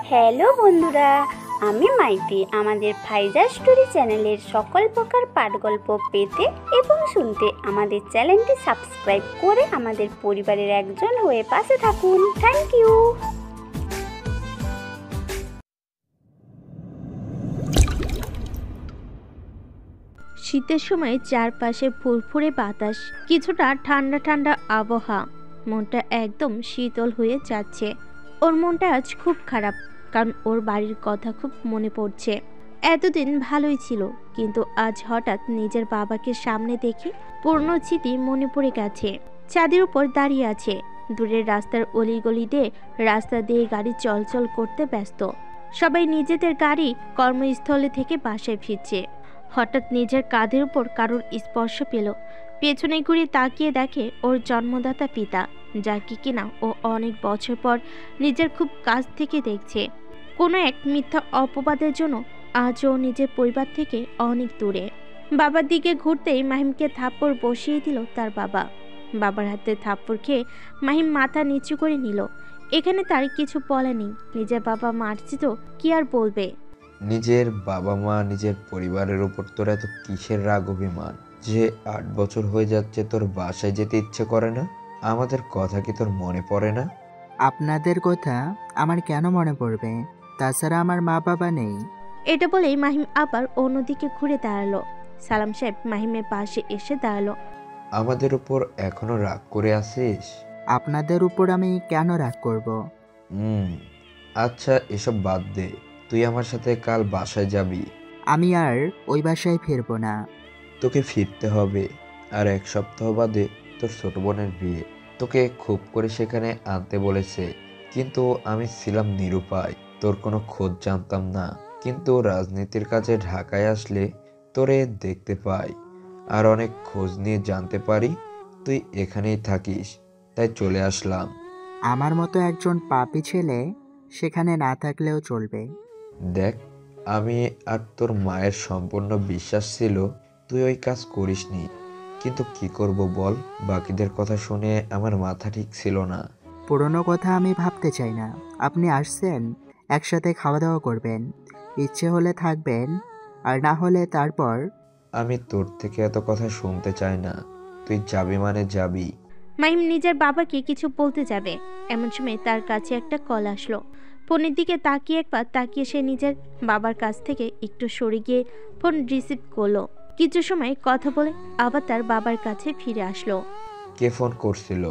Hello বন্ধুরা, আমি মাইতি। আমাদের ফাইজা স্টোরি চ্যানেলের সকল প্রকার পাঠগল্প পেতে এবং শুনতে আমাদের চ্যানেলটি সাবস্ক্রাইব করে আমাদের পরিবারের একজন হয়ে পাশে থাকুন। Thank you. শীতের সময় চারপাশে ফুরফুরে বাতাস, কিছুটা ঠান্ডা ঠান্ডা আবহাওয়া, মনটা একদম শীতল হয়ে যাচ্ছে। ওর মনটা আজ খুব খারাপ, কারণ ওর বাড়ির কথা খুব মনে পড়ছে। এতদিন ভালোই ছিল, কিন্তু আজ হঠাৎ নিজের বাবাকে সামনে দেখে পুরনো স্মৃতি মনে পড়ে গেছে। ছাদের উপর দাঁড়িয়ে আছে, দূরের রাস্তার অলিগলি দিয়ে রাস্তা দিয়ে গাড়ি চলচল করতে ব্যস্ত। সবাই নিজেদের গাড়ি কর্মস্থলে থেকে বাসায় ফিরছে। হঠাৎ নিজের কাঁধের উপর কারোর স্পর্শ পেল। পেছনে ঘুরে তাকিয়ে দেখে ওর জন্মদাতা পিতা, যাকে কিনা ও অনেক বছর পর নিজের খুব কাছ থেকে দেখছে। কোনো এক মিথ্যা অপবাদের জন্য আজ ও নিজের পরিবার থেকে অনেক দূরে। বাবার দিকে ঘুরতেই মাহিমকে থাপ্পড় বসিয়ে দিল তার বাবা। বাবার হাতে থাপ্পড় খেয়ে মাহিম মাথা নিচু করে নিল। এখানে তার কিছু বলা নেই, নিজের বাবা মারছে তো কি আর বলবে। নিজের বাবা মা, নিজের পরিবারের উপর তোর এত কিসের রাগ অভিমান যে 8 বছর হয়ে যাচ্ছে তোর বাসায় যেতে ইচ্ছে করে না? আমাদের কথা কি তোর মনে পড়ে না? আপনাদের কথা আমার কেন মনে পড়বে? তাছাড়া আমার মা বাবা নেই। এটা বলেই মাহিম আবার অন্যদিকে ঘুরে দাঁড়ালো। সালাম সাহেব মাহিমের পাশে এসে দাঁড়ালো। আমাদের উপর এখনো রাগ করে আছিস? আপনাদের উপর আমি কেন রাগ করব? আচ্ছা, এসব বাদ দে। তুই আমার সাথে কাল বাসায় যাবি। আমি আর ওই বাসায় ফিরবো না। তোকে ফিরতে হবে। আর 1 সপ্তাহ বাদে তোর ছোট বোনের বিয়ে। তোকে খুব করে সেখানে আনতে বলেছে, কিন্তু আমি ছিলাম নিরুপায়। তোর কোনো খোঁজ জানতাম না, কিন্তু রাজনীতির কাজে ঢাকায় আসলে তোরে দেখতে পাই আর অনেক খোঁজ নিয়ে জানতে পারি তুই এখানেই থাকিস, তাই চলে আসলাম। আমার মতো একজন পাপী ছেলে সেখানে না থাকলেও চলবে। দেখ, আমি আর তোর মায়ের সম্পূর্ণ বিশ্বাস ছিল তুই ওই কাজ করিসনি, কিন্তু কি করব বল, বাকিদের কথা শুনে আমার মাথা ঠিক ছিল না। পুরনো কথা আমি ভাবতে চাই না। আপনি আসছেন, একসাথে খাওয়া দাওয়া করবেন, ইচ্ছে হলে থাকবেন, আর না হলে তারপর। আমি তোর থেকে এত কথা শুনতে চাই না। তুই যাবি মানে যাবি। মাহিম নিজের বাবাকে কিছু বলতে যাবে, এমন সময় তার কাছে একটা কল আসলো। ফোনের দিকে তাকিয়ে একবার তাকিয়ে সে নিজের বাবার কাছ থেকে একটু সরে গিয়ে ফোন রিসিভ করলো। কিছু সময় কথা বলে আবার তার বাবার কাছে ফিরে আসলো। কে ফোন করছিল?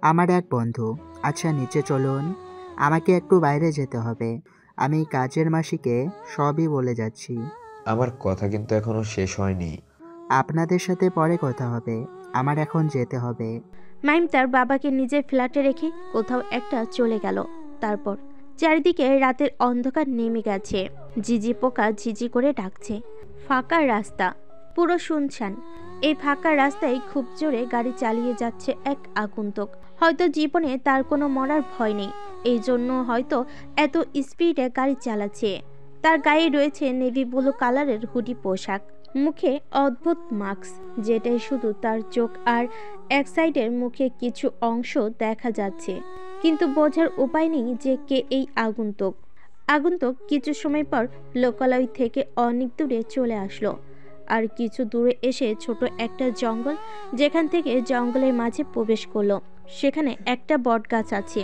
আমার এক বন্ধু। আচ্ছা নিচে চলুন, আমাকে একটু বাইরে যেতে হবে। আমি কাজের মাসিকে সবই বলে যাচ্ছি। আমার কথা কিন্তু এখনো শেষ হয়নি। আপনাদের সাথে পরে কথা হবে, আমার এখন যেতে হবে। মাহিম তার বাবাকে নিজের ফ্ল্যাটে রেখে কোথাও একটা চলে গেল। তারপর চারিদিকে রাতের অন্ধকার নেমে গেছে। ঝিঝি পোকা ঝিঝি করে ডাকছে। ফাঁকা রাস্তা, পুরো শুনশান। এই ফাঁকা রাস্তায় খুব জোরে গাড়ি চালিয়ে যাচ্ছে এক আগন্তুক। হয়তো জীবনে তার কোনো মরার ভয় নেই, এই জন্য হয়তো এত স্পিডে গাড়ি চালাচ্ছে। তার গায়ে রয়েছে নেভি ব্লু কালারের হুডি পোশাক, মুখে অদ্ভুত মাস্ক, যেটাই শুধু তার চোখ আর এক সাইডের মুখে কিছু অংশ দেখা যাচ্ছে, কিন্তু বোঝার উপায় নেই যে কে এই আগন্তুক। আগন্তুক কিছু সময় পর লোকালয় থেকে অনেক দূরে চলে আসলো, আর কিছু দূরে এসে ছোট একটা জঙ্গল, যেখান থেকে জঙ্গলের মাঝে প্রবেশ করলো। সেখানে একটা বট গাছ আছে।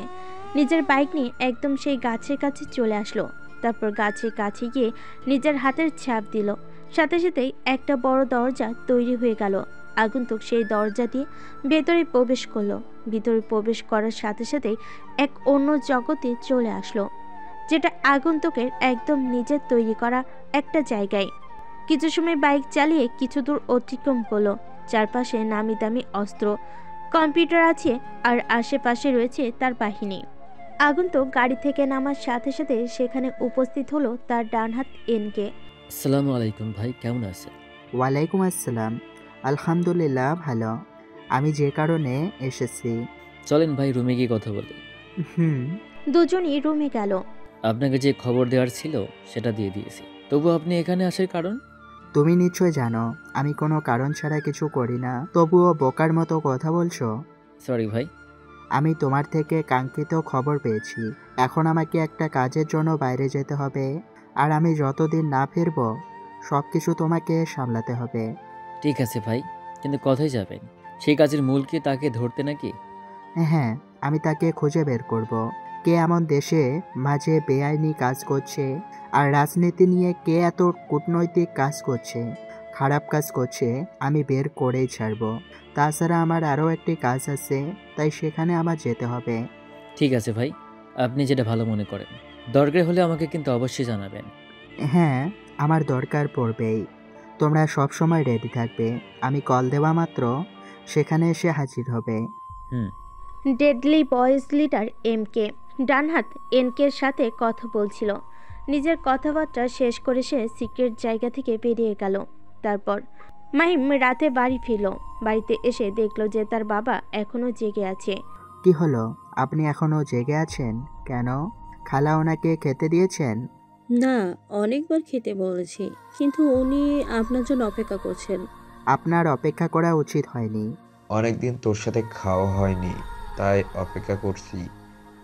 নিজের বাইক নিয়ে একদম সেই গাছের কাছে চলে আসলো। তারপর গাছের কাছে গিয়ে নিজের হাতের ছাপ দিল। সাথে সাথেই একটা বড় দরজা তৈরি হয়ে গেল। আগন্তুক সেই দরজা দিয়ে ভেতরে প্রবেশ করলো। ভিতরে প্রবেশ করার সাথে সাথেই এক অন্য জগতে চলে আসলো, যেটা আগন্তুকের একদম নিজের তৈরি করা একটা জায়গায়। কিছু সময় বাইক চালিয়ে কিছু দূর অতিক্রম করলো। চারপাশে নামি দামি অস্ত্র, কম্পিউটার আছে, আর আশেপাশে রয়েছে তার বাহিনী। আগন্তুক গাড়ি থেকে নামার সাথে সাথে সেখানে উপস্থিত হলো তার ডান হাত এনকে। আসসালামু আলাইকুম ভাই, কেমন আছেন? ওয়ালাইকুম আসসালাম। আলহামদুলিল্লাহ ভালো। আমি যে কারণে এসেছি। চলেন ভাই, রুমে গিয়ে কথা বলি। হুম। দুজনই রুমে গেল। আপনাকে যে খবর দেওয়ার ছিল সেটা দিয়ে দিয়েছি, তবু আপনি এখানে আসার কারণ? তুমি নিশ্চয় জানো আমি কোনো কারণ ছাড়া কিছু করি না, তবুও বোকার মতো কথা বলছো। সরি ভাই। আমি তোমার থেকে কাঙ্ক্ষিত খবর পেয়েছি। এখন আমাকে একটা কাজের জন্য বাইরে যেতে হবে, আর আমি যতদিন না ফিরব সব কিছু তোমাকে সামলাতে হবে। ঠিক আছে ভাই, কিন্তু কোথায় যাবেন? সেই কাজের মূল কি তাকে ধরতে নাকি? হ্যাঁ, আমি তাকে খুঁজে বের করব। কে এমন দেশে মাঝে বেআইনি কাজ করছে, আর রাজনীতি নিয়ে কে এত কূটনৈতিক কাজ করছে, খারাপ কাজ করছে, আমি বের করেই ছাড়ব। তাছাড়া আমার আরও একটি কাজ আছে, তাই সেখানে আমার যেতে হবে। ঠিক আছে ভাই, আপনি যেটা ভালো মনে করেন। দরকার হলে আমাকে কিন্তু অবশ্যই জানাবেন। হ্যাঁ, আমার দরকার পড়বেই। তোমরা সব সময় রেডি থাকবে। আমি কল দেওয়া মাত্র সেখানে এসে হাজির হবে। হুম। ডেডলি বয়েজ লিডার এমকে ডান হাত এনকের সাথে কথা বলছিল। নিজের কথাবার্তা শেষ করে সে সিক্রেট জায়গা থেকে বেরিয়ে গেল। তারপর মাহিম রাতে বাড়ি ফিরল। বাড়িতে এসে দেখলো যে তার বাবা এখনও জেগে আছে। কি হলো, আপনি এখনো জেগে আছেন কেন? খালা ওনাকে খেতে দিয়েছেন? না, অনেকবার খেতে বলেছি, কিন্তু উনি আপনার জন্য অপেক্ষা করছেন। আপনার অপেক্ষা করা উচিত হয়নি। অনেকদিন তোর সাথে খাওয়া হয়নি, তাই অপেক্ষা করছি।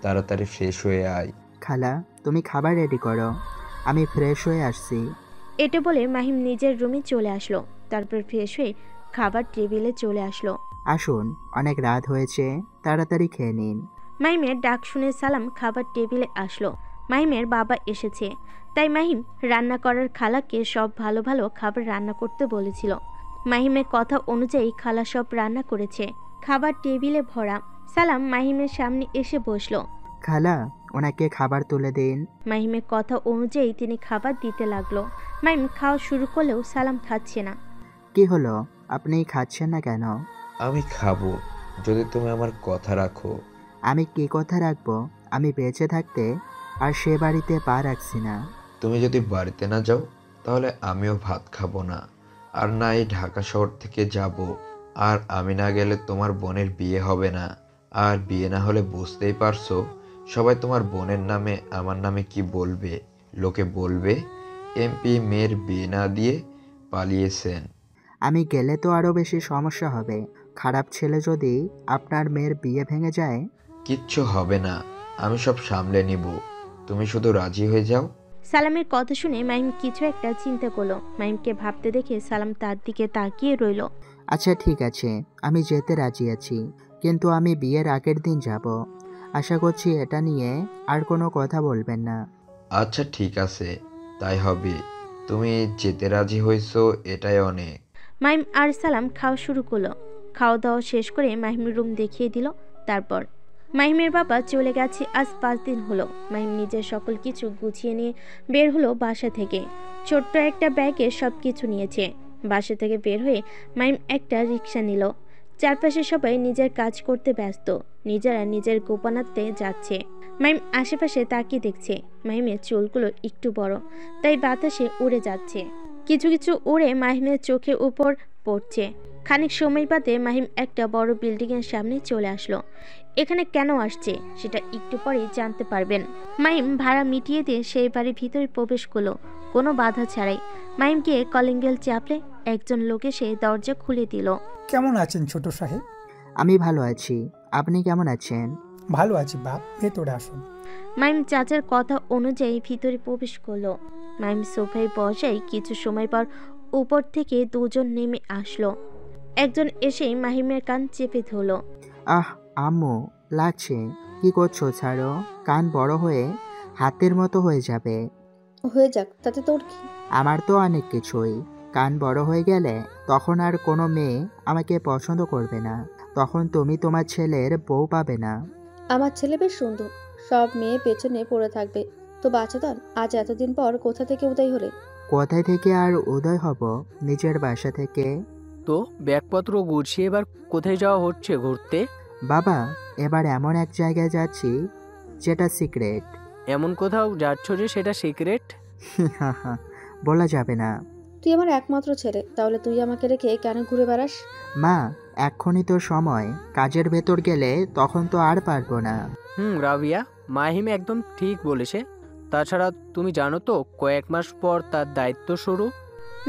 তাড়াতাড়ি ফ্রেশ হয়ে আয়। খালা, তুমি খাবার রেডি করো, আমি ফ্রেশ হয়ে আসছি। এটা বলে মাহিম নিজের রুমে চলে আসলো। তারপর ফ্রেশ হয়ে খাবার টেবিলে চলে আসলো। আসুন, অনেক রাত হয়েছে, তাড়াতাড়ি খেয়ে নিন। মাহিমের ডাক শুনে সালাম খাবার টেবিলে আসলো। মাহিমের বাবা এসেছে, তাই মাহিম রান্না করার খালাকে সব ভালো ভালো খাবার রান্না করতে বলেছিল। মাহিমের কথা অনুযায়ী খালা সব রান্না করেছে। খাবার টেবিলে ভরা। সালাম মাহিমের সামনে এসে বসলো। খালা, ওনাকে খাবার তুলে দিন। মাহিমের কথা অনুযায়ী তিনি খাবার দিতে লাগলো। মাহিম খাওয়া শুরু করলেও সালাম খাচ্ছে না। কি হলো, আপনি খাচ্ছেন না কেন? আমি খাবো, যদি তুমি আমার কথা রাখো। আমি কি কথা রাখবো? আমি বেঁচে থাকতে আর সে বাড়িতে পা রাখছি না। তুমি যদি বাড়িতে না যাও, তাহলে আমিও ভাত খাবো না, আর না এই ঢাকা শহর থেকে যাব। আর আমি না গেলে তোমার বোনের বিয়ে হবে না। আর বিয়ে না হলে বুঝতেই পারছো, সবাই তোমার বোনের নামে আমার নামে কি বলবে। লোকে বলবে এমপি মেয়ের বিয়ে না দিয়ে পালিয়েছেন। আমি গেলে তো আরও বেশি সমস্যা হবে। খারাপ ছেলে যদি আপনার মেয়ের বিয়ে ভেঙে যায়। কিচ্ছু হবে না, আমি সব সামলে নিব। তুমি শুধু রাজি হয়ে যাও। সালামের কথা শুনে মাহিম কিছু একটা চিন্তা করলো। মাহিমকে ভাবতে দেখে সালাম তার দিকে তাকিয়ে রইল। আচ্ছা ঠিক আছে, আমি যেতে রাজি আছি, কিন্তু আমি বিয়ের আগের দিন যাব। আশা করছি এটা নিয়ে আর কোনো কথা বলবেন না। আচ্ছা ঠিক আছে, তাই হবে। তুমি যেতে রাজি হয়েছো, এটাই অনেক। মাহিম আর সালাম খাওয়া শুরু করলো। খাওয়া দাওয়া শেষ করে মাহিম রুম দেখিয়ে দিল। তারপর মাহিমের বাবা চলে গেছে আজ 5 দিন হলো। মাহিম নিজের সকল কিছু গুছিয়ে নিয়ে বের হলো বাসা থেকে। ছোট্ট একটা ব্যাগে সব কিছু নিয়েছে। বাসা থেকে বের হয়ে মাহিম একটা রিক্সা নিল। চারপাশে সবাই নিজের কাজ করতে ব্যস্ত, নিজেরা নিজের গোপনার্থে যাচ্ছে। মাহিম আশেপাশে তাকিয়ে দেখছে। মাহিমের চুলগুলো একটু বড়, তাই বাতাসে উড়ে যাচ্ছে। কিছু কিছু উড়ে মাহিমের চোখের উপর পড়ছে। খানিক সময় বাদে মাহিম একটা বড় বিল্ডিংয়ের সামনে চলে আসলো। এখানে কেন আসছে সেটা একটু পরেই জানতে পারবেন। মাহিম ভাড়া মিটিয়ে দিয়ে সেই বাড়ির ভিতরে প্রবেশ করলো কোনো বাধা ছাড়াই। মাহিম গিয়ে কলিং বেল চাপলে একজন লোক এসে দরজা খুলে দিল। কেমন আছেন ছোট সাহেব? আমি ভালো আছি, আপনি কেমন আছেন? ভালো আছি বাপ, ভেতরে আসুন। মাহিম চাচার কথা অনুযায়ী ভিতরে প্রবেশ করলো। মাহিম সোফায় বসাই কিছু সময় পর উপর থেকে দুজন নেমে আসলো। একজন এসেই মাহিমের কান চেপে ধরল। আহ আম্মু, লাগছে। কি করছো? ছাড়ো, কান বড় হয়ে হাতের মতো হয়ে যাবে। হয়ে যাক, তাতে তোর কি? আমার তো অনেক কিছুই। কান বড় হয়ে গেলে তখন আর কোনো মেয়ে আমাকে পছন্দ করবে না। তখন তুমি তোমার ছেলের বউ পাবে না। আমার ছেলে বেশ সুন্দর, সব মেয়ে পেছনে পড়ে থাকবে। তো বাচ্চাদান আজ এতদিন পর কোথা থেকে উদয় হলে? কোথায় থেকে আর উদয় হব? নিজের বাসা থেকে। তো ব্যাগপত্র গুছিয়ে এবার কোথায় যাওয়া হচ্ছে ঘুরতে? বাবা, এবার এমন এক জায়গায় যাচ্ছি যেটা সিক্রেট। এমন কোথাও যাচ্ছ যে সেটা সিক্রেট? বলা যাবে না। তুই আমার একমাত্র ছেলে, তাহলে তুই আমাকে রেখে কেন ঘুরে বেড়াস? মা, এক্ষুনি তো সময়, কাজের ভেতর গেলে তখন তো আর পারবো না। রাবিয়া, মাহিম একদম ঠিক বলেছে। তাছাড়া তুমি জানো তো কয়েক মাস পর তার দায়িত্ব শুরু।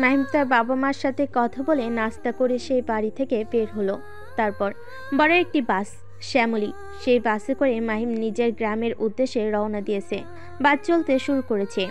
মাহিম তার বাবা মার সাথে কথা বলে নাস্তা করে সেই বাড়ি থেকে বের হলো। তারপর বড় একটি বাস, শ্যামলী, সেই বাসে করে মাহিম নিজের গ্রামের উদ্দেশ্যে রওনা দিয়েছে। বাস চলতে শুরু করেছে।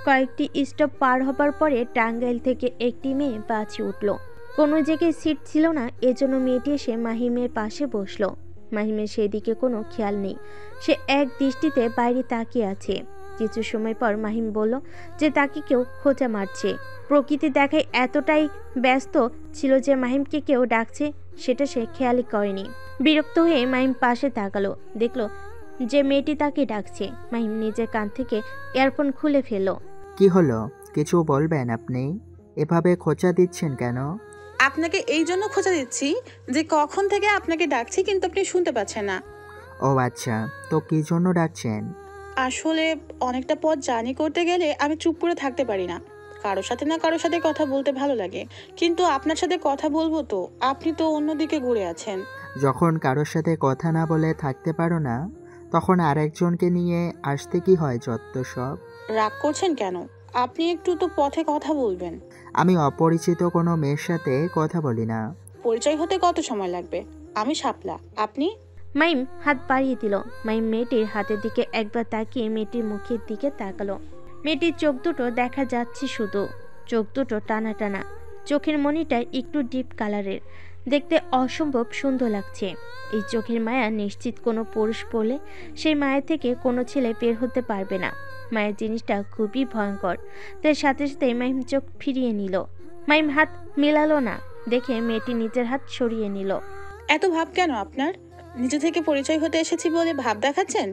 কয়েকটি স্টপ পার হবার পরে টাঙ্গাইল থেকে একটি মেয়ে বাসে উঠল। কোনো জায়গায় সিট ছিল না, এজন্য মেয়েটি এসে মাহিমের পাশে বসলো। মাহিমের সেই দিকে কোনো খেয়াল নেই, সে এক দৃষ্টিতে বাইরে তাকিয়ে আছে। কিছু সময় পর মাহিম বলল যে তাকে কেউ খোঁচা মারছে। প্রকৃতি দেখায় এতটাই ব্যস্ত ছিল যে মাহিমকে কেউ ডাকছে সেটা সে খেয়ালই করেনি। বিরক্ত হয়ে মাহিম পাশে তাকালো, দেখলো যে মেয়েটি তাকে ডাকছে। মাহিম নিজের কান থেকে ইয়ারফোন খুলে ফেলল। কি হলো, কিছু বলবেন আপনি? এভাবে খোঁচা দিচ্ছেন কেন? আপনাকে এই জন্য খোঁজা দিচ্ছি যে কখন থেকে আপনাকে ডাকছি কিন্তু আপনি শুনতে পাচ্ছেন না। ও আচ্ছা, তো কি জন্য ডাকছেন? আসলে অনেকটা পথ জার্নি করতে গেলে আমি চুপ করে থাকতে পারি না। কারোর সাথে না কারোর সাথে কথা বলতে ভালো লাগে, কিন্তু আপনার সাথে কথা বলবো তো আপনি তো অন্যদিকে ঘুরে আছেন। যখন কারোর সাথে কথা না বলে থাকতে পারো না, তখন আরেকজনকে নিয়ে আসতে কি হয় যত সব? রাগ করছেন কেন? আপনি একটু তো পথে কথা বলবেন। আমি অপরিচিত কোনো মেয়ের সাথে কথা বলি না। পরিচয় হতে কত সময় লাগবে? আমি শাপলা, আপনি? মাহিম হাত বাড়িয়ে দিল। মাহিম মেয়েটির হাতের দিকে একবার তাকিয়ে মেয়েটির মুখের দিকে তাকালো। মেয়েটির চোখ দুটো দেখা যাচ্ছে শুধু, চোখ দুটো টানা টানা, চোখের মনিটা একটু ডিপ কালারের, দেখতে অসম্ভব সুন্দর লাগছে। এই চোখের মায়া নিশ্চিত কোনো পুরুষ পড়লে সেই মায়া থেকে কোনো ছেলে বের হতে পারবে না। মায়ের জিনিসটা খুবই ভয়ঙ্কর। তার সাথে সাথে মাহিম চোখ ফিরিয়ে নিল। মাহিম হাত মেলালো না দেখে মেয়েটি নিজের হাত সরিয়ে নিল। এত ভাব কেন আপনার? নিজে থেকে পরিচয় হতে এসেছি বলে ভাব দেখাচ্ছেন?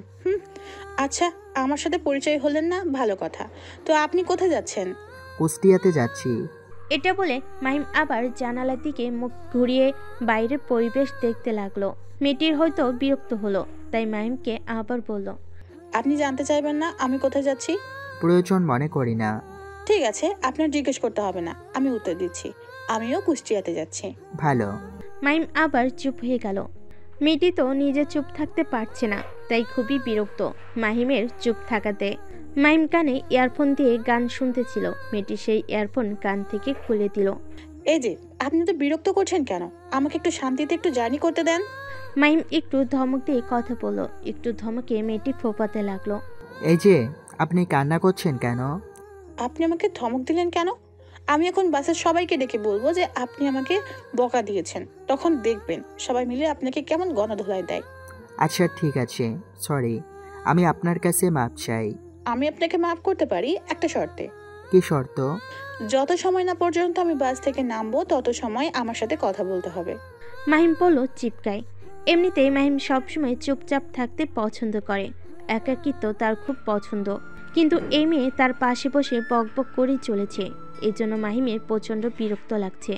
আচ্ছা, আমার সাথে পরিচয় হলেন না, ভালো কথা। তো আপনি কোথায় যাচ্ছেন? কুষ্টিয়াতে যাচ্ছি। এটা বলে মাহিম আবার জানালার দিকে মুখ ঘুরিয়ে বাইরের পরিবেশ দেখতে লাগলো। মেয়েটির হয়তো বিরক্ত হলো, তাই মাহিমকে আবার বলল, আপনি জানতে চাইবেন না আমি কোথায় যাচ্ছি? প্রয়োজন মনে করি না। ঠিক আছে, আপনার জিজ্ঞেস করতে হবে না, আমি উত্তর দিচ্ছি। আমিও কুষ্টিয়াতে যাচ্ছি। ভালো। মাহিম আবার চুপ হয়ে গেল। মেয়েটি তো নিজে চুপ থাকতে পারছে না, তাই খুবই বিরক্ত মাহিমের চুপ থাকাতে। মাহিম কানে ইয়ারফোন দিয়ে গান শুনতেছিল। মেয়েটি সেই ইয়ারফোন কান থেকে খুলে দিল। এই যে, আপনি তো বিরক্ত করছেন কেন? আমাকে একটু শান্তিতে একটু জার্নি করতে দেন। মাহিম একটু ধমক দিয়ে কথা বলল। একটু ধমকে মেয়েটি ফোপাতে লাগলো। এই যে, আপনি কান্না করছেন কেন? আপনি আমাকে ধমক দিলেন কেন? আমি এখন বাসের সবাইকে ডেকে বলবো যে আপনি আমাকে বকা দিয়েছেন, তখন দেখবেন সবাই মিলে আপনাকে কেমন গণধোলাই দেয়। আচ্ছা ঠিক আছে, সরি। আমি আপনার কাছে মাপ চাই। আমি আপনাকে মাফ করতে পারি একটা শর্তে। কি শর্ত? যত সময় না পর্যন্ত আমি বাস থেকে নামবো তত সময় আমার সাথে কথা বলতে হবে। মাহিম বলল চিপকায়। এমনিতেই মাহিম সবসময় চুপচাপ থাকতে পছন্দ করে, একাকিত্ব তার খুব পছন্দ। কিন্তু এই মেয়ে তার পাশে বসে বকবক করেই চলেছে। এই জন্য মাহিমের প্রচণ্ড বিরক্ত লাগছে।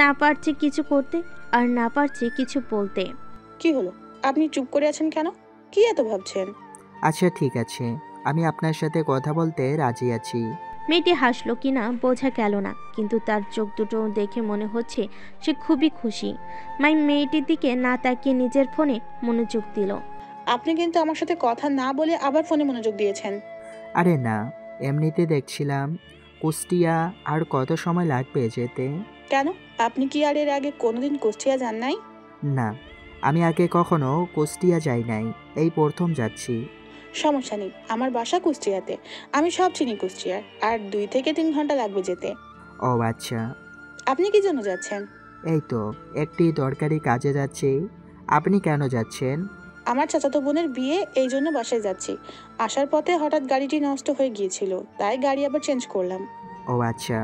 না পারছে কিছু করতে, আর না পারছে কিছু বলতে। কি হলো, আপনি চুপ করে আছেন কেন? কি এত ভাবছেন? আচ্ছা ঠিক আছে, আমি আপনার সাথে কথা বলতে রাজি আছি। মেয়েটি হাসলো কিনা বোঝা গেল না, কিন্তু তার চোখ দুটো দেখে মনে হচ্ছে সে খুবই খুশি। মাহিম মেয়েটির দিকে না তাকিয়ে নিজের ফোনে মনোযোগ দিল। আপনি কিন্তু আমার সাথে কথা না বলে আবার ফোনে মনোযোগ দিয়েছেন। আরে না, এমনিতে দেখছিলাম। কুষ্টিয়া আর কত সময় লাগবে যেতে? কেন, আপনি কি আর এর আগে কোনোদিন কুষ্টিয়া যান নাই? না, আমি আগে কখনো কুষ্টিয়া যাই নাই, এই প্রথম যাচ্ছি। সমস্যা নেই, আমার বাসা কুষ্টিয়াতে, আমি সব চিনি কুষ্টিয়ার। আর 2 থেকে 3 ঘন্টা লাগবে যেতে। ও আচ্ছা। আপনি কি জন্য যাচ্ছেন? এই তো একটি দরকারি কাজে যাচ্ছি। আপনি কেন যাচ্ছেন? আমার চাচাতো বোনের বিয়ে, এই জন্য বাসায় যাচ্ছি। আসার পথে হঠাৎ গাড়িটি নষ্ট হয়ে গিয়েছিল, তাই গাড়ি আবার চেঞ্জ করলাম। ও আচ্ছা।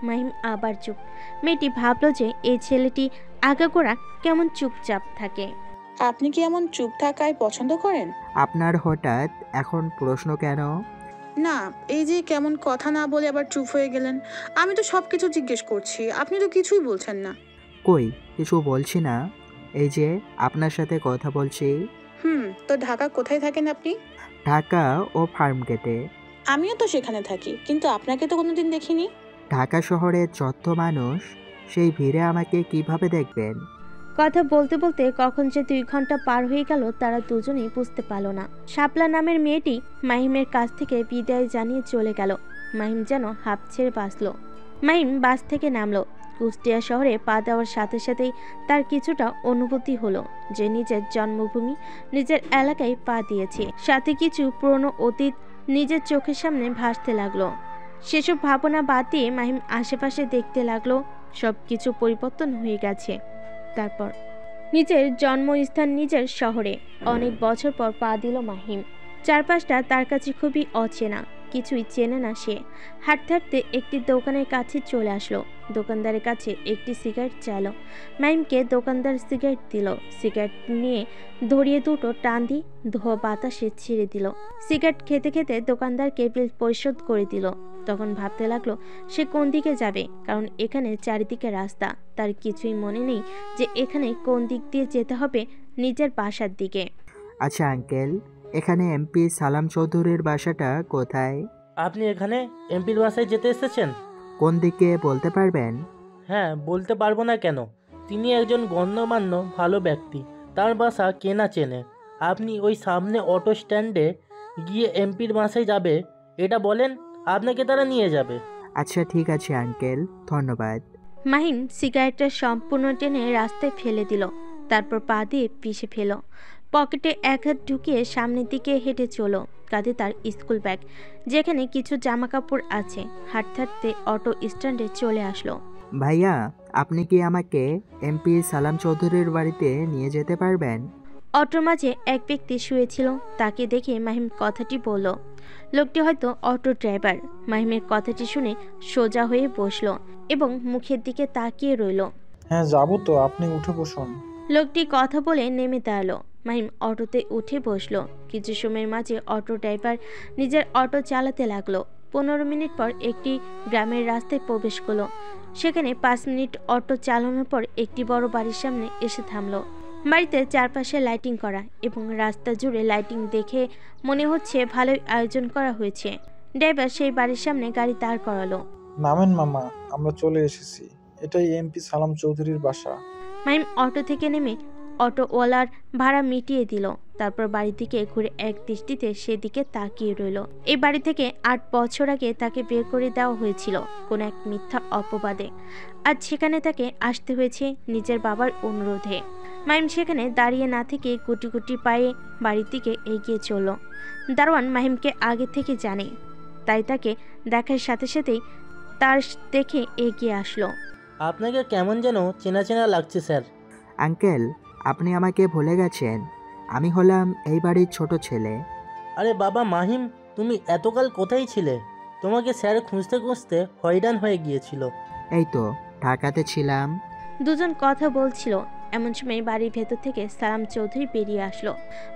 মাহিম আবার চুপ। মেয়েটি ভাবলো যে এই ছেলেটি আগাগোড়া কেমন চুপচাপ থাকে। আপনি কি এমন চুপ থাকায় পছন্দ করেন? আপনার হঠাৎ এখন প্রশ্ন কেন? না, এই যে কেমন কথা না বলে আবার চুপ হয়ে গেলেন। আমি তো সবকিছু জিজ্ঞেস করছি, আপনি তো কিছুই বলছেন না। কই কিছু বলছি না, এই যে আপনার সাথে কথা বলছি। তো ঢাকা কোথায় থাকেন আপনি? ঢাকা ও ফার্মগেটে। আমিও তো সেখানে থাকি, কিন্তু আপনাকে তো কোনোদিন দেখিনি। ঢাকা শহরে যত মানুষ, সেই ভিড়ে আমাকে কিভাবে দেখবেন? কথা বলতে বলতে কখন যে 2 ঘন্টা পার হয়ে গেল তারা দুজনেই বুঝতে পারল না। শাপলা নামের মেয়েটি মাহিমের কাছ থেকে বিদায় জানিয়ে চলে গেল। মাহিম যেন হাঁপ ছেড়ে বাঁচল। মাহিম বাস থেকে নামলো। কুষ্টিয়া শহরে পা দেওয়ার সাথে সাথেই তার কিছুটা অনুভূতি হলো যে নিজের জন্মভূমি, নিজের এলাকায় পা দিয়েছে। সাথে কিছু পুরনো অতীত নিজের চোখের সামনে ভাসতে লাগলো। সেসব ভাবনা বাদ দিয়ে মাহিম আশেপাশে দেখতে লাগলো। সব কিছু পরিবর্তন হয়ে গেছে। তারপর নিজের জন্মস্থান, নিজের শহরে অনেক বছর পর পা দিল মাহিম। চারপাশটা তার কাছে খুবই অচেনা, কিছুই চেনে না সে। হাঁটতে হাঁটতে একটি দোকানের কাছে চলে আসলো। দোকানদারের কাছে একটি সিগারেট চাইলো। মাহিমকে দোকানদার সিগারেট দিল। সিগারেট নিয়ে ধরিয়ে দুটো টান দিয়ে ধোয়া বাতাসে ছিঁড়ে দিল। সিগারেট খেতে খেতে দোকানদারকে বিল পরিশোধ করে দিল। তখন ভাবতে লাগলো সে কোন দিকে যাবে, কারণ এখানে চারিদিকে রাস্তা। তার কিছুই মনে নেই যে এখানে কোন দিক দিয়ে যেতে হবে নিজের বাসার দিকে। আচ্ছা আঙ্কেল, এখানে এমপি সালাম চৌধুরীর বাসাটা কোথায়? আপনি এখানে এমপির বাসায় যেতে এসেছেন? কোন দিকে বলতে পারবেন? হ্যাঁ, বলতে পারবো না কেন? তিনি একজন গণ্যমান্য ভালো ব্যক্তি, তার বাসা কেনা চেনে। আপনি ওই সামনে অটো স্ট্যান্ডে গিয়ে এমপির বাসায় যাবে এটা বলেন, আপনাকে তারা নিয়ে যাবে। আচ্ছা ঠিক আছে আঙ্কেল, ধন্যবাদ। মাহিম সিগারেটটা সম্পূর্ণ টেনে রাস্তায় ফেলে দিল। তারপর পা দিয়ে পিষে ফেল। পকেটে এক হাত ঢুকিয়ে সামনের দিকে হেঁটে চলো। কাঁধে তার স্কুল ব্যাগ, যেখানে কিছু জামা কাপড় আছে। হাঁটতে হাঁটতে অটো স্ট্যান্ডে চলে আসলো। ভাইয়া, আপনি কি আমাকে এমপি সালাম চৌধুরীর বাড়িতে নিয়ে যেতে পারবেন? অটোর মাঝে এক ব্যক্তি শুয়েছিল। তাকে দেখে মাহিম কথাটি বলল। লোকটি হয়তো অটো ড্রাইভার। মাহিমের কথাটি শুনে সোজা হয়ে বসলো এবং মুখের দিকে তাকিয়ে রইল। হ্যাঁ যাবো তো, আপনি উঠে বসুন। লোকটি কথা বলে নেমে দাঁড়ালো। মাহিম অটোতে উঠে বসলো। কিছু সময়ের মাঝে অটো ড্রাইভার নিজের অটো চালাতে লাগলো। 15 মিনিট পর একটি গ্রামের রাস্তায় প্রবেশ করলো। সেখানে 5 মিনিট অটো চালানোর পর একটি বড় বাড়ির সামনে এসে থামলো। বাড়িতে চারপাশে লাইটিং করা এবং রাস্তা জুড়ে লাইটিং দেখে মনে হচ্ছে ভালোই আয়োজন করা হয়েছে। ড্রাইভার সেই বাড়ির সামনে গাড়ি দাঁড় করালো। নামেন মামা, আমরা চলে এসেছি। এটাই এমপি সালাম চৌধুরীর বাসা। মাহিম অটো থেকে নেমে অটোওয়ালার ভাড়া মিটিয়ে দিল। তারপর বাড়ি থেকে ঘুরে এক দৃষ্টিতে সেদিকে তাকিয়ে রইল। এই বাড়ি থেকে 8 বছর আগে তাকে বের করে দেওয়া হয়েছিল কোনো এক মিথ্যা অপবাদে। আজ সেখানে তাকে আসতে হয়েছে নিজের বাবার অনুরোধে। মাহিম সেখানে দাঁড়িয়ে না থেকে গুটি গুটি পায়ে বাড়ির দিকে এগিয়ে চলল। দারোয়ান মাহিমকে আগে থেকে জানে, তাই তাকে দেখার সাথে সাথেই তার দেখে এগিয়ে আসলো। আপনাকে কেমন যেন চেনা চেনা লাগছে স্যার। আঙ্কেল, আপনি আমাকে ভুলে গেছেন। আমি হলাম এই বাড়ির ছোট ছেলে। আরে বাবা মাহিম, তুমি এতকাল কোথায় ছিলে? তোমাকে স্যার খুঁজতে খুঁজতে হয়রান হয়ে গিয়েছিল। এই তো ঢাকাতে ছিলাম। দুজন কথা বলছিল। এমন সময় বাড়ির ভেতর থেকে সালাম চৌধুরী বেরিয়ে আসলো।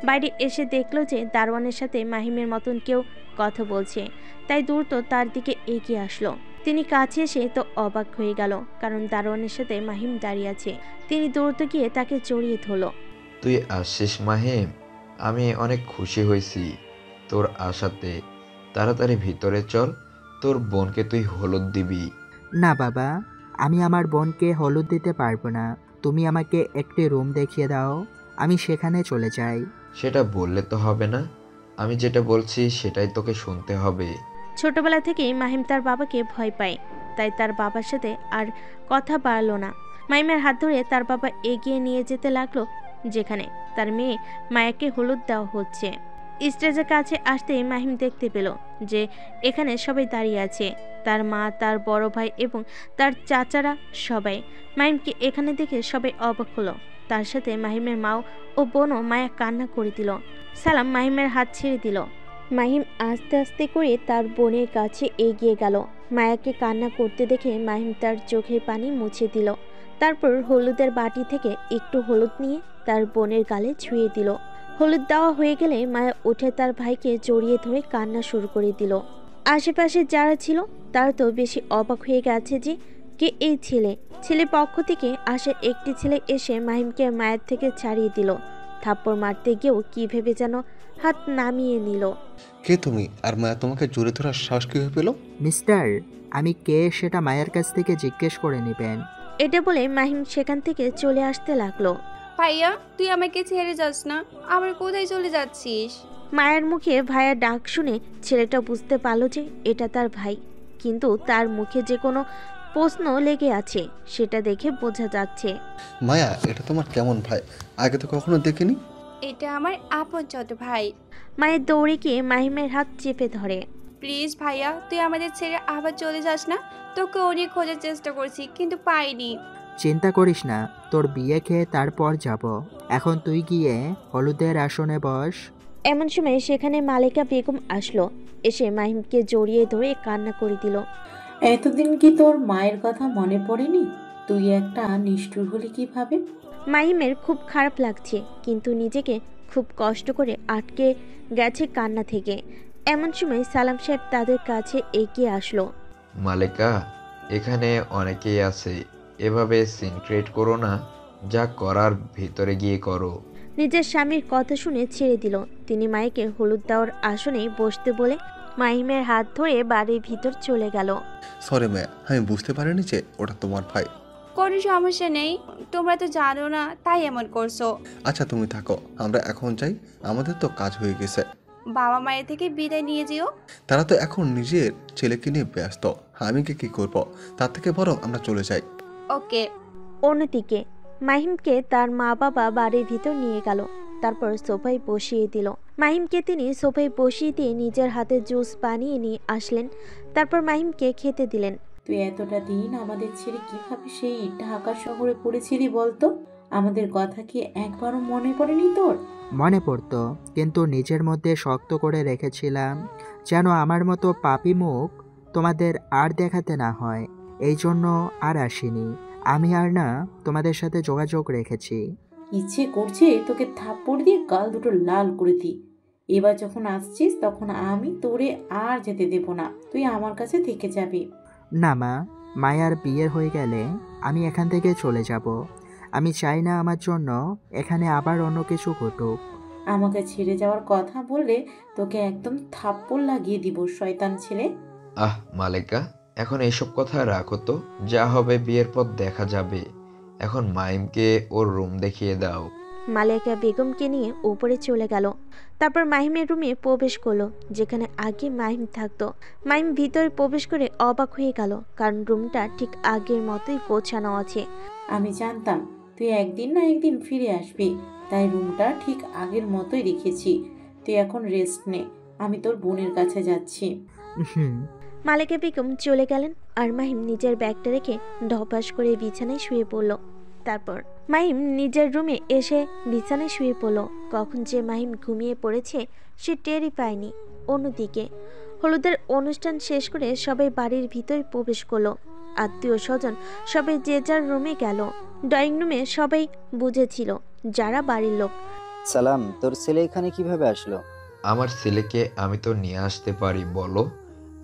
বাইরে এসে দেখলো যে দারোয়ানের সাথে মাহিমের মতন কেউ কথা বলছে, তাই দ্রুত তার দিকে এগিয়ে আসলো। তিনি কাছে এসে তো অবাক হয়ে গেল, কারণ দারোয়ানের সাথে মাহিম দাঁড়িয়ে আছে। তিনি দ্রুত গিয়ে তাকে জড়িয়ে ধরল। তুই আসছিস মাহিম, আমি অনেক খুশি হয়েছি তোর আশাতে। তাড়াতাড়ি ভিতরে চল, তোর বোনকে তুই হলুদ দিবি। না বাবা, আমি আমার বোনকে হলুদ দিতে পারবো না। তুমি আমাকে একটি রুম দেখিয়ে দাও, আমি সেখানে চলে যাই। সেটা বললে তো হবে না, আমি যেটা বলছি সেটাই তোকে শুনতে হবে। ছোটবেলা থেকেই মাহিম তার বাবাকে ভয় পায়, তাই তার বাবার সাথে আর কথা বাড়লো না। মাহিমের হাত ধরে তার বাবা এগিয়ে নিয়ে যেতে লাগলো যেখানে তার মেয়ে মায়াকে হলুদ দেওয়া হচ্ছে। স্টেজের কাছে আসতেই মাহিম দেখতে পেল যে এখানে সবাই দাঁড়িয়ে আছে, তার মা, তার বড় ভাই এবং তার চাচারা সবাই। মাহিমকে এখানে দেখে সবাই অবাক হলো। তার সাথে মাহিমের মাও ও বোনও। মায়া কান্না করে দিল। সালাম মাহিমের হাত ছেড়ে দিল। মাহিম আস্তে আস্তে করে তার বোনের কাছে এগিয়ে গেল। মায়াকে কান্না করতে দেখে মাহিম তার চোখের পানি মুছে দিল। তারপর হলুদের বাটি থেকে একটু হলুদ নিয়ে তার বোনের গালে ছুঁয়ে দিল। হলুদ দেওয়া হয়ে গেলে মায়া উঠে তার ভাইকে জড়িয়ে ধরে কান্না শুরু করে দিল। আশেপাশে যারা ছিল তারা তো বেশি অবাক হয়ে গেছে যে কে এই ছেলে। ছেলে পক্ষ থেকে আসে একটি ছেলে এসে মাহিমকে মায়ের থেকে ছাড়িয়ে দিল। থাপ্পড় মারতে গিয়েও কি ভেবে যেন হাত নামিয়ে নিল। কে তুমি? আর মায়া তোমাকে জোরে ধরার সাহস কিভাবে পেল? মিস্টার, আমি কে সেটা মায়ের কাছ থেকে জিজ্ঞেস করে নেবেন। এটা বলে মাহিম সেখান থেকে চলে আসতে লাগলো। ভাইয়া, তুই আমাকে ছেড়ে যাস না, আবার কোথায় চলে যাচ্ছিস? মায়ের মুখে ভাইয়া ডাক শুনে ছেলেটা বুঝতে পারলো যে এটা তার ভাই, কিন্তু তার মুখে যে কোনো প্রশ্ন লেগে আছে, সেটা দেখে বোঝা যাচ্ছে। মায়া, এটা তোমার কেমন ভাই? আগে তো কখনো দেখিনি। এটা আমার আপন ছোট ভাই। মায়ের দৌড়ে গিয়ে মাহিমের হাত চেপে ধরে। প্লিজ ভাইয়া, তুই আমাদের ছেড়ে আবার চলে যাস না। তোকে অনেক খোঁজার চেষ্টা করছি কিন্তু পাইনি। চিন্তা করিস না, তোর বিয়ে খেয়ে তারপর যাব। এখন তুই গিয়ে হলুদের আসনে বস। এমন সময় সেখানে মালেকা বেগম আসলো। এসে মাহিমকে জড়িয়ে ধরে কান্না করে দিল। এতদিন কি তোর মায়ের কথা মনে পড়েনি? তুই একটা নিষ্ঠুর হলি কিভাবে? মাহিমের খুব খারাপ লাগছে, কিন্তু নিজেকে খুব কষ্ট করে আটকে গেছে কান্না থেকে। এমন সময় সালাম সাহেব তাদের কাছে এগিয়ে আসলো। মালেকা, এখানে অনেকেই আছে, এভাবে সিন ক্রিয়েট করো না, যা করার ভিতরে গিয়ে করো। নিজের স্বামীর কথা শুনে ছেড়ে দিল। তিনি মাইকে হলুদ দেওয়ার আসনে বসতে বলে মাহিমের হাত ধরে বাড়ির ভিতর চলে গেল। সরি মায়া, আমি বুঝতে পারিনি যে ওটা তোমার ভাই। কোনো সমস্যা নেই, তোমরা তো জানো না তাই এমন করছো। আচ্ছা তুমি থাকো, আমরা এখন যাই, আমাদের তো কাজ হয়ে গেছে। বাবা মায়ের থেকে বিদায় নিয়ে যেও। তারা তো এখন নিজের ছেলেকে নিয়ে ব্যস্ত, আমি কি করব? তার থেকে বরং আমরা চলে যাই। ওকে। অন্যদিকে মাহিমকে তার মা বাবা বাড়ির ভিতর নিয়ে গেল। তারপর সোফায় বসিয়ে দিল। মাহিমকে তিনি সোফায় বসিয়ে দিয়ে নিজের হাতে জুস বানিয়ে নিয়ে আসলেন। তারপর মাহিমকে খেতে দিলেন। তুই এতটা দিন আমাদের ছেড়ে কিভাবে সেই ঢাকা শহরে পড়েছিলি বলতো? আমাদের কথা কি একবারও মনে পড়েনি তোর? মনে পড়তো, কিন্তু নিজের মধ্যে শক্ত করে রেখেছিলাম, যেন আমার মতো পাপী মুখ তোমাদের আর দেখাতে না হয়। এই জন্য আর আসিনি। আমি আর না তোমাদের সাথে যোগাযোগ রেখেছি। ইচ্ছে করছে তোকে থাপ্পড় দিয়ে গাল দুটো লাল করে দিই। এবার যখন আসছিস তখন আমি তোরে আর যেতে দেব না, তুই আমার কাছে থেকে যাবি। না মা, মায়ার বিয়ের হয়ে গেলে আমি এখান থেকে চলে যাব। আমি চাই না আমার জন্য এখানে আবার অন্য কিছু ঘটুক। আমাকে ছেড়ে যাওয়ার কথা বললে তোকে একদম থাপ্পড় লাগিয়ে দিব, শয়তান ছেলে। আহ মালেকা, এখন এইসব কথা রাখো তো, যা হবে বিয়ের পর দেখা যাবে। এখন মাহিমকে ওর রুম দেখিয়ে দাও। মালেকা বেগমকে নিয়ে উপরে চলে গেল। তারপর মাহিমের রুমে প্রবেশ করলো, যেখানে আগে মাহিম থাকতো। মাহিম ভিতরে প্রবেশ করে অবাক হয়ে গেল, কারণ রুমটা ঠিক আগের মতোই গোছানো আছে। আমি জানতাম তুই একদিন না একদিন ফিরে আসবি, তাই রুমটা ঠিক আগের মতোই রেখেছি। তুই এখন রেস্ট নে, আমি তোর বোনের কাছে যাচ্ছি। মালেকা বেগম চলে গেলেন, আর মাহিম নিজের ব্যাগটা রেখে ধপাস করে বিছানায় শুয়ে পড়ল। তারপর মাহিম নিজের রুমে এসে বিছানায় শুয়ে পড়ল। কখন যে মাহিম ঘুমিয়ে পড়েছে সে টেরই পায়নি। অন্যদিকে হলুদের অনুষ্ঠান শেষ করে সবাই বাড়ির ভিতরে প্রবেশ করলো। আত্মীয় স্বজন সবাই যে যার রুমে গেল। ড্রয়িং রুমে সবাই বুঝেছিল যারা বাড়ির লোক। সালাম, তোর ছেলে এখানে কিভাবে আসলো? আমার ছেলেকে আমি তো নিয়ে আসতে পারি বলো?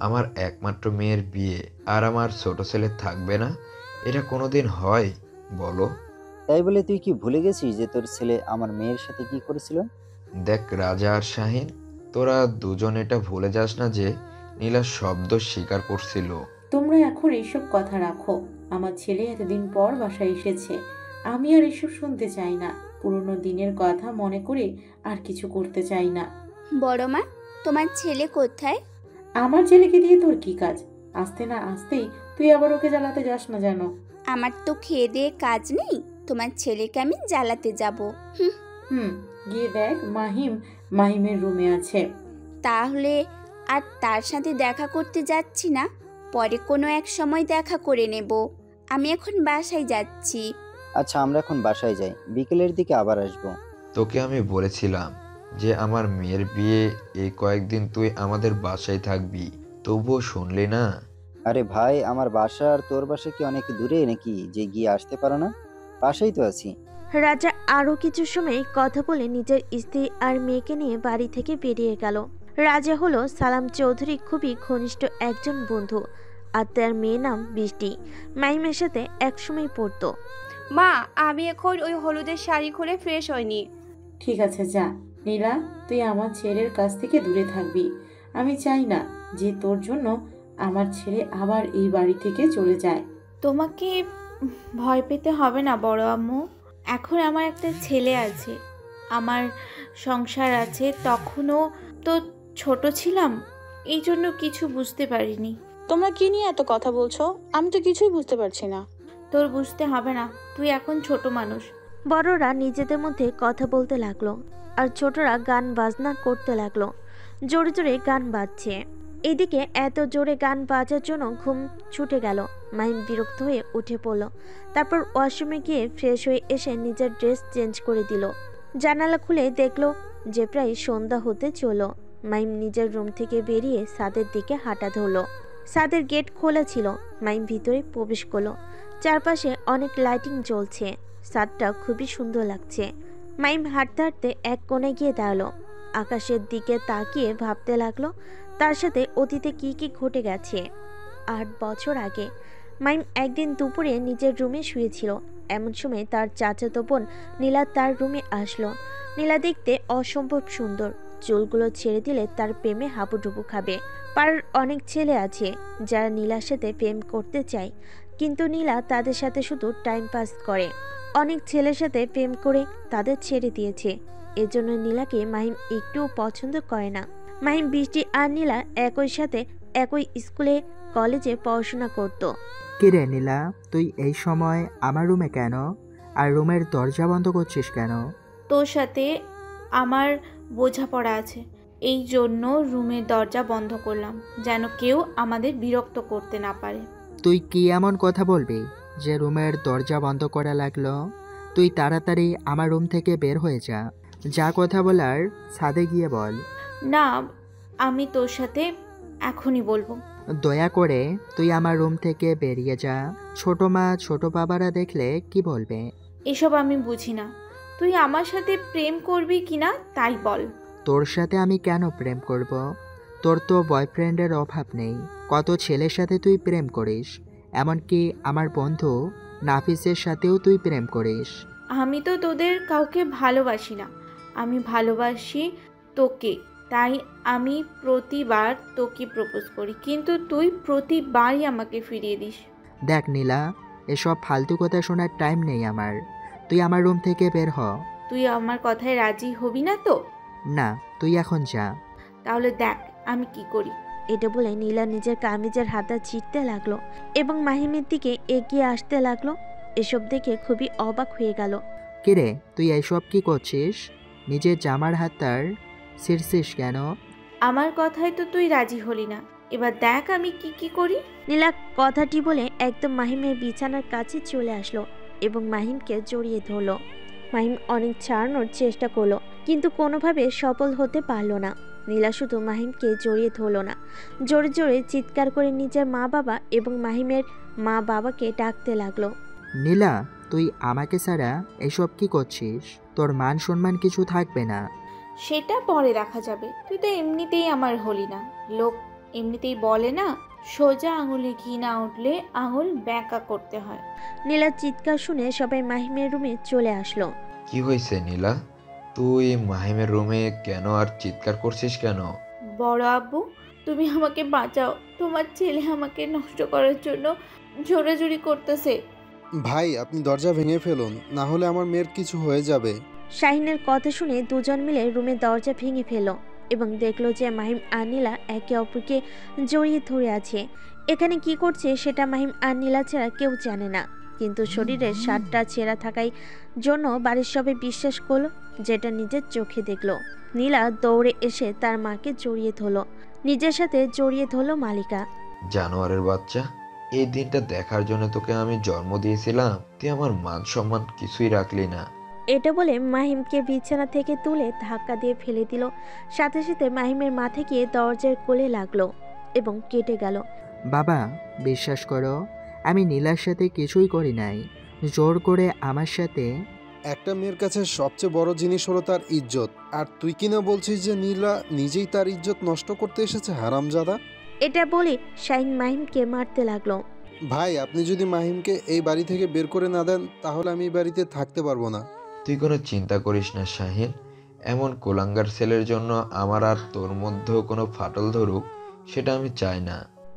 আমার একমাত্র মেয়ের বিয়ে, আর আমার ছোট ছেলে থাকবে না? এটা কোনোদিন হয় বলো? তাই বলে তুই কি ভুলে গেছিস যে তোর ছেলে আমার মেয়ের সাথে কি করেছিল? দেখ রাজা আর শাহিন, তোরা দুজন এটা ভুলে যাস না যে নীলা শব্দ স্বীকার করছিল। তোমরা এখন এইসব কথা রাখো। আমার ছেলে এতদিন পর বাসায় এসেছে, আমি আর এসব শুনতে চাই না। পুরনো দিনের কথা মনে করে আর কিছু করতে চাই না। বড় মা, তোমার ছেলে কোথায়? আমার ছেলেকে দিয়ে তোর কি কাজ? আসতে না আসতেই তুই আবার ওকে জ্বালাতে যাস না যেন। আমার তো খেয়ে দিয়ে কাজ নেই, তোমার ছেলেকে আমি জ্বালাতে যাব? গিয়ে দেখ মাহিমের রুমে আছে। তাহলে আর তার সাথে দেখা করতে যাচ্ছি না, পরে কোনো এক সময় দেখা করে নেব। আমি এখন বাসায় যাচ্ছি। আচ্ছা, আমরা এখন বাসায় যাই, বিকেলের দিকে আবার আসবো। তোকে আমি বলেছিলাম যে আমার মেয়ের বিয়ে, এই কয়েকদিন তুই আমাদের বাসায় থাকবি, তবুও শুনলি না। আরে ভাই, আমার বাসা আর তোর বাসা কি অনেক দূরে নাকি যে গিয়ে আসতে পারো না? বাসায় তো আছি। রাজা আরো কিছু সময় কথা বলে নিজের স্ত্রী আর মেয়েকে নিয়ে বাড়ি থেকে বেরিয়ে গেল। রাজা হলো সালাম চৌধুরী খুবই ঘনিষ্ঠ একজন বন্ধু, আর তার মেয়ের নাম বৃষ্টি। মাহিমের সাথে একসময় পড়তো। মা, আমি এখন ওই হলুদের শাড়ি খুলে ফ্রেশ হইনি। ঠিক আছে যা। নীলা, তুই আমার ছেলের কাছ থেকে দূরে থাকবি। আমি চাই না যে তোর জন্য আমার ছেলে আবার এই বাড়ি থেকে চলে যায়। তোমাকে ভয় পেতে হবে না বড় আম্মু, এখন আমার একটা ছেলে আছে, আমার সংসার আছে। তখনও তো ছোট ছিলাম, এই জন্য কিছু বুঝতে পারিনি। তোমরা কি নিয়ে এত কথা বলছো? আমি তো কিছুই বুঝতে পারছি না। তোর বুঝতে হবে না, তুই এখন ছোট মানুষ। বড়রা নিজেদের মধ্যে কথা বলতে লাগলো আর ছোটরা গান বাজনা করতে লাগলো। জোরে জোরে গান বাজছে। এদিকে এত জোরে গান বাজার জন্য ঘুম ছুটে গেল। মাহিম বিরক্ত হয়ে উঠে পড়ল। তারপর ওয়াশরুমে গিয়ে ফ্রেশ হয়ে এসে নিজের ড্রেস চেঞ্জ করে দিল। জানালা খুলে দেখলো যে প্রায় সন্ধ্যা হতে চলো। মাহিম নিজের রুম থেকে বেরিয়ে ছাদের দিকে হাঁটা ধরল। ছাদের গেট খোলা ছিল। মাহিম ভিতরে প্রবেশ করলো। চারপাশে অনেক লাইটিং জ্বলছে। ছাদটা খুবই সুন্দর লাগছে। মাহিম হাঁটতে হাঁটতে এক কোণে গিয়ে দাঁড়ালো। আকাশের দিকে তাকিয়ে ভাবতে লাগলো তার সাথে অতীতে কি কি ঘটে গেছে। 8 বছর আগে মাহিম একদিন দুপুরে নিজের রুমে শুয়েছিল। এমন সময় তার চাচাতো বোন নীলা তার রুমে আসলো। নীলা দেখতে অসম্ভব সুন্দর। চুলগুলো ছেড়ে দিলে তার প্রেমে হাবুডুবু খাবে। পাড়ার অনেক ছেলে আছে যারা নীলার সাথে প্রেম করতে চায়, কিন্তু নীলা তাদের সাথে শুধু টাইম পাস করে। অনেক ছেলের সাথে প্রেম করে তাদের ছেড়ে দিয়েছে। এজন্য নীলাকে মাহিম একটুও পছন্দ করে না। মাহিম, বৃষ্টি আর নীলা একই সাথে একই স্কুলে কলেজে পড়াশোনা করত। কিরে নীলা, তুই এই সময় আমার রুমে কেন? আর রুমের দরজা বন্ধ করছিস কেন? তোর সাথে আমার বোঝাপড়া আছে, এই জন্য রুমের দরজা বন্ধ করলাম, যেন কেউ আমাদের বিরক্ত করতে না পারে। তুই কি এমন কথা বলবি যে রুমের দরজা বন্ধ করা লাগলো? তুই তাড়াতাড়ি আমার রুম থেকে বের হয়ে যা। যা কথা বলার ছাদে গিয়ে বল। না, আমি তোর সাথে এখনই বলবো। দয়া করে তুই আমার রুম থেকে বেরিয়ে যা। ছোট মা ছোট বাবারা দেখলে কি বলবে? এসব আমি বুঝি না। তুই আমার সাথে প্রেম করবি কিনা তাই বল। তোর সাথে আমি কেন প্রেম করব? তোর তো বয়ফ্রেন্ডের অভাব নেই। কত ছেলের সাথে তুই প্রেম করিস, এমনকি আমার বন্ধু নাফিসের সাথেও তুই প্রেম করিস। আমি তো তোদের কাউকে ভালোবাসি না, আমি ভালোবাসি তোকে। তাই আমি প্রতিবার তোকে প্রপোজ করি, কিন্তু তুই প্রতিবারই আমাকে ফিরিয়ে দিস। দেখ নীলা, এসব ফালতু কথা শোনার টাইম নেই আমার। তুই আমার রুম থেকে বের হ। তুই আমার কথায় রাজি হবি না তো? না, তুই এখন যা। তাহলে দেখ আমি কি করি। এটা বলে নীলা নিজের কামিজের হাতা ছিঁড়তে লাগলো এবং মাহিমের দিকে এগিয়ে আসতে লাগলো। এসব দেখে খুবই অবাক হয়ে গেল। কিরে, তুই এইসব কি করছিস? নিজের জামার হাতার ছিঁড়ছিস কেন? আমার কথায় তো তুই রাজি হলি না, এবার দেখ আমি কি কি করি। নীলা কথাটি বলে একদম মাহিমের বিছানার কাছে চলে আসলো এবং মাহিমকে জড়িয়ে ধরলো। মাহিম অনেক ছাড়ানোর চেষ্টা করলো, কিন্তু কোনোভাবে সফল হতে পারল না। নীলা শুধু মাহিমকে জড়িয়ে ধরলো না, জোরে জোরে চিৎকার করে নিজের মা বাবা এবং মাহিমের মা বাবাকে ডাকতে লাগলো। নীলা, তুই আমাকে ছাড়া এসব কি করছিস? তোর মান সম্মান কিছু থাকবে না। সেটা পরে দেখা যাবে। তুই তো এমনিতেই আমার হলি না। লোক এমনিতেই বলে না, সোজা আঙুলে ঘি না উঠলে আঙুল ব্যাঁকা করতে হয়। নীলার চিৎকার শুনে সবাই মাহিমের রুমে চলে আসলো। কি হয়েছে নীলা? তুই মাহিমের রুমে কেন আর চিৎকার করছিস কেন? বড় আব্বু, তুমি আমাকে বাঁচাও। তোমার ছেলে আমাকে নষ্ট করার জন্য জোরাজুরি করতেছে। ভাই, আপনি দরজা ভেঙে ফেলুন, না হলে আমার মেয়ের কিছু হয়ে যাবে। শাহিনের কথা শুনে দুজন মিলে রুমের দরজা ভেঙে ফেলল এবং দেখলো যে মাহিম আর নীলা একে অপরকে জড়িয়ে ধরে আছে। এখানে কি করছে সেটা মাহিম আর নীলা ছাড়া কেউ জানে না, কিন্তু শরীরের শার্টটা ছেঁড়া থাকার জন্য বাড়ির সবাই বিশ্বাস করলো, যেটা নিজের চোখে দেখলো। নীলা দৌড়ে এসে তার মাকে জড়িয়ে ধরলো, নিজের সাথে জড়িয়ে ধরলো মালিকা। জানোয়ারের বাচ্চা, এই দিনটা দেখার জন্য তোকে আমি জন্ম দিয়েছিলাম, তুই আমার মান সম্মান কিছুই রাখলি না। এটা বলে মাহিমকে বিছানা থেকে তুলে ধাক্কা দিয়ে ফেলে দিল। সাথে সাথে মাহিমের মাথায় গিয়ে দরজার কোলে লাগলো এবং কেটে গেল। বাবা, বিশ্বাস করো, আমি নীলার সাথে কিছুই করি নাই। জোর করে আমার সাথে। একটা মেয়ের কাছে সবচেয়ে বড় জিনিস হলো তার ইজ্জত, আর তুই কিনা বলছিস যে নীলা নিজেই তার ইজ্জত নষ্ট করতে এসেছে, হারামজাদা। এটা বলে শাহিন মাহিমকে মারতে লাগলো। ভাই, আপনি যদি মাহিমকে এই বাড়ি থেকে বের করে না দেন, তাহলে আমি এই বাড়িতে থাকতে পারবো না। তুই কোনো চিন্তা করিস না শাহিন, এমন কোলাঙ্গার ছেলের জন্য আমার আর তোর মধ্যেও কোনো ফাটল ধরুক, সেটা আমি চাই না।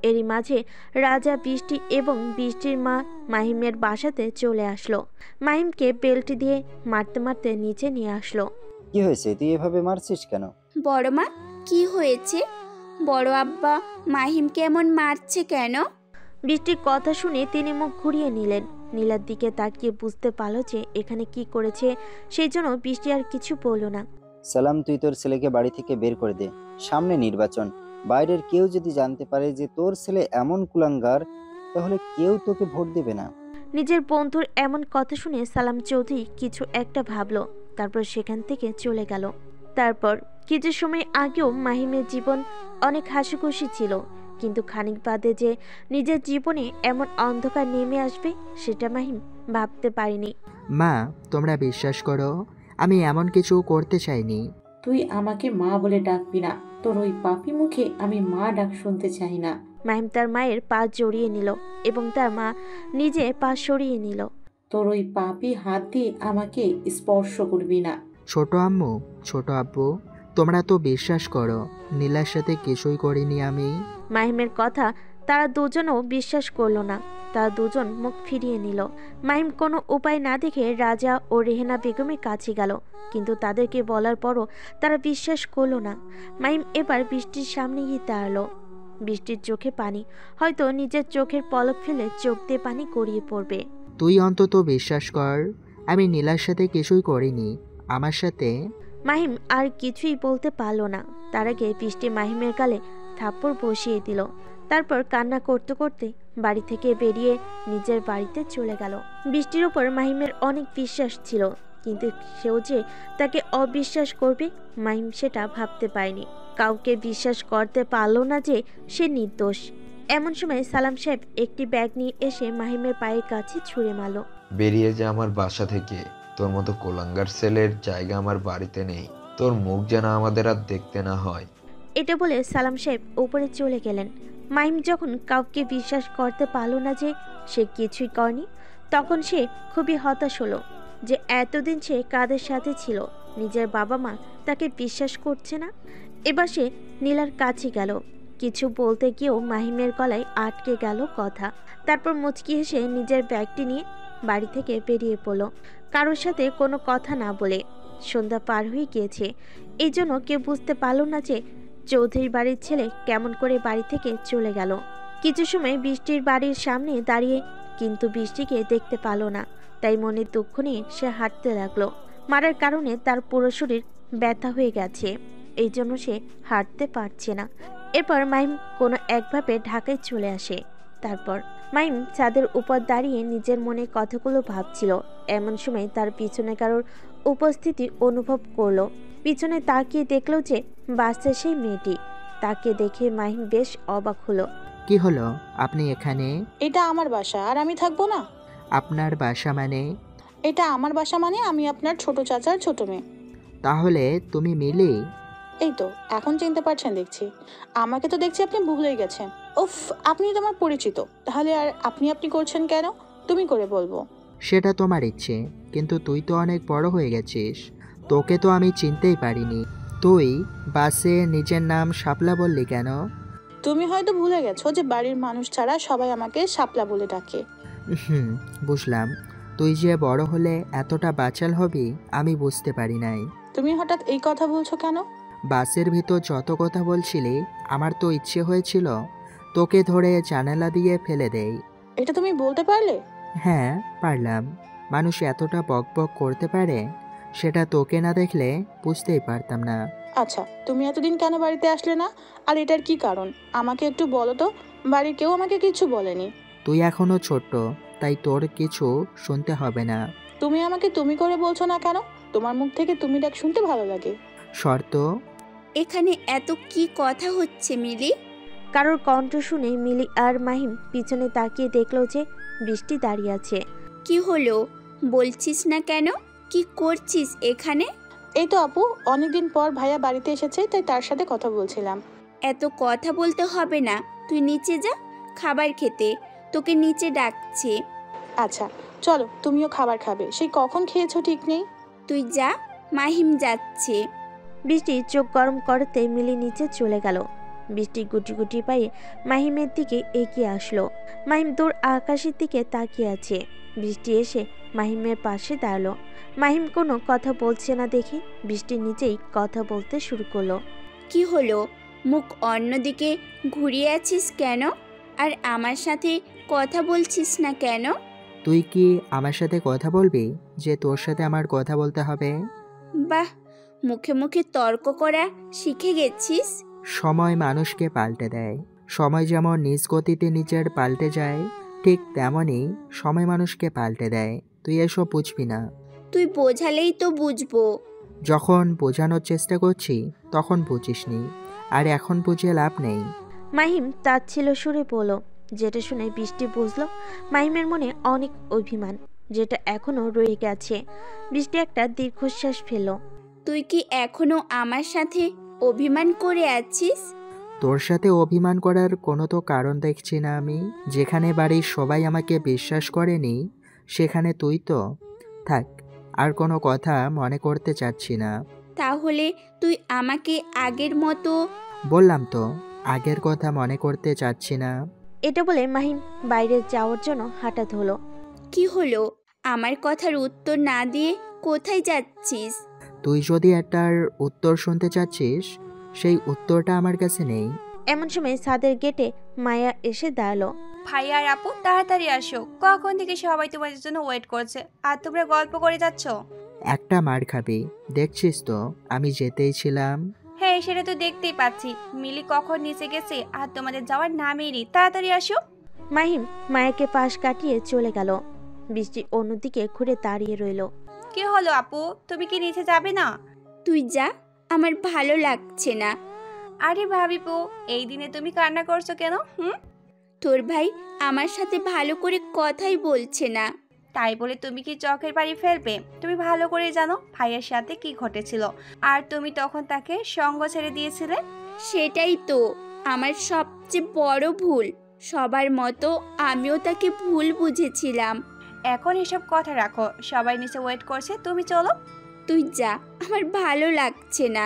এরই মাঝে রাজা, বৃষ্টি এবং বৃষ্টির মা মাহিমের বাসাতে চলে আসলো। মাহিমকে বেল্ট দিয়ে মারতে মারতে নিচে নিয়ে আসলো। কি হয়েছে? তুই এভাবে মারছিস কেন? বড় মা, কি হয়েছে? বড় আব্বা মাহিমকে এমন মারছে কেন? বৃষ্টির কথা শুনে তিনি মুখ ঘুরিয়ে নিলেন। নীলার দিকে তাকিয়ে বুঝতে পারল যে এখানে কি করেছে, সেই জন্য বৃষ্টি আর কিছু বলল না। সালাম, তুই তোর ছেলেকে বাড়ি থেকে বের করে দে। সামনে নির্বাচন, বাইরের কেউ যদি জানতে পারে যে তোর ছেলে এমন কুলাঙ্গার, তাহলে কেউ তোকে ভোট দেবে না। নিজের বন্ধুর এমন কথা শুনে সালাম চৌধুরী কিছু একটা ভাবলো, তারপর সেখান থেকে চলে গেল। তারপর কিছু সময় আগেও মাহিমের জীবন অনেক হাসিখুশি ছিল, কিন্তু খানিক বাদে যে নিজের জীবনে এমন অন্ধকার নেমে আসবে সেটা মাহিম ভাবতে পারেনি। মা, তোমরা বিশ্বাস করো, আমি এমন কিছু করতে চাইনি। তুই আমাকে মা বলে ডাকবি না, তোর ওই পাপি মুখে আমি মা ডাক শুনতে চাই না। মাহিম তার মায়ের পা জড়িয়ে নিল এবং তার মা নিজে পা সরিয়ে নিল। তোর ওই পাপি হাত দিয়ে আমাকে স্পর্শ করবি না। ছোট আম্মু, ছোট আব্বু, তোমরা তো বিশ্বাস করো নীলার সাথে কিছুই করিনি আমি। মাহিমের কথা তারা দুজনও বিশ্বাস করলো না। তারা দুজন মুখ ফিরিয়ে নিল। মাহিম কোনো উপায় না দেখে রাজা ও রেহেনা বেগমের কাছে গেল, কিন্তু তাদেরকে বলার পরও তারা বিশ্বাস করলো না। মাহিম এবার বৃষ্টির সামনে গিয়ে দাঁড়ালো। বৃষ্টির চোখে পানি, হয়তো নিজের চোখের পলক ফেলে চোখ দিয়ে পানি গড়িয়ে পড়বে। তুই অন্তত বিশ্বাস কর আমি নীলার সাথে কিছুই করিনি। আমার সাথে। মাহিম আর কিছুই বলতে পারল না। তার আগে বৃষ্টি মাহিমের গালে থাপ্পড় বসিয়ে দিল। তারপর কান্না করতে করতে বাড়ি থেকে বেরিয়ে নিজের বাড়িতে চলে গেল। বৃষ্টির উপর মাহিমের অনেক বিশ্বাস ছিল, কিন্তু সেও যে তাকে অবিশ্বাস করবে মাহিম সেটা ভাবতে পারেনি। কাউকে বিশ্বাস করতে পারল না যে সে নির্দোষ। এমন সময় সালাম সাহেব একটি ব্যাগ নিয়ে এসে মাহিমের পায়ের কাছে ছুঁড়ে মারল। বেরিয়ে যা আমার বাসা থেকে। তোর মতো কোলাঙ্গার ছেলের জায়গা আমার বাড়িতে নেই। তোর মুখ যেন আমাদের আর দেখতে না হয়। এটা বলে সালাম সাহেব উপরে চলে গেলেন। মাহিম যখন কাউকে বিশ্বাস করতে পারল না যে সে কিছুই করেনি, তখন সে খুবই হতাশ হলো যে এতদিন সে কাদের সাথে ছিল। নিজের বাবা মা তাকে বিশ্বাস করছে না। এবার সে নীলার কাছে গেল। কিছু বলতে গিয়েও মাহিমের গলায় আটকে গেল কথা। তারপর মুচকি হেসে নিজের ব্যাগটি নিয়ে বাড়ি থেকে বেরিয়ে পড়ল, কারোর সাথে কোনো কথা না বলে। সন্ধ্যা পার হয়ে গিয়েছে, এই জন্য কেউ বুঝতে পারল না যে চৌধুরী বাড়ির ছেলে কেমন করে বাড়ি থেকে চলে গেল। কিছু সময় বৃষ্টির বাড়ির সামনে দাঁড়িয়ে, কিন্তু বৃষ্টিকে দেখতে পারল না। তাই মনের দুঃখ নিয়ে সে হাঁটতে লাগলো। মারার কারণে তার পুরো শরীর ব্যথা হয়ে গেছে, এই জন্য সে হাঁটতে পারছে না। এরপর মাহিম কোনো একভাবে ঢাকায় চলে আসে। তারপর মাহিম ছাদের উপর দাঁড়িয়ে নিজের মনে কথাগুলো ভাবছিল। এমন সময় তার পিছনে কারোর উপস্থিতি অনুভব করলো। পিছনে তাকিয়ে দেখলো যে বাসে সেই মেয়েটি। তাকে দেখে মাহিম বেশ অবাক হলো। কি হলো, আপনি এখানে? এটা আমার বাসা, আর আমি থাকবো না? আপনার বাসা মানে? এটা আমার বাসা মানে আমি আপনার ছোট চাচার ছোট মেয়ে। তাহলে তুমি মিলি? এই তো এখন চিনতে পারছেন দেখছি। আমাকে তো দেখছি আপনি ভুলেই গেছেন। উফ, আপনি তো আমার পরিচিত, তাহলে আর আপনি আপনি করছেন কেন? তুমি করে বলবো। সেটা তোমার ইচ্ছে, কিন্তু তুই তো অনেক বড় হয়ে গেছিস, তোকে তো আমি চিনতেই পারিনি। তুই বাসে নিজের নাম শাপলা বললি কেন? তুমি হয়তো ভুলে গেছো যে বাড়ির মানুষ ছাড়া সবাই আমাকে শাপলা বলে ডাকে। বুঝলাম। তুই যে বড় হলে এতটা বাচাল হবি আমি বুঝতে পারি নাই। তুমি হঠাৎ এই কথা বলছো কেন? বাসের ভিতর যত কথা বলছিলি আমার তো ইচ্ছে হয়েছিল তোকে ধরে জানালা দিয়ে ফেলে দেই। এটা তুমি বলতে পারলে? হ্যাঁ পারলাম। মানুষ এতটা বকবক করতে পারে সেটা তোকে না দেখলে বুঝতেই পারতাম না। আচ্ছা, তুমি এতদিন কেন বাড়িতে আসলে না, আর এটার কি কারণ আমাকে একটু বলো তো। বাড়ির কেউ আমাকে কিছু বলেনি। তুই এখনো ছোট্ট, তাই তোর কিছু শুনতে হবে না। তুমি আমাকে তুমি করে বলছো না কেন? তোমার মুখ থেকে তুমি ডাক শুনতে ভালো লাগে। শর্ত? এখানে এত কি কথা হচ্ছে মিলি? কারোর কণ্ঠ শুনে মিলি আর মাহিম পিছনে তাকিয়ে দেখলো যে বৃষ্টি দাঁড়িয়ে আছে। কি হলো বলছিস না কেন? কি করছিস এখানে? এই তো আপু, অনেকদিন পর ভাইয়া বাড়িতে এসেছে, তাই তার সাথে কথা বলছিলাম। এত কথা বলতে হবে না, তুই নিচে যা খাবার খেতে, তোকে নিচে ডাকছে। আচ্ছা চলো, তুমিও খাবার খাবে, সেই কখন খেয়েছো ঠিক নেই। তুই যা, মাহিম যাচ্ছে। বৃষ্টি চোখ গরম করতে মিলি নিচে চলে গেল। বৃষ্টি গুটি গুটি পায়ে মাহিমের দিকে এগিয়ে আসলো। মাহিম দূর আকাশের দিকে তাকিয়ে আছে। বৃষ্টি এসে মাহিমের পাশে দাঁড়ালো। মাহিম কোনো কথা বলছে না দেখে বৃষ্টি নিজেই কথা বলতে শুরু করলো। কি হলো, মুখ অন্যদিকে ঘুরিয়ে আছিস কেন? আর আমার সাথে কথা বলছিস না কেন? তুই কি আমার সাথে কথা বলবি যে তোর সাথে আমার কথা বলতে হবে? বাহ, মুখে মুখে তর্ক করা শিখে গেছিস। সময় মানুষকে পাল্টে দেয়। সময় যেমন নিজ গতিতে নিজের পাল্টে যায়, ঠিক তেমনই সময় মানুষকে পাল্টে দেয়। তুই এসব বুঝবি না। তুই বোঝালেই তো বুঝবো। যখন বোঝানোর চেষ্টা করছি তখন বুঝিসনি, আর এখন বুঝে লাভ নেই। মাহিম তাচ্ছিল সুরে বলল। যেটা শুনে বৃষ্টি বুঝলো মাহিমের মনে অনেক অভিমান, যেটা এখনো রয়ে গেছে। বৃষ্টি একটা দীর্ঘশ্বাস ফেলল। তুই কি এখনো আমার সাথে অভিমান করে আছিস? তোর সাথে অভিমান করার কোনো তো কারণ দেখছি না আমি। যেখানে বাড়ির সবাই আমাকে বিশ্বাস করেনি, সেখানে তুই তো। থাক, আর কোনো কথা মনে করতে চাচ্ছি না। তাহলে তুই আমাকে আগের মতো? বললাম তো, আগের কথা মনে করতে চাচ্ছি না। এটা বলে মাহিম বাইরে যাওয়ার জন্য হাঁটা ধরল। কি হলো? আমার কথার উত্তর না দিয়ে কোথায় যাচ্ছিস? তুই যদি একটার উত্তর শুনতে চাচ্ছিস, সেই উত্তরটা আমার কাছে নেই। এমন সময় ছাদের গেটে মায়া এসে দাঁড়ালো। ভাইয়া আর আপু তাড়াতাড়ি আসো, কখন থেকে সবাই তোমাদের জন্য ওয়েট করছে আর তোমরা গল্প করে যাচ্ছ। একটা মার খাবি, দেখছিস তো আমি যেতেই ছিলাম। হ্যাঁ, সেটা তো দেখতেই পাচ্ছি। মিলি কখন নিচে গেছে আর তোমাদের যাওয়ার নামেরই। তাড়াতাড়ি আসো। মাহিম মায়াকে পাশ কাটিয়ে চলে গেল। বৃষ্টি অন্যদিকে ঘুরে দাঁড়িয়ে রইল। কি হলো আপু, তুমি কি নিচে যাবে না? তুই যা, আমার ভালো লাগছে না। আরে ভাবিপু, এই দিনে তুমি কান্না করছো কেন? তোর ভাই আমার সাথে ভালো করে কথাই বলছে না। তাই বলে তুমি কি চোখের পানি ফেলবে? তুমি ভালো করে জানো ভাইয়ের সাথে কি ঘটেছিল, আর তুমি তখন তাকে সঙ্গ ছেড়ে দিয়েছিলে। সেটাই তো আমার সবচেয়ে বড় ভুল। সবার মতো আমিও তাকে ভুল বুঝেছিলাম। এখন এসব কথা রাখো, সবাই নিচে ওয়েট করছে, তুমি চলো। তুই যা, আমার ভালো লাগছে না।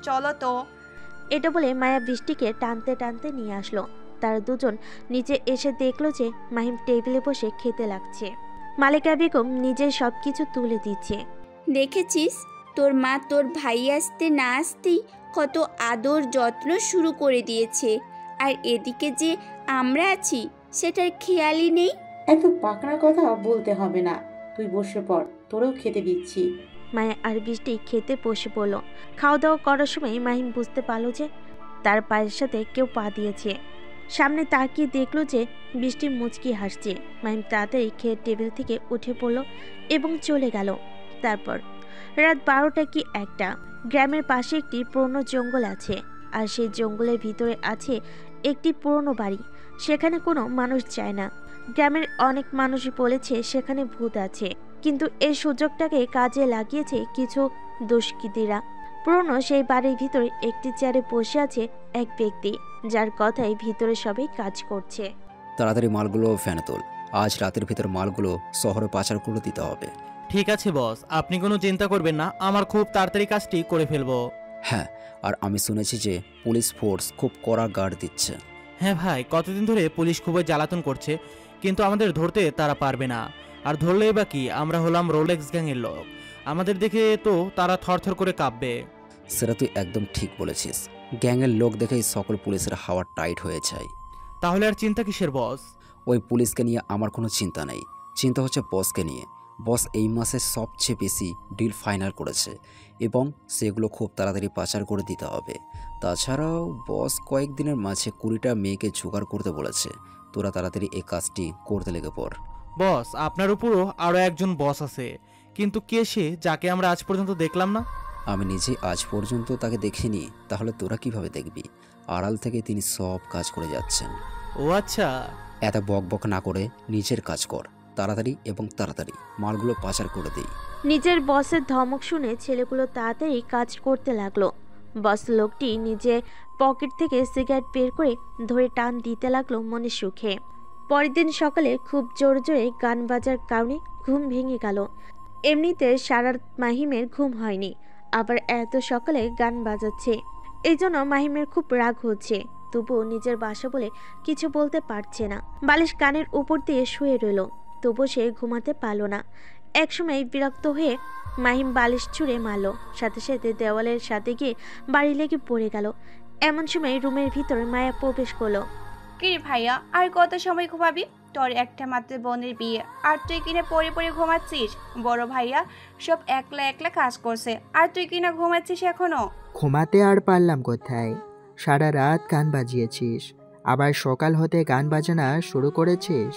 চলো তো। এটা বলে মায়া বৃষ্টিকে টানতে টানতে নিয়ে আসলো। তারা দুজন নিচে এসে দেখলো যে মাহিম টেবিলে বসে খেতে লাগছে। মালিকা বেগম নিজের সবকিছু তুলে দিচ্ছে। দেখেছিস, তোর মা তোর ভাই আসতে না আসতেই কত আদর যত্ন শুরু করে দিয়েছে, আর এদিকে যে আমরা আছি সেটার খেয়ালই নেই। এত পাকড়া কথা বলতে হবে না, তুই বসে পড়, তোরেও খেতে দিচ্ছি। মায়া আর বৃষ্টি খেতে বসে পড়লো। খাওয়া দাওয়া করার সময় মাহিম বুঝতে পারলো যে তার পায়ের সাথে কেউ পা দিয়েছে। সামনে তাকিয়ে দেখলো যে বৃষ্টি মুচকি হাসছে। মাহিম তাড়াতাড়ি খেয়ে টেবিল থেকে উঠে পড়লো এবং চলে গেল। তারপর রাত 12টা কি 1টা। গ্রামের পাশে একটি পুরনো জঙ্গল আছে, আর সেই জঙ্গলের ভিতরে আছে একটি পুরনো বাড়ি। সেখানে কোনো মানুষ যায় না। গ্রামের অনেক মানুষ বলেছে সেখানে ভূত আছে, কিন্তু এই সুযোগটাকে কাজে লাগিয়েছে কিছু দুষ্কৃতীরা। পুরনো সেই বাড়ির ভিতরে একটি চেয়ারে বসে আছে এক ব্যক্তি, যার কথাই ভিতরে সবাই কাজ করছে। তাড়াতাড়ি মালগুলো ফ্যানে তোল, আজ রাতের ভিতর মালগুলো শহরে পাচার করে দিতে হবে। ঠিক আছে বস, আপনি কোনো চিন্তা করবেন না, আমার খুব তাড়াতাড়ি কাজটি করে ফেলবো। হ্যাঁ, আর আমি শুনেছি যে পুলিশ ফোর্স খুব কড়া গার্ড দিচ্ছে। হ্যাঁ ভাই, কতদিন ধরে পুলিশ খুবই জ্বালাতন করছে, কিন্তু আমাদের ধরতে তারা পারবে না। আর ধরলেই বা কি, আমরা হলাম রোলেক্স গ্যাংয়ের লোক, আমাদের দেখে তো তারা থরথর করে কাঁপবে। সেটা তুই একদম ঠিক বলেছিস। গ্যাংয়ের লোক দেখেই সকল পুলিশের হাওয়া টাইট হয়ে যায়। তাহলে আর চিন্তা কিসের বস? ওই পুলিশকে নিয়ে আমার কোনো চিন্তা নেই, চিন্তা হচ্ছে বসকে নিয়ে। বস এই মাসে সবচেয়ে বেশি ডিল ফাইনাল করেছে এবং সেগুলো খুব তাড়াতাড়ি পাচার করে দিতে হবে। তাছাড়াও বস কয়েকদিনের মাঝে 20টা মেয়েকে জোগাড় করতে বলেছে। তোরা তাড়াতাড়ি এই কাজটি করতে লেগে পড়। বস, আপনার উপরও আরও একজন বস আছে, কিন্তু কে সে যাকে আমরা আজ পর্যন্ত দেখলাম না? আমি নিজে আজ পর্যন্ত তাকে দেখিনি, তাহলে তোরা কিভাবে দেখবি? আড়াল থেকে তিনি সব কাজ করে যাচ্ছেন। ও আচ্ছা। এত বক বক না করে নিজের কাজ কর, তাড়াতাড়ি এবং তাড়াতাড়ি মালগুলো পাচার করে দেই। নিজের বসের ধমক শুনে ছেলেগুলো তাড়াতাড়ি কাজ করতে লাগলো। বস লোকটি নিজে পকেট থেকে সিগারেট বের করে ধরে টান দিতে লাগলো মনে সুখে। পরের দিন সকালে খুব জোরে জোরে গান বাজার কারণে ঘুম ভেঙে গেল। এমনিতে সারা রাত মাহিমের ঘুম হয়নি, আবার এত সকালে গান বাজাচ্ছে, এই জন্য মাহিমের খুব রাগ হচ্ছে। তবুও নিজের বাসা বলে কিছু বলতে পারছে না। বালিশ কানের উপর দিয়ে শুয়ে রইল, তবু সে ঘুমাতে পারল না। একসময় বিরক্ত হয়ে মাহিম বালিশ ছুঁড়ে মারল, সাথে সাথে দেওয়ালের সাথে গিয়ে বাড়ি লেগে পড়ে গেল। এমন সময় রুমের ভিতরে মায়া প্রবেশ করলো। কিরে ভাইয়া, আর কত সময় ঘুমাবি? তোর একটা মাত্র বোনের বিয়ে, আর তুই কিনা পড়ে পড়ে ঘুমাচ্ছিস? বড় ভাইয়া সব একলা একলা কাজ করছে, আর তুই কিনা ঘুমাচ্ছিস এখনো? ঘুমাতে আর পারলাম কোথায়, সারা রাত গান বাজিয়েছিস, আবার সকাল হতে গান বাজানো শুরু করেছিস।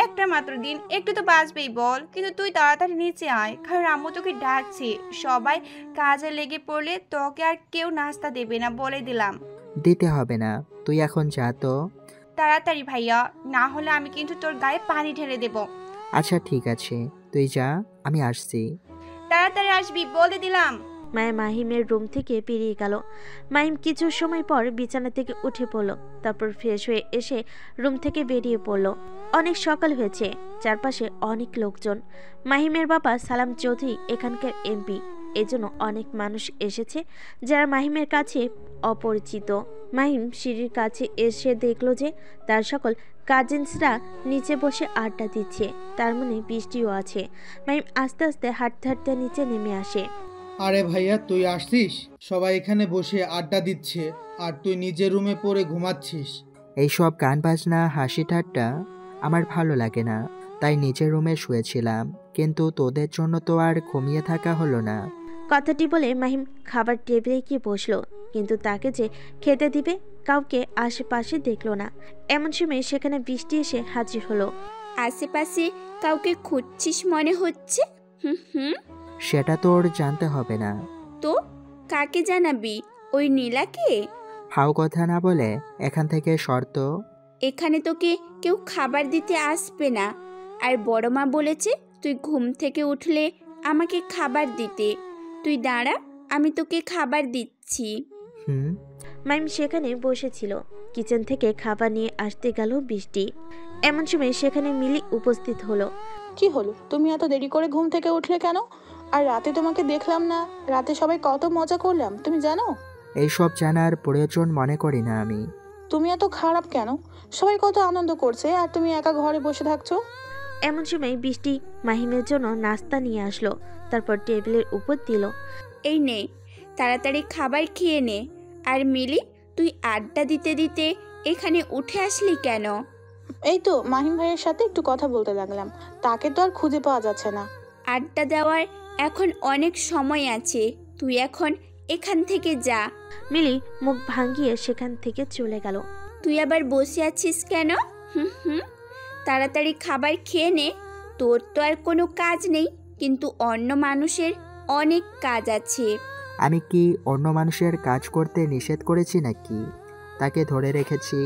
একটা মাত্র দিন, একটু তো বাজবেই বল। কিন্তু তুই তাড়াতাড়ি নিচে আয়, কারণ আম্মু তোকে ডাকছে। সবাই কাজে লেগে পড়লে তোকে আর কেউ নাস্তা দেবে না, বলে দিলাম। দিতে হবে না, তুই এখন যা তো। তাড়াতাড়ি ভাইয়া, না হলে আমি কিন্তু তোর গায়ে পানি ঢেলে দেব। আচ্ছা ঠিক আছে, তুই যা, আমি আসছি। তাড়াতাড়ি আসবি, বলে দিলাম। মায়া মাহিমের রুম থেকে বেরিয়ে গেল। মাহিম কিছু সময় পর বিছানা থেকে উঠে পড়ল, তারপর ফ্রেশ হয়ে এসে রুম থেকে বেরিয়ে পড়ল। অনেক সকাল হয়েছে, চারপাশে অনেক লোকজন। মাহিমের বাবা সালাম চৌধুরী এখানকার এমপি, এজন্য অনেক মানুষ এসেছে যারা মাহিমের কাছে অপরিচিত। মাহিম সিঁড়ির কাছে এসে দেখলো যে তার সকল কাজিনসরা নিচে বসে আড্ডা দিচ্ছে, তার মনে বৃষ্টিও আছে। মাহিম আস্তে আস্তে হাঁটতে হাঁটতে নিচে নেমে আসে। আরে ভাইয়া, তুই আসছিস? সবাই এখানে বসে আড্ডা দিচ্ছে আর তুই নিজের রুমে পড়ে ঘুমাচ্ছিস। এইসব গান বাজনা হাসি ঠাট্টা আমার ভালো লাগে না, তাই নিজের রুমে শুয়েছিলাম, কিন্তু তোদের জন্য তো আর ঘুমিয়ে থাকা হলো না। কথাটি বলে মাহিম খাবার টেবিলে গিয়ে বসলো, কিন্তু তাকে যে খেতে দিবে কাউকে আশেপাশে দেখলো না। এমন সময় সেখানে বৃষ্টি এসে হাজির হলো। আশেপাশে কাউকে খুঁজছিস মনে হচ্ছে। হুম, সেটা তোর জানতে হবে না। তো কাকে জানাবি? ওই নীলাকে? ফাও কথা না বলে এখান থেকে শর্ত। এখানে তোকে কেউ খাবার দিতে আসবে না, আর বড় মা বলেছে তুই ঘুম থেকে উঠলে আমাকে খাবার দিতে। তুই দাঁড়া, আমি তোকে খাবার দিচ্ছি। মাইম সেখানে বসেছিল, কিচেন থেকে খাবার নিয়ে আসতে গেল বৃষ্টি। এমন সময় সেখানে মিলি উপস্থিত হলো। কি হলো, তুমি এত দেরি করে ঘুম থেকে উঠলে কেন? আর রাতে তোমাকে দেখলাম না, রাতে সবাই কত মজা করলাম, তুমি জানো? এইসব জানার প্রয়োজন মনে করি না আমি। তুমি এত খারাপ কেন? সবাই কত আনন্দ করছে আর তুমি একা ঘরে বসে থাকছো। এমন সময় বৃষ্টি মাহিমের জন্য নাস্তা নিয়ে আসলো, তারপর টেবিলের উপর দিল। এই নে, তাড়াতাড়ি খাবার খেয়ে নে। আর মিলি, তুই আড্ডা দিতে দিতে এখানে উঠে আসলি কেন? এই তো মাহিম ভাইয়ের সাথে একটু কথা বলতে লাগলাম, তাকে তো আর খুঁজে পাওয়া যাচ্ছে না। আড্ডা দেওয়ার এখন অনেক সময় আছে, তুই এখন এখান থেকে যা। মিলি মুখ ভাঙিয়ে সেখান থেকে চলে গেল। তুই আবার বসে আছিস কেন? তাড়াতাড়ি খাবার খেয়ে নে। তোর তো আর কোনো কাজ নেই, কিন্তু অন্য মানুষের অনেক কাজ আছে। আমি কি অন্য মানুষের কাজ করতে নিষেধ করেছি নাকি? তাকে ধরে রেখেছি।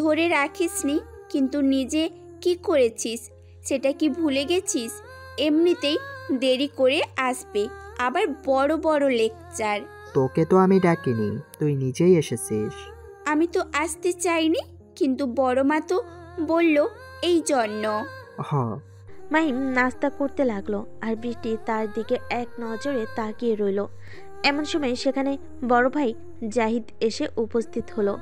ধরে রাখিসনি, কিন্তু নিজে কি করেছিস সেটা কি ভুলে গেছিস? এমনিতেই দেরি করে আসবে, আবার বড় বড় লেকচার। তোকে তো আমি ডাকিনি, তুই নিজেই এসেছিস। আমি তো আসতে চাইনি, কিন্তু বড় মা তো বলল এই জন্য। মাহিম নাস্তা করতে লাগলো, আর বৃষ্টি তার দিকে এক নজরে তাকিয়ে রইল। এমন সময় সেখানে বড় ভাই জাহিদ এসে উপস্থিত হলো।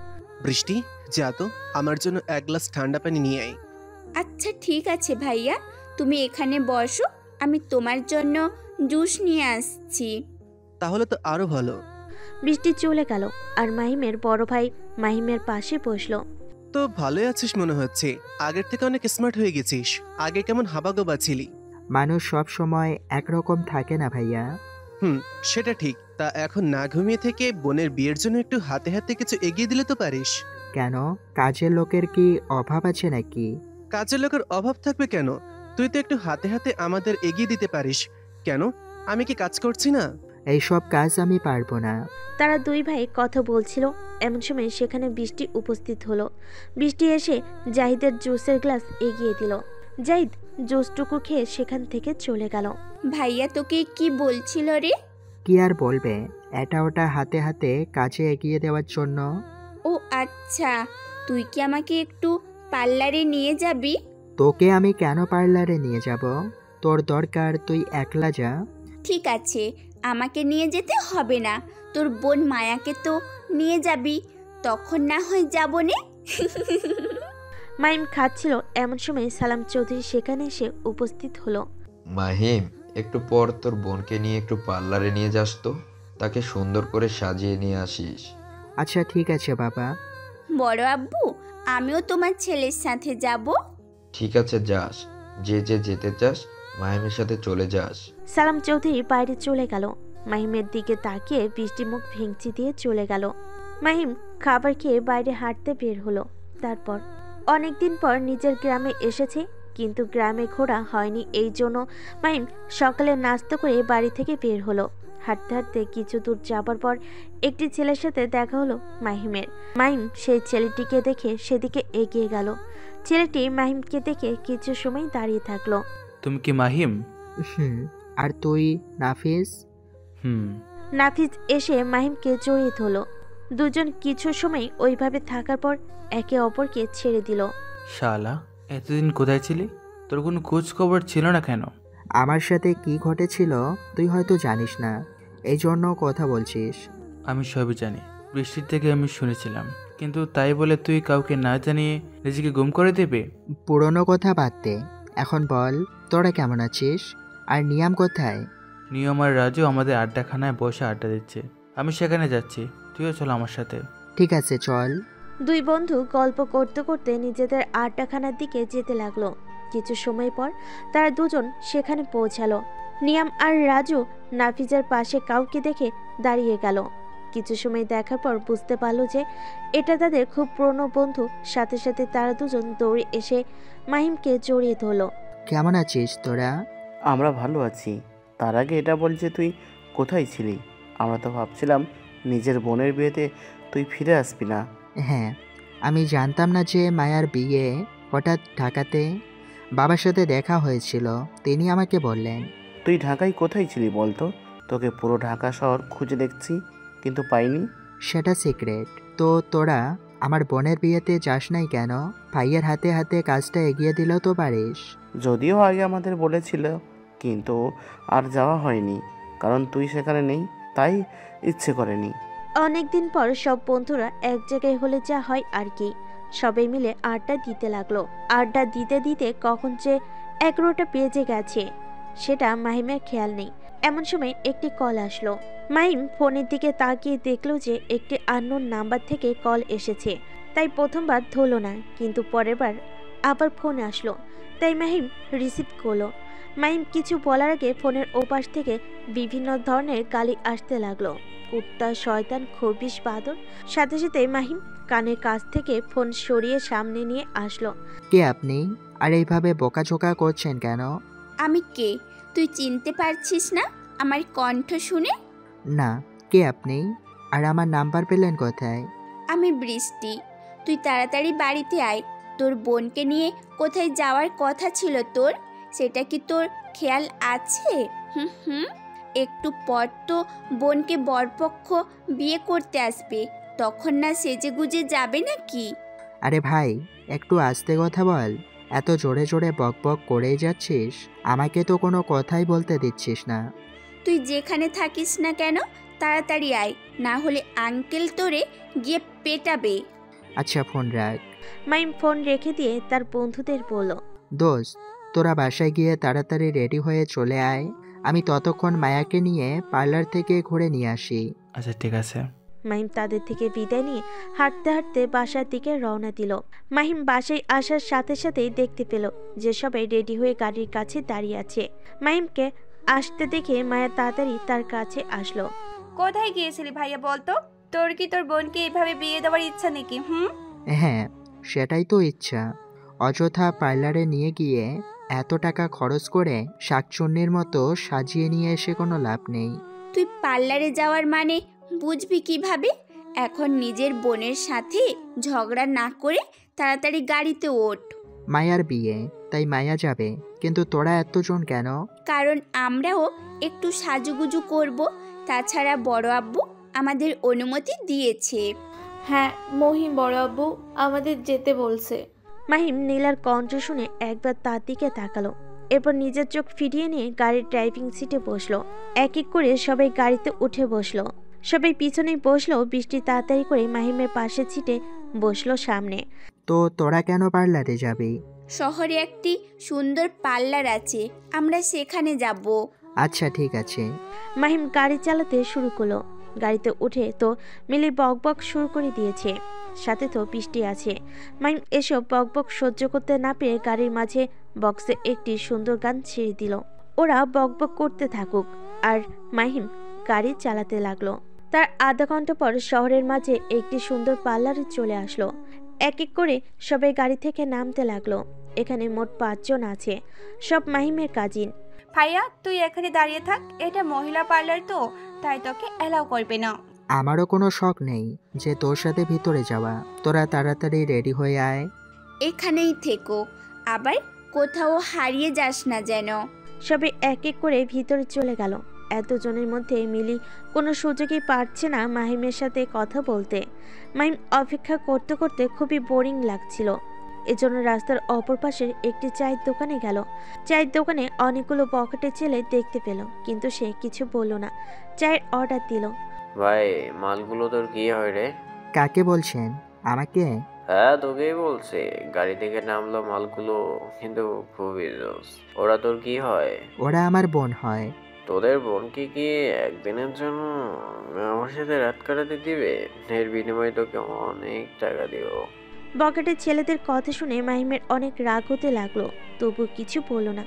বৃষ্টি, যা তো আমার জন্য এক গ্লাস ঠান্ডা পানি নিয়ে আয়। আচ্ছা ঠিক আছে ভাইয়া, তুমি এখানে বসো, আমি তোমার জন্য জুস নিয়ে আসছি। তাহলে তো আরো ভালো। বৃষ্টি চলে গেল, আর মাহিমের বড় ভাই মাহিমের পাশে বসলো। তো ভালোই আছিস মনে হচ্ছে, আগের থেকে অনেক স্মার্ট হয়ে গেছিস। আগে কেমন হাবাগোবা ছিলি। মানুষ সব সময় একরকম থাকে না ভাইয়া। সেটা ঠিক। তা এখন না ঘুমিয়ে থেকে বোনের বিয়ের জন্য একটু হাতে হাতে কিছু এগিয়ে দিলে তো পারিস। কেন, কাজের লোকের কি অভাব আছে নাকি? কাজের লোকের অভাব থাকবে কেন? তুই তো একটু হাতে হাতে আমাদের এগিয়ে দিতে পারিস। কেন, আমি কি কাজ করছি না? এইসব কাজ আমি পারবো না। তারা দুই ভাই কথা বলছিল, এমন সময় সেখানে বৃষ্টি উপস্থিত হলো। বৃষ্টি এসে জাহিদের জুসের গ্লাস এগিয়ে দিল। জাহিদ জুসটুকু খেয়ে সেখান থেকে চলে গেল। ভাইয়া তোকে কি বলছিল রে? কি আর বলবে, এটা ওটা হাতে হাতে কাজে এগিয়ে দেওয়ার জন্য। ও আচ্ছা, তুই কি আমাকে একটু পার্লারে নিয়ে যাবি? তোকে আমি কেন পার্লারে নিয়ে যাব? তোর দরকার তুই একলা যা। ঠিক আছে, আমাকে নিয়ে যেতে হবে না, তোর বোন মায়াকে তো নিয়ে যাবি, তখন না হয় যাবো নে। মাহিম খাচ্ছিল, এমন সময় সালাম চৌধুরী সেখানে এসে উপস্থিত হলো। মাহিম, একটু পর তোর বোনকে নিয়ে একটু পার্লারে নিয়ে যাস তো, তাকে সুন্দর করে সাজিয়ে নিয়ে আসিস। আচ্ছা ঠিক আছে বাবা। বড় আব্বু, আমিও তোমার ছেলের সাথে যাব। ঠিক আছে, যাস। যে যেতে চাস মাহিমের সাথে চলে যাস। সালাম চৌধুরী বাইরে চলে গেল। মাহিমের দিকে তাকিয়ে বৃষ্টি মুখ ভেঙচি দিয়ে চলে গেল। মাহিম খাবার খেয়ে বাইরে হাঁটতে বের হলো। তারপর অনেকদিন পর নিজের গ্রামে এসেছে, কিন্তু গ্রামে ঘোরা হয়নি। এই জন্য মাহিম সকালে নাস্তা করে বাড়ি থেকে বের হলো। হাঁটতে হাঁটতে কিছু দূর যাবার পর একটি ছেলের সাথে দেখা হলো মাহিমের। মাহিম সেই ছেলেটিকে দেখে সেদিকে এগিয়ে গেল। ছেলেটি মাহিমকে দেখে কিছু সময় দাঁড়িয়ে থাকলো। তুমি কি মাহিম? আর তুই নাফিস? নাফিস এসে মাহিমকে জড়িয়ে ধরল। দুজন কিছু সময় ওইভাবে থাকার পর একে অপরকে ছেড়ে দিল। শালা, এতদিন কোথায় ছিলি? তোর কোনো খোঁজ খবর ছিল না কেন? আমার সাথে কি ঘটেছিল তুই হয়তো জানিস না, এই জন্য কথা বলছিস। আমি সবই জানি, বৃষ্টির থেকে আমি শুনেছিলাম, কিন্তু তাই বলে তুই কাউকে না জানিয়ে নিজেকে গুম করে দেবে? পুরনো কথা বাদ দে, এখন বল তোরা কেমন আছিস? আর নিয়াম কোথায়? নিয়ম আর রাজু আমাদের আড্ডাখানায় বসে আড্ডা দিচ্ছে, আমি সেখানে যাচ্ছি, তুইও চল আমার সাথে। ঠিক আছে চল। দুই বন্ধু গল্প করতে করতে নিজেদের আড্ডাখানার দিকে যেতে লাগলো। কিছু সময় পর তারা দুজন সেখানে পৌঁছালো। নিয়াম আর রাজু নাফিজার পাশে কাউকে দেখে দাঁড়িয়ে গেল। কিছু সময় দেখার পর বুঝতে পারলো যে এটা তাদের খুব পুরনো বন্ধু। সাথে সাথে তারা দুজন দৌড়ে এসে মাহিমকে জড়িয়ে ধরলো। কেমন আছিস তোরা? আমরা ভালো আছি। তার আগে এটা বল যে তুই কোথায় ছিলি? আমরা তো ভাবছিলাম নিজের বোনের বিয়েতে তুই ফিরে আসবি না। হ্যাঁ, আমি জানতাম না যে মায়ার বিয়ে হঠাৎ ঢাকাতে। বাবার সাথে দেখা হয়েছিল, তিনি আমাকে বললেন। তুই ঢাকায় কোথায় ছিলি বলতো? তোকে পুরো ঢাকা শহর খুঁজে দেখছি, কিন্তু পাইনি। সেটা সিক্রেট। তো তোরা আমার বোনের বিয়েতে যাস নাই কেন? ভাইয়ের হাতে হাতে কাজটা এগিয়ে দিলেও তো পারিস। যদিও আগে আমাদের বলেছিল, কিন্তু আর যাওয়া হয়নি, কারণ তুই সেখানে নেই, তাই ইচ্ছে করেনি। অনেকদিন পর সব বন্ধুরা এক জায়গায় হলে যা হয় আর কি, সবাই মিলে আড্ডা দিতে লাগলো। আড্ডা দিতে দিতে কখন যে 11টা বেজে গেছে সেটা মাহিমের খেয়াল নেই। এমন সময় একটি কল আসলো। মাহিম ফোনের দিকে তাকিয়ে দেখলো যে একটি আননোন নাম্বার থেকে কল এসেছে। তাই প্রথমবার ধরলো না, কিন্তু পরের বার আবার ফোন আসলো, তাই মাহিম রিসিভ করলো। মাহিম কিছু বলার আগে ফোনের ওপাশ থেকে বিভিন্ন ধরনের গালি আসতে লাগলো। কুত্তা, শয়তান, খবিশ, বাদর। সাথে সাথে মাহিম কানের কাছ থেকে ফোন সরিয়ে সামনে নিয়ে আসলো। কে আপনি? আর এইভাবে বোকাঝোকা করছেন কেন? আমি কে তুই চিনতে পারছিস না আমার কণ্ঠ শুনে? না, কে আপনি? আর আমার নাম্বার পেলেন কোথায়? আমি বৃষ্টি। তুই তাড়াতাড়ি বাড়িতে আয়। তোর বোনকে নিয়ে কোথায় যাওয়ার কথা ছিল তোর, সেটা কি তোর খেয়াল আছে? একটু পর তো বোনকে বরপক্ষ বিয়ে করতে আসবে, তখন না সেজে গুজে যাবে নাকি? আরে ভাই, একটু আস্তে কথা বল। এত জোরে জোরে বক বক করেই যাচ্ছিস, আমাকে তো কোনো কথাই বলতে দিচ্ছিস না। তুই যেখানে থাকিস না কেন তাড়াতাড়ি আয়, না হলে আঙ্কেল তোরে গিয়ে পেটাবে। আচ্ছা ফোন রাখ। মাইম ফোন রেখে দিয়ে তার বন্ধুদের বলল, দোস্ত তোরা বাসায় গিয়ে তাড়াতাড়ি রেডি হয়ে চলে আয়, আমি ততক্ষণ মায়াকে নিয়ে পার্লার থেকে ঘুরে নিয়ে আসি। আচ্ছা ঠিক আছে। মাহিম তাদের থেকে বিদায় নিয়ে হাঁটতে হাঁটতে বাসার দিকে রওনা দিল। মাহিম বাসায় আসার সাথে সাথেই দেখতে পেল যে সবাই রেডি হয়ে গাড়ির কাছে দাঁড়িয়ে আছে। মাহিমকে আসতে দেখে মায়া তাড়াতাড়ি তার কাছে আসলো। কোথায় গিয়েছিলি ভাইয়া বলতো? তোর কি তোর বোনকে এভাবে বিয়ে দেওয়ার ইচ্ছা নাকি? হ্যাঁ সেটাই তো ইচ্ছা। অযথা পার্লারে নিয়ে গিয়ে এত টাকা খরচ করে শাকচুন্নির মতো সাজিয়ে নিয়ে এসে কোনো লাভ নেই। তুই পার্লারে যাওয়ার মানে বুঝবি কিভাবে? এখন নিজের বোনের সাথে ঝগড়া না করে তাড়াতাড়ি গাড়িতে ওঠ। মায়ার বিয়ে, তাই মায়া যাবে, কিন্তু তোরা এতজন কেন? কারণ আমরাও একটু সাজুগুজু করব, তাছাড়া বড় আব্বু আমাদের অনুমতি দিয়েছে। হ্যাঁ, মহিম বড় আব্বু আমাদের যেতে বলছে। মাহিম নীলার কণ্ঠ শুনে একবার তার দিকে তাকালো, এরপর নিজের চোখ ফিরিয়ে নিয়ে গাড়ির ড্রাইভিং সিটে বসলো। এক এক করে সবাই গাড়িতে উঠে বসলো। সবাই পিছনে বসলো। বৃষ্টি তাড়াতাড়ি করে মাহিমের পাশের সিটে বসলো সামনে। তো তোরা কেন পার্লারে যাবি? শহরে একটি সুন্দর পার্লার আছে, আমরা সেখানে যাব। আচ্ছা ঠিক আছে। মাহিম গাড়ি চালাতে শুরু করলো। গাড়িতে উঠে তো মিলি বকবক শুরু করে দিয়েছে, সাথে তো বৃষ্টি আছে। মাহিম এসব বকবক সহ্য করতে না পেরে গাড়ির মাঝে বক্সে একটি সুন্দর গান ছেড়ে দিল। ওরা বকবক করতে থাকুক আর মাহিম গাড়ি চালাতে লাগলো। তার আধা ঘন্টা পর শহরের মাঝে একটি সুন্দর পার্লারে চলে আসলো। এক এক করে সবাই গাড়ি থেকে নামতে লাগলো। এখানে মোট 5 জন আছে, সব মাহিমের কাজিন। ভাইয়া তুই এখানে দাঁড়িয়ে থাক, এটা মহিলা পার্লার তো তাই তোকে অ্যালাউ করবে না। আমারও কোনো শখ নেই যে তোর সাথে ভিতরে যাওয়া। তোরা তাড়াতাড়ি রেডি হয়ে আয়। এখানেই থেকো, আবার কোথাও হারিয়ে যাস না যেন। সবাই এক এক করে ভিতরে চলে গেল। এতজনের মধ্যে মিলি কোনো সুযোগই পাচ্ছে না মাহিমের সাথে কথা বলতে। মাহিম অপেক্ষা করতে করতে খুবই বোরিং লাগছিল। এজন্য রাস্তার অপর পাশের একটি চায়ের দোকানে গেল। চায়ের দোকানে অনেকগুলো বকেটে ছেলে দেখতে পেল, কিন্তু সে কিছু বলল না। চায়ের অর্ডার দিল। ভাই মালগুলো তোর কি হয় রে? কাকে বলছেন? আমাকে? হ্যাঁ তোকেই বলছে। গাড়ি থেকে নামলো মালগুলো কিন্তু খুবই জোস। ওরা তোর কি হয়? ওরা আমার বোন হয়। তোদের বোনকে কি একদিনের জন্য আমার সাথে রাত কাটাতে দিবে? এর বিনিময়ে তোকে অনেক টাকা দিব। বকেটের ছেলেদের কথা শুনে মাহিমের অনেক রাগ হতে লাগলো, তবু কিছু বলল না।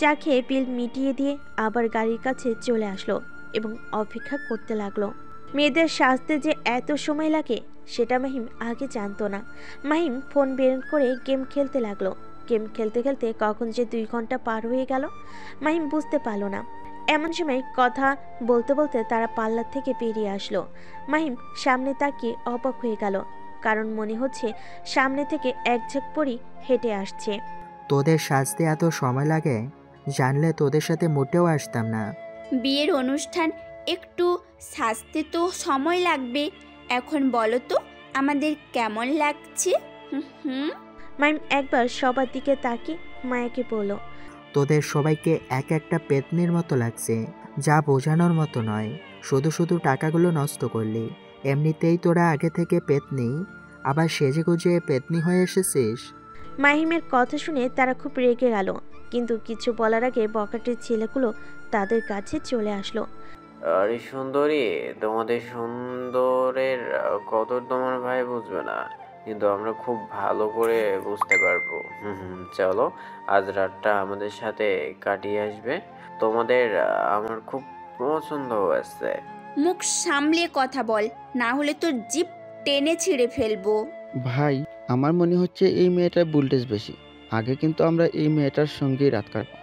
চা খেয়ে বিল মিটিয়ে দিয়ে আবার গাড়ির কাছে চলে আসলো এবং অপেক্ষা করতে লাগলো। মেয়েদের সাজতে যে এত সময় লাগে সেটা মাহিম আগে জানতো না। মাহিম ফোন বের করে গেম খেলতে লাগলো। গেম খেলতে খেলতে কখন যে 2 ঘন্টা পার হয়ে গেল মাহিম বুঝতে পারল না। এমন সময় কথা বলতে বলতে তারা পার্লার থেকে বেরিয়ে আসলো। মাহিম সামনে তাকিয়ে অবাক হয়ে গেল, কারণ মনে হচ্ছে সামনে থেকে এক ঝাঁক পরি হেঁটে আসছে। তোদের সাজতে এত সময় লাগে? জানলে তোদের সাথে মোটেও আসতাম না। বিয়ের অনুষ্ঠান, একটু সাজতে তো সময় লাগবে। এখন বলো তো আমাদের কেমন লাগছে? মাইম একবার সবার দিকে তাকিয়ে মায়াকে বলল, তোদের সবাইকে এক একটা পেতনির মতো লাগছে, যা বোঝানোর মতো নয়। শুধু শুধু টাকাগুলো নষ্ট করলি। এমনিতেই তোরা আগে থেকে পেতনি, আবার সেজে গুজে পেতনি হয়ে এসেছিস। মাহিমের কথা শুনে তারা খুব রেগে গেল, কিন্তু কিছু বলার আগে বকাটের ছেলেগুলো তাদের কাছে চলে আসলো। আরে সুন্দরী, তোমাদের সুন্দরের কদর তোমার ভাই বুঝবে না, কিন্তু আমরা খুব ভালো করে বুঝতে পারবো। চলো আজ রাতটা আমাদের সাথে কাটিয়ে আসবে। তোমাদের আমার খুব পছন্দ হয়েছে। মুখ সামলে কথা বল, না হলে তোর জিভ টেনে ছিঁড়ে ফেলবো। ভাই আমার মনে হচ্ছে এই মেয়েটার বুলটেজ বেশি। আগে কিন্তু আমরা এই মেয়েটার সঙ্গেই রাত কাটব।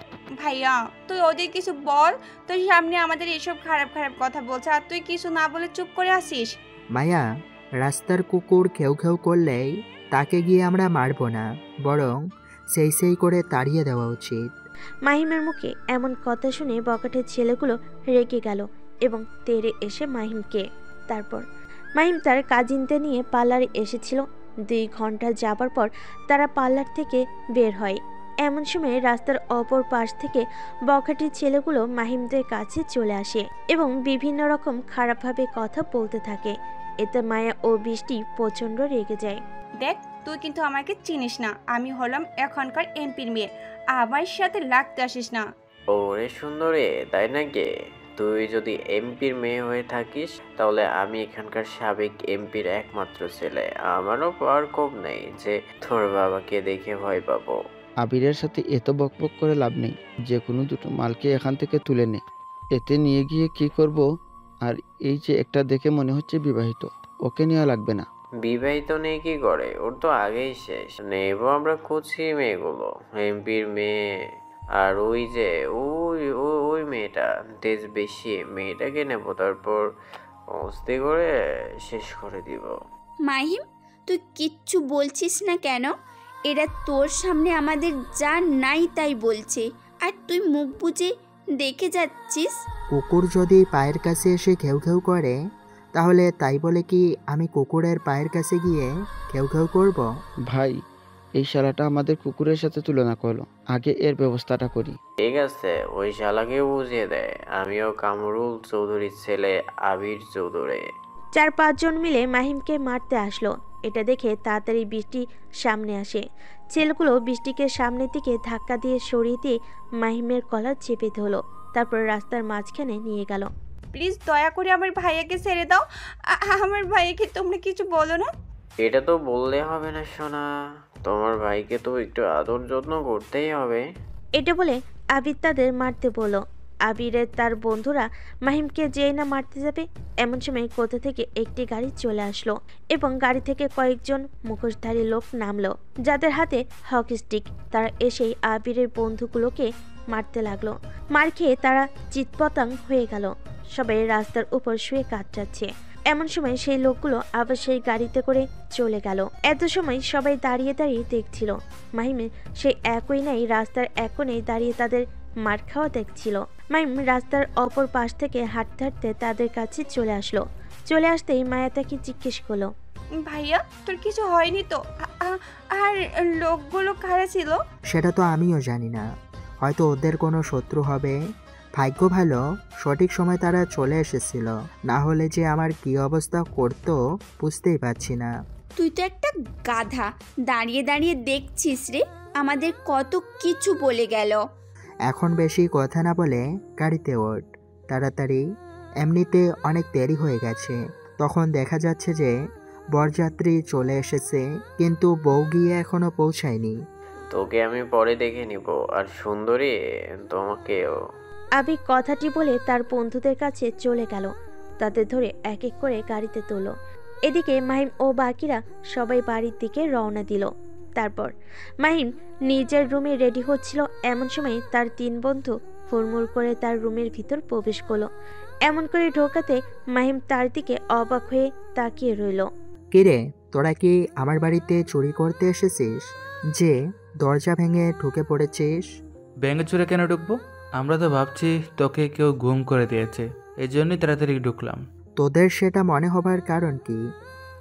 ভাইয়া তুই ওদের কিছু বল, তোর সামনে আমাদের এসব খারাপ খারাপ কথা বলছে আর তুই কিছু না বলে চুপ করে আসিস। মায়া, রাস্তার কুকুর ঘেউ ঘেউ করলেই তাকে গিয়ে আমরা মারবো না, বরং সেই করে তাড়িয়ে দেওয়া উচিত। মাহিমের মুখে এমন কথা শুনে বকাটের ছেলেগুলো রেগে গেল এবং তেড়ে এসে মাহিমকে। তারপর মাহিম তার কাজিনদের নিয়ে পার্লারে এসেছিল। 2 ঘন্টা যাবার পর তারা পার্লার থেকে বের হয়। এমন সময় রাস্তার অপর পাশ থেকে বখাটির ছেলেগুলো মাহিমদের কাছে চলে আসে এবং বিভিন্ন রকম খারাপভাবে কথা বলতে থাকে। এতে মায়া ও বৃষ্টি প্রচণ্ড রেগে যায়। দেখ তুই কিন্তু আমাকে চিনিস না, আমি হলাম এখনকার এমপির মেয়ে, আমার সাথে লাগতে আসিস না। ওরে সুন্দরী, তাই নাকি? তুই যদি এমপির মেয়ে হয়ে থাকিস তাহলে আমি এখানকার সাবেক এমপির একমাত্র ছেলে। আমারও পাওয়ার কম নেই যে তোর বাবাকে দেখে ভয় পাবো। আবিরের সাথে এত বকবক করে লাভ নেই। যে কোনো 2টো মালকে এখান থেকে তুলে নে। এতে নিয়ে গিয়ে কি করব? আর এই যে একটা দেখে মনে হচ্ছে বিবাহিত, ওকে নেওয়া লাগবে না। বিবাহিত নেই কি করে? ওর তো আগেই শেষ। নেব আমরা কুচি মেয়েগুলো, এমপির মেয়ে। আর ওই যে ওই মেয়েটা তেজ বেশি, মেয়েটাকে নেব, তারপর অস্তি করে শেষ করে দিব। মাহিম, তুই কিচ্ছু বলছিস না কেন? এরা তোর সামনে আমাদের যা নাই তাই বলছে, আর তুই মুখ বুজে দেখে যাচ্ছিস। কুকুর যদি পায়ের কাছে এসে ঘেউ ঘেউ করে, তাহলে তাই বলে কি আমি কুকুরের পায়ের কাছে গিয়ে ঘেউ ঘেউ করব? ভাই এই শালাটা আমাদের কুকুরের সাথে তুলনা করলো, আগে এর ব্যবস্থাটা করি। ঠিক আছে, ওই শালাকে বুঝিয়ে দেয় আমিও কামরুল চৌধুরীর ছেলে আবির চৌধুরী। 4-5 জন মিলে মাহিমকে মারতে আসলো। এটা দেখে তাড়াতাড়ি বৃষ্টি সামনে আসে। ছেলেগুলো বৃষ্টিকে সামনের দিকে ধাক্কা দিয়ে সরিয়ে দিয়ে মাহিমের কলার চেপে ধরলো, তারপর রাস্তার মাঝখানে নিয়ে গেল। প্লিজ দয়া করে আমার ভাইয়াকে ছেড়ে দাও। আমার ভাইয়াকে তোমরা কিছু বলো না। এটা তো বললে হবে না সোনা, তোমার ভাইকে তো একটু আদর যত্ন করতেই হবে। এটা বলে আবির তাদের মারতে বলল। আবিরের তার বন্ধুরা মাহিমকে যেই না মারতে যাবে এমন সময় কোথা থেকে একটি গাড়ি চলে আসলো এবং গাড়ি থেকে কয়েকজন মুখোশধারী লোক নামলো, যাদের হাতে হকি স্টিক। তারা এসেই আবিরের বন্ধুগুলোকে মারতে লাগলো। মার খেয়ে তারা চিৎপতাং হয়ে গেল। সবাই রাস্তার উপর শুয়ে কাটাচ্ছে। এমন সময় সেই লোকগুলো আবার সেই গাড়িতে করে চলে গেল। এত সময় সবাই দাঁড়িয়ে দাঁড়িয়ে দেখছিল। মাহিমের সেই একই নাই রাস্তার এক কোণেই দাঁড়িয়ে তাদের মার খাওয়া দেখছিল। মাহিম রাস্তার অপর পাশ থেকে হাঁটতে হাঁটতে তাদের কাছে চলে আসলো। চলে আসতেই মায়া তাকে জিজ্ঞেস করলো, ভাইয়া তোর কিছু হয়নি তো? আর লোকগুলো কারা ছিল? সেটা তো আমিও জানি না, হয়তো ওদের কোনো শত্রু হবে। ভাগ্য ভালো সঠিক সময় তারা চলে এসেছিল, না হলে যে আমার কি অবস্থা করতো বুঝতেই পারছি না। তুই তো একটা গাধা, দাঁড়িয়ে দাঁড়িয়ে দেখছিস রে, আমাদের কত কিছু বলে গেল। এখন বেশি কথা না বলে গাড়িতে ওঠ তাড়াতাড়ি, এমনিতে অনেক দেরি হয়ে গেছে। তখন দেখা যাচ্ছে যে বরযাত্রী চলে এসেছে, কিন্তু বউ গিয়ে এখনো পৌঁছায়নি। তোকে আমি পরে দেখে নিব, আর সুন্দরী তোমাকেও। আবির কথাটি বলে তার বন্ধুদের কাছে চলে গেল। তাদের ধরে এক এক করে গাড়িতে তোল। এদিকে মাহিম ও বাকিরা সবাই বাড়ির দিকে রওনা দিল। তারপর মাহিম নিজের রুমে রেডি হচ্ছিল, এমন সময় তার তিন বন্ধু হুড়মুড় করে তার রুমের ভিতর প্রবেশ করলো। এমন করে ঢোকাতে মাহিম তার দিকে অবাক হয়ে তাকিয়ে রইল। কিরে, তোরা কি আমার বাড়িতে চুরি করতে এসেছিস যে দরজা ভেঙে ঢুকে পড়েছিস? ব্যাঙে চুরে কেন ঢুকবো? আমরা তো ভাবছি তোকে কেউ গুম করে দিয়েছে, এই জন্যই তাড়াতাড়ি ঢুকলাম। তোদের সেটা মনে হবার কারণ কি?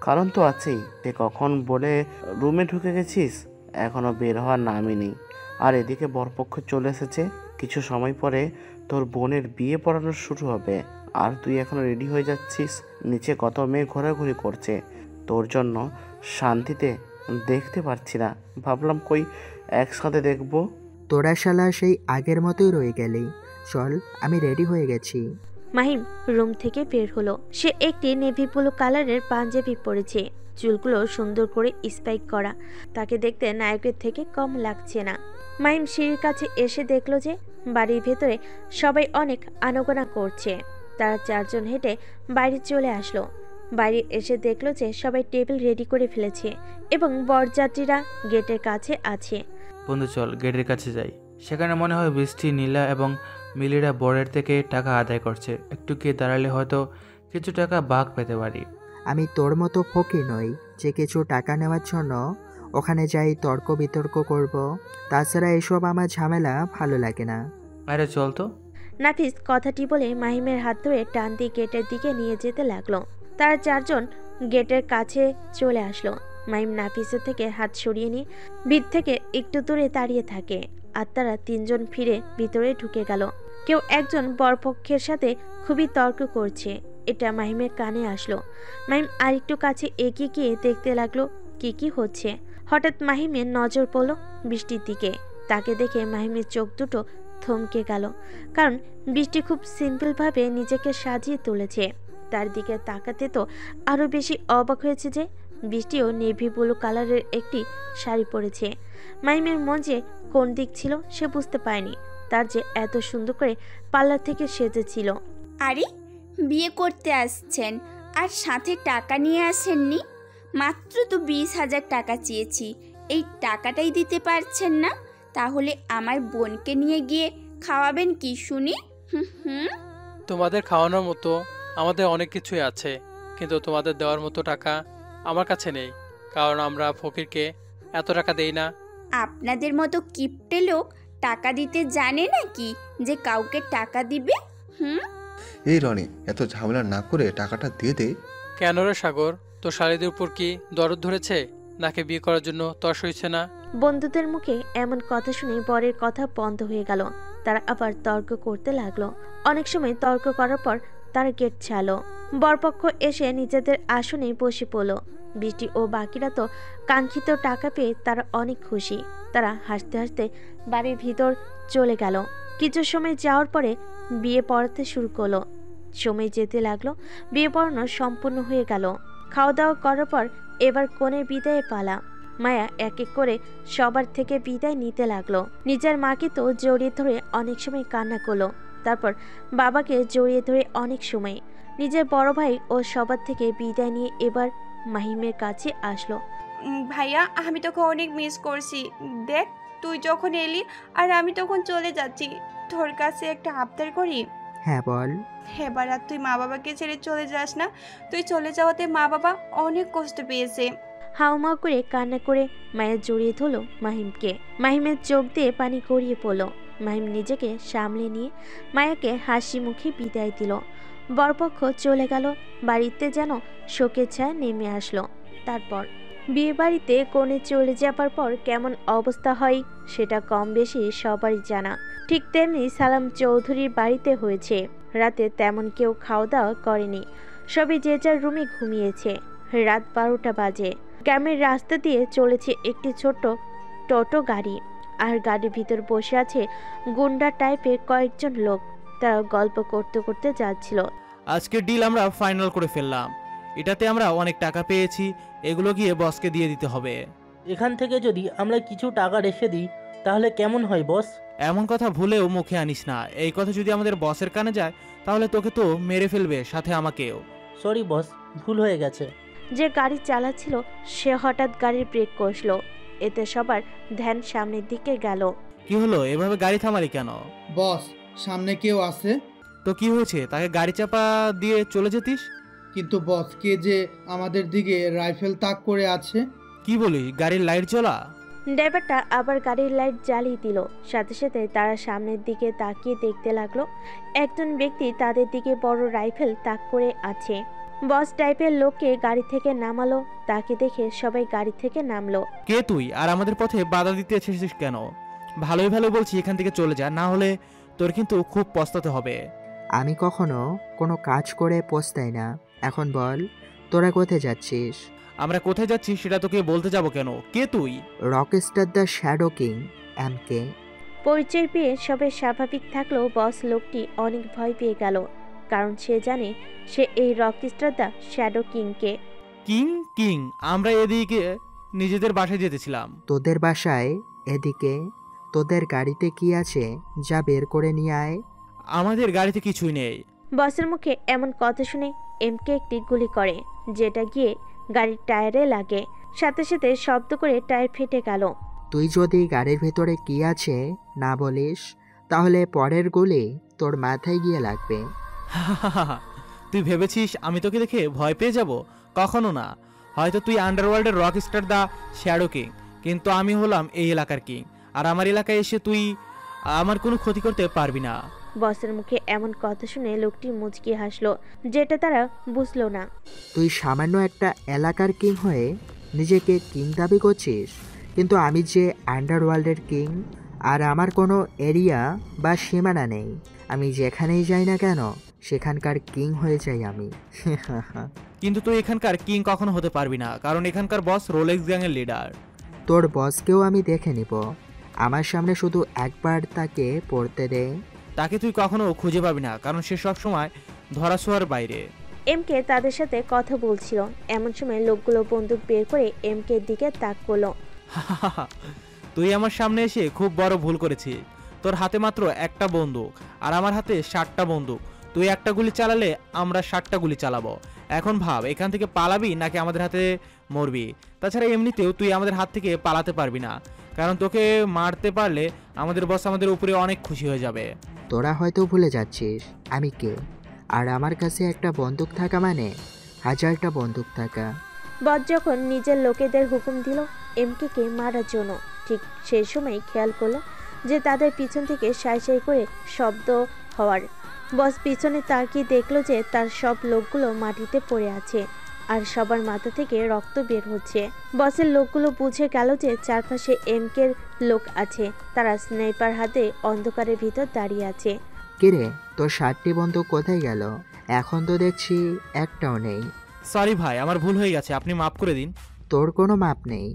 কারণ তো আছেই, তুই কখন বলে রুমে ঢুকে গেছিস, এখনো বের হওয়ার নামই নেই। আর এদিকে বরপক্ষ চলে এসেছে, কিছু সময় পরে তোর বোনের বিয়ে পড়ানো শুরু হবে, আর তুই এখনো রেডি হয়ে যাচ্ছিস। নিচে কত মেয়ে ঘোরাঘুরি করছে, তোর জন্য শান্তিতে দেখতে পারছি না, ভাবলাম কই একসাথে দেখবো। তোরা শালা সেই আগের মতোই রয়ে গেলি। চল, আমি রেডি হয়ে গেছি। মাহিম রুম থেকে বের হলো। সে একটি নেভি ব্লু কালারের পাঞ্জাবি পরেছে, চুলগুলো সুন্দর করে স্পাইক করা। তাকে দেখতে নায়কের থেকে কম লাগছে না। মাহিম সিঁড়ির কাছে এসে দেখলো যে বাড়ির ভেতরে সবাই অনেক আনাগোনা করছে। তারা চারজন হেঁটে বাইরে চলে আসলো। বাইরে এসে দেখলো যে সবাই টেবিল রেডি করে ফেলেছে এবং বরযাত্রীরা গেটের কাছে আছে। বন্ধু চল গেটের কাছে যাই, সেখানে মনে হয় বৃষ্টি, নীলা এবং মিলিরা বরের থেকে টাকা আদায় করছে। একটু গিয়ে দাঁড়ালে হয়তো কিছু টাকা ভাগ পেতে পারি। আমি তোর মতো ফকির নই যে কিছু টাকা নেওয়ার জন্য ওখানে যাই তর্ক বিতর্ক করব। তাছাড়া এসব আমার ঝামেলা ভালো লাগে না। আরে চল তো। নাফিস কথাটি বলে মাহিমের হাত ধরে টান দিয়ে গেটের দিকে নিয়ে যেতে লাগলো। তারা চারজন গেটের কাছে চলে আসলো। মাহিম নাফিসের থেকে হাত সরিয়ে নিয়ে ভিত থেকে একটু দূরে দাঁড়িয়ে থাকে, আর তারা তিনজন ফিরে ভিতরে ঢুকে গেল। কেউ একজন বরপক্ষের সাথে খুবই তর্ক করছে, এটা মাহিমের কানে আসলো। মাহিম আরেকটু কাছে এগিয়ে গিয়ে দেখতে লাগলো কি কি হচ্ছে। হঠাৎ মাহিমের নজর পড়ল বৃষ্টির দিকে। তাকে দেখে মাহিমের চোখ দুটো থমকে গেল, কারণ বৃষ্টি খুব সিম্পলভাবে নিজেকে সাজিয়ে তুলেছে। তার দিকে তাকাতে তো আরও বেশি অবাক হয়েছে যে বৃষ্টিও নেভি ব্লু কালারের একটি শাড়ি পরেছে। মাহিমের মন যে কোন দিক ছিল সে বুঝতে পারেনি, তার যে এত সুন্দর করে পার্লার থেকে সেজেছিল। আরে বিয়ে করতে আসছেন আর সাথে টাকা নিয়ে আসেননি? মাত্র তো 20,000 টাকা চেয়েছি, এই টাকাটাই দিতে পারছেন না? তাহলে আমার বোনকে নিয়ে গিয়ে খাওয়াবেন কি শুনি? তোমাদের খাওয়ানোর মতো আমাদের অনেক কিছুই আছে, কিন্তু তোমাদের দেওয়ার মতো টাকা আমার কাছে নেই, কারণ আমরা ফকিরকে এত টাকা দেই না। আপনাদের মতো কিপটে লোক টাকা দিতে জানে নাকি যে কাউকে টাকা দিবে? এই রনি, এত ঝামেলা না করে টাকাটা দিয়ে দে। কেন রে সাগর, তোর শালীদের উপর কি দরদ ধরেছে, নাকি বিয়ে করার জন্য তর্স হয়েছে না? বন্ধুদের মুখে এমন কথা শুনে বরের কথা বন্ধ হয়ে গেল। তারা আবার তর্ক করতে লাগলো। অনেক সময় তর্ক করার পর তারা গেট ছাড়লো। বরপক্ষ এসে নিজেদের আসনে বসে পড়ল। বৃষ্টি ও বাকিরা তো কাঙ্ক্ষিত টাকা পেয়ে তারা অনেক খুশি। তারা হাসতে হাসতে বাড়ির ভিতর চলে গেল। কিছু সময় যাওয়ার পরে বিয়ে পড়াতে শুরু করলো। সময় যেতে লাগলো, বিয়ে পড়ানো সম্পূর্ণ হয়ে গেল। খাওয়া দাওয়া করার পর এবার কনের বিদায়ে পালা। মায়া এক এক করে সবার থেকে বিদায় নিতে লাগলো। নিজের মাকে তো জড়িয়ে ধরে অনেক সময় কান্না করলো, তারপর বাবাকে জড়িয়ে ধরে অনেক সময়। নিজের বড় ভাই ও সবার থেকে বিদায় নিয়ে এবার মাহিমের কাছে আসলো। ভাইয়া আমি তোকে অনেক মিস করছি। দেখ তুই যখন এলি আর আমি তখন চলে যাচ্ছি, তোর কাছে একটা আবদার করি। হ্যাঁ বল। এবার আর তুই মা বাবাকে ছেড়ে চলে যাস না। তুই চলে যাওয়াতে মা বাবা অনেক কষ্ট পেয়েছে। হাউমাউ করে কান্না করে মায়া জড়িয়ে ধরলো মাহিমকে। মাহিমের চোখ দিয়ে পানি গড়িয়ে পড়ল। মাহিম নিজেকে সামলে নিয়ে মায়াকে হাসি মুখে বিদায় দিল। বরপক্ষ চলে গেল। বাড়িতে যেন শোকের ছায়া নেমে আসলো। তারপর বিয়ে বাড়িতে কনে চলে যাবার পর কেমন অবস্থা হয় সেটা কম বেশি সবারই জানা। ঠিক তেমনি সালাম চৌধুরীর বাড়িতে হয়েছে। রাতে তেমন কেউ খাওয়া দাওয়া করেনি, সবাই যে যার রুমে ঘুমিয়েছে। রাত 12টা বাজে। গ্রামের রাস্তা দিয়ে চলেছে একটি ছোট্ট টোটো গাড়ি, আর গাড়ির ভিতর বসে আছে গুন্ডা টাইপের কয়েকজন লোক। তারা গল্প করতে করতে যাচ্ছিল। আজকের ডিল আমরা ফাইনাল করে ফেললাম। এটাতে আমরা অনেক টাকা পেয়েছি, এগুলো গিয়ে বসকে দিয়ে দিতে হবে। এখান থেকে যদি আমরা কিছু টাকা রেখে দিই তাহলে কেমন হয় বস? এমন কথা ভুলেও মুখে আনিস না। এই কথা যদি আমাদের বসের কানে যায় তাহলে তোকে তো মেরে ফেলবে, সাথে আমাকেও। সরি বস, ভুল হয়ে গেছে। যে গাড়ি চালাচ্ছিল সে হঠাৎ গাড়ির ব্রেক কষলো। এতে সবার ধ্যান সামনের দিকে গেল। কি হলো, এভাবে গাড়ি থামালি কেন? বস সামনে কেউ আছে। তো কি হয়েছে, তাকে গাড়ি চাপা দিয়ে চলে যেতিস। কিন্তু বস কে যে আমাদের দিকে রাইফেল তাক করে আছে। কি বলি, গাড়ির লাইট জ্বলা। ড্রাইভারটা আবার গাড়ির লাইট জ্বালিয়ে দিল। সাথে সাথে তারা সামনের দিকে তাকিয়ে দেখতে লাগলো একজন ব্যক্তি তাদের দিকে বড় রাইফেল তাক করে আছে। বস টাইপের লোককে গাড়ি থেকে নামালো। তাকে দেখে সবাই গাড়ি থেকে নামলো। কে তুই, আর আমাদের পথে বাধা দিতে এসেছিস কেন? ভালোই ভালো বলছি এখান থেকে চলে যা, না হলে তোর কিন্তু খুব পস্তাতে হবে। আমি কখনো কোনো কাজ করে পস্তাই না। এখন বল তোরা কোথায় যাচ্ছিস? আমরা কোথায় যাচ্ছি সেটা তোকে বলতে যাব কেন? কে তুই? রকস্টার দ্য শ্যাডো কিং এমকে। পরিচয় পেয়ে সবাই স্বাভাবিক থাকলেও বস লোকটি অনেক ভয় পেয়ে গেল, কারণ সে জানে সে এই রকস্টার দ্য শ্যাডো কিংকে। কিং কিং আমরা এদিকে নিজেদের বাসায় যেতেছিলাম। তোদের বাসায় এদিকে? তোদের গাড়িতে কি আছে যা বের করে নিয়ে আয়। আমাদের গাড়িতে কিছুই নেই। বসের মুখে এমন কথা শুনে এমকে একটি গুলি করে, যেটা গিয়ে গাড়ির টায়ারে লাগে। সাথে সাথে শব্দ করে টায়ার ফেটে গেল। তুই যদি গাড়ির ভেতরে কি আছে না বলিস তাহলে পরের গুলি তোর মাথায় গিয়ে লাগবে। তুই ভেবেছিস আমি তোকে দেখে ভয় পেয়ে যাব? কখনো না। হয়তো তুই আন্ডারওয়ার্ল্ডের রকস্টার দ্য শ্যাডো কিং, কিন্তু আমি হলাম এই এলাকার কিং, আর আমার এলাকায় এসে তুই আমার কোনো ক্ষতি করতে পারবি না। বসের মুখে এমন কথা শুনে লোকটি মুচকি হাসলো, যেটা তারা বুঝলো না। তুই সামান্য একটা এলাকার কিং হয়ে নিজেকে কিং দাবি করছিস, কিন্তু আমি যে আন্ডারওয়ার্ল্ডের কিং, আর আমার কোনো এরিয়া বা সীমানা নেই। আমি যেখানেই যাই না কেন সেখানকার কিং হয়ে যাই আমি। কিন্তু তুই এখানকার কিং কখনো হতে পারবি না, কারণ এখানকার বস রোলেক্স গ্যাংয়ের লিডার। তোর বসকেও আমি দেখে নিব। আমার সামনে শুধু একবার তাকে পড়তে দে। তাকে তুই কখনো খুঁজে পাবি না, কারণ সে সব সময় ধরাছোঁয়ার বাইরে। এমকে তাদের সাথে কথা বলছিল, এমন সময় লোকগুলো বন্দুক বের করে এমকে দিকে তাক করলো। তুই আমার সামনে এসে খুব বড় ভুল করেছিস। তোর হাতে মাত্র একটা বন্দুক, আর আমার হাতে 60টা বন্দুক। তুই একটা গুলি চালালে আমরা 60টা গুলি চালাবো। এখন ভাব, এখান থেকে পালাবি নাকি আমাদের হাতে মরবি? তাছাড়া এমনিতেও তুই আমাদের হাত থেকে পালাতে পারবি না, কারণ তোকে মারতে পারলে আমাদের বস আমাদের উপরে অনেক খুশি হয়ে যাবে। তোরা হয়তো ভুলে যাচ্ছিস আমি কে, আর আমার কাছে একটা বন্দুক থাকা মানে 1000টা বন্দুক থাকা। বস যখন নিজের লোকেদের হুকুম দিল এমকে মারার জন্য, ঠিক সেই সময় খেয়াল করলো যে তাদের পিছন থেকে সাই সাই করে শব্দ হওয়ার। বস পিছনে তাকিয়ে দেখলো যে তার সব লোকগুলো মাটিতে পড়ে আছে, আর সবার মাথা থেকে রক্ত বের হচ্ছে। বসের লোকগুলো বুঝে গেল যে চারপাশে এমকের লোক আছে। তারা স্নাইপার হাতে অন্ধকারের ভিতর দাঁড়িয়ে আছে। কিরে, তোর 60টি বন্দুক কোথায় গেল? এখন তো দেখছি একটাও নেই। সরি ভাই, আমার ভুল হয়ে গেছে, আপনি মাফ করে দিন। তোর কোনো মাপ নেই।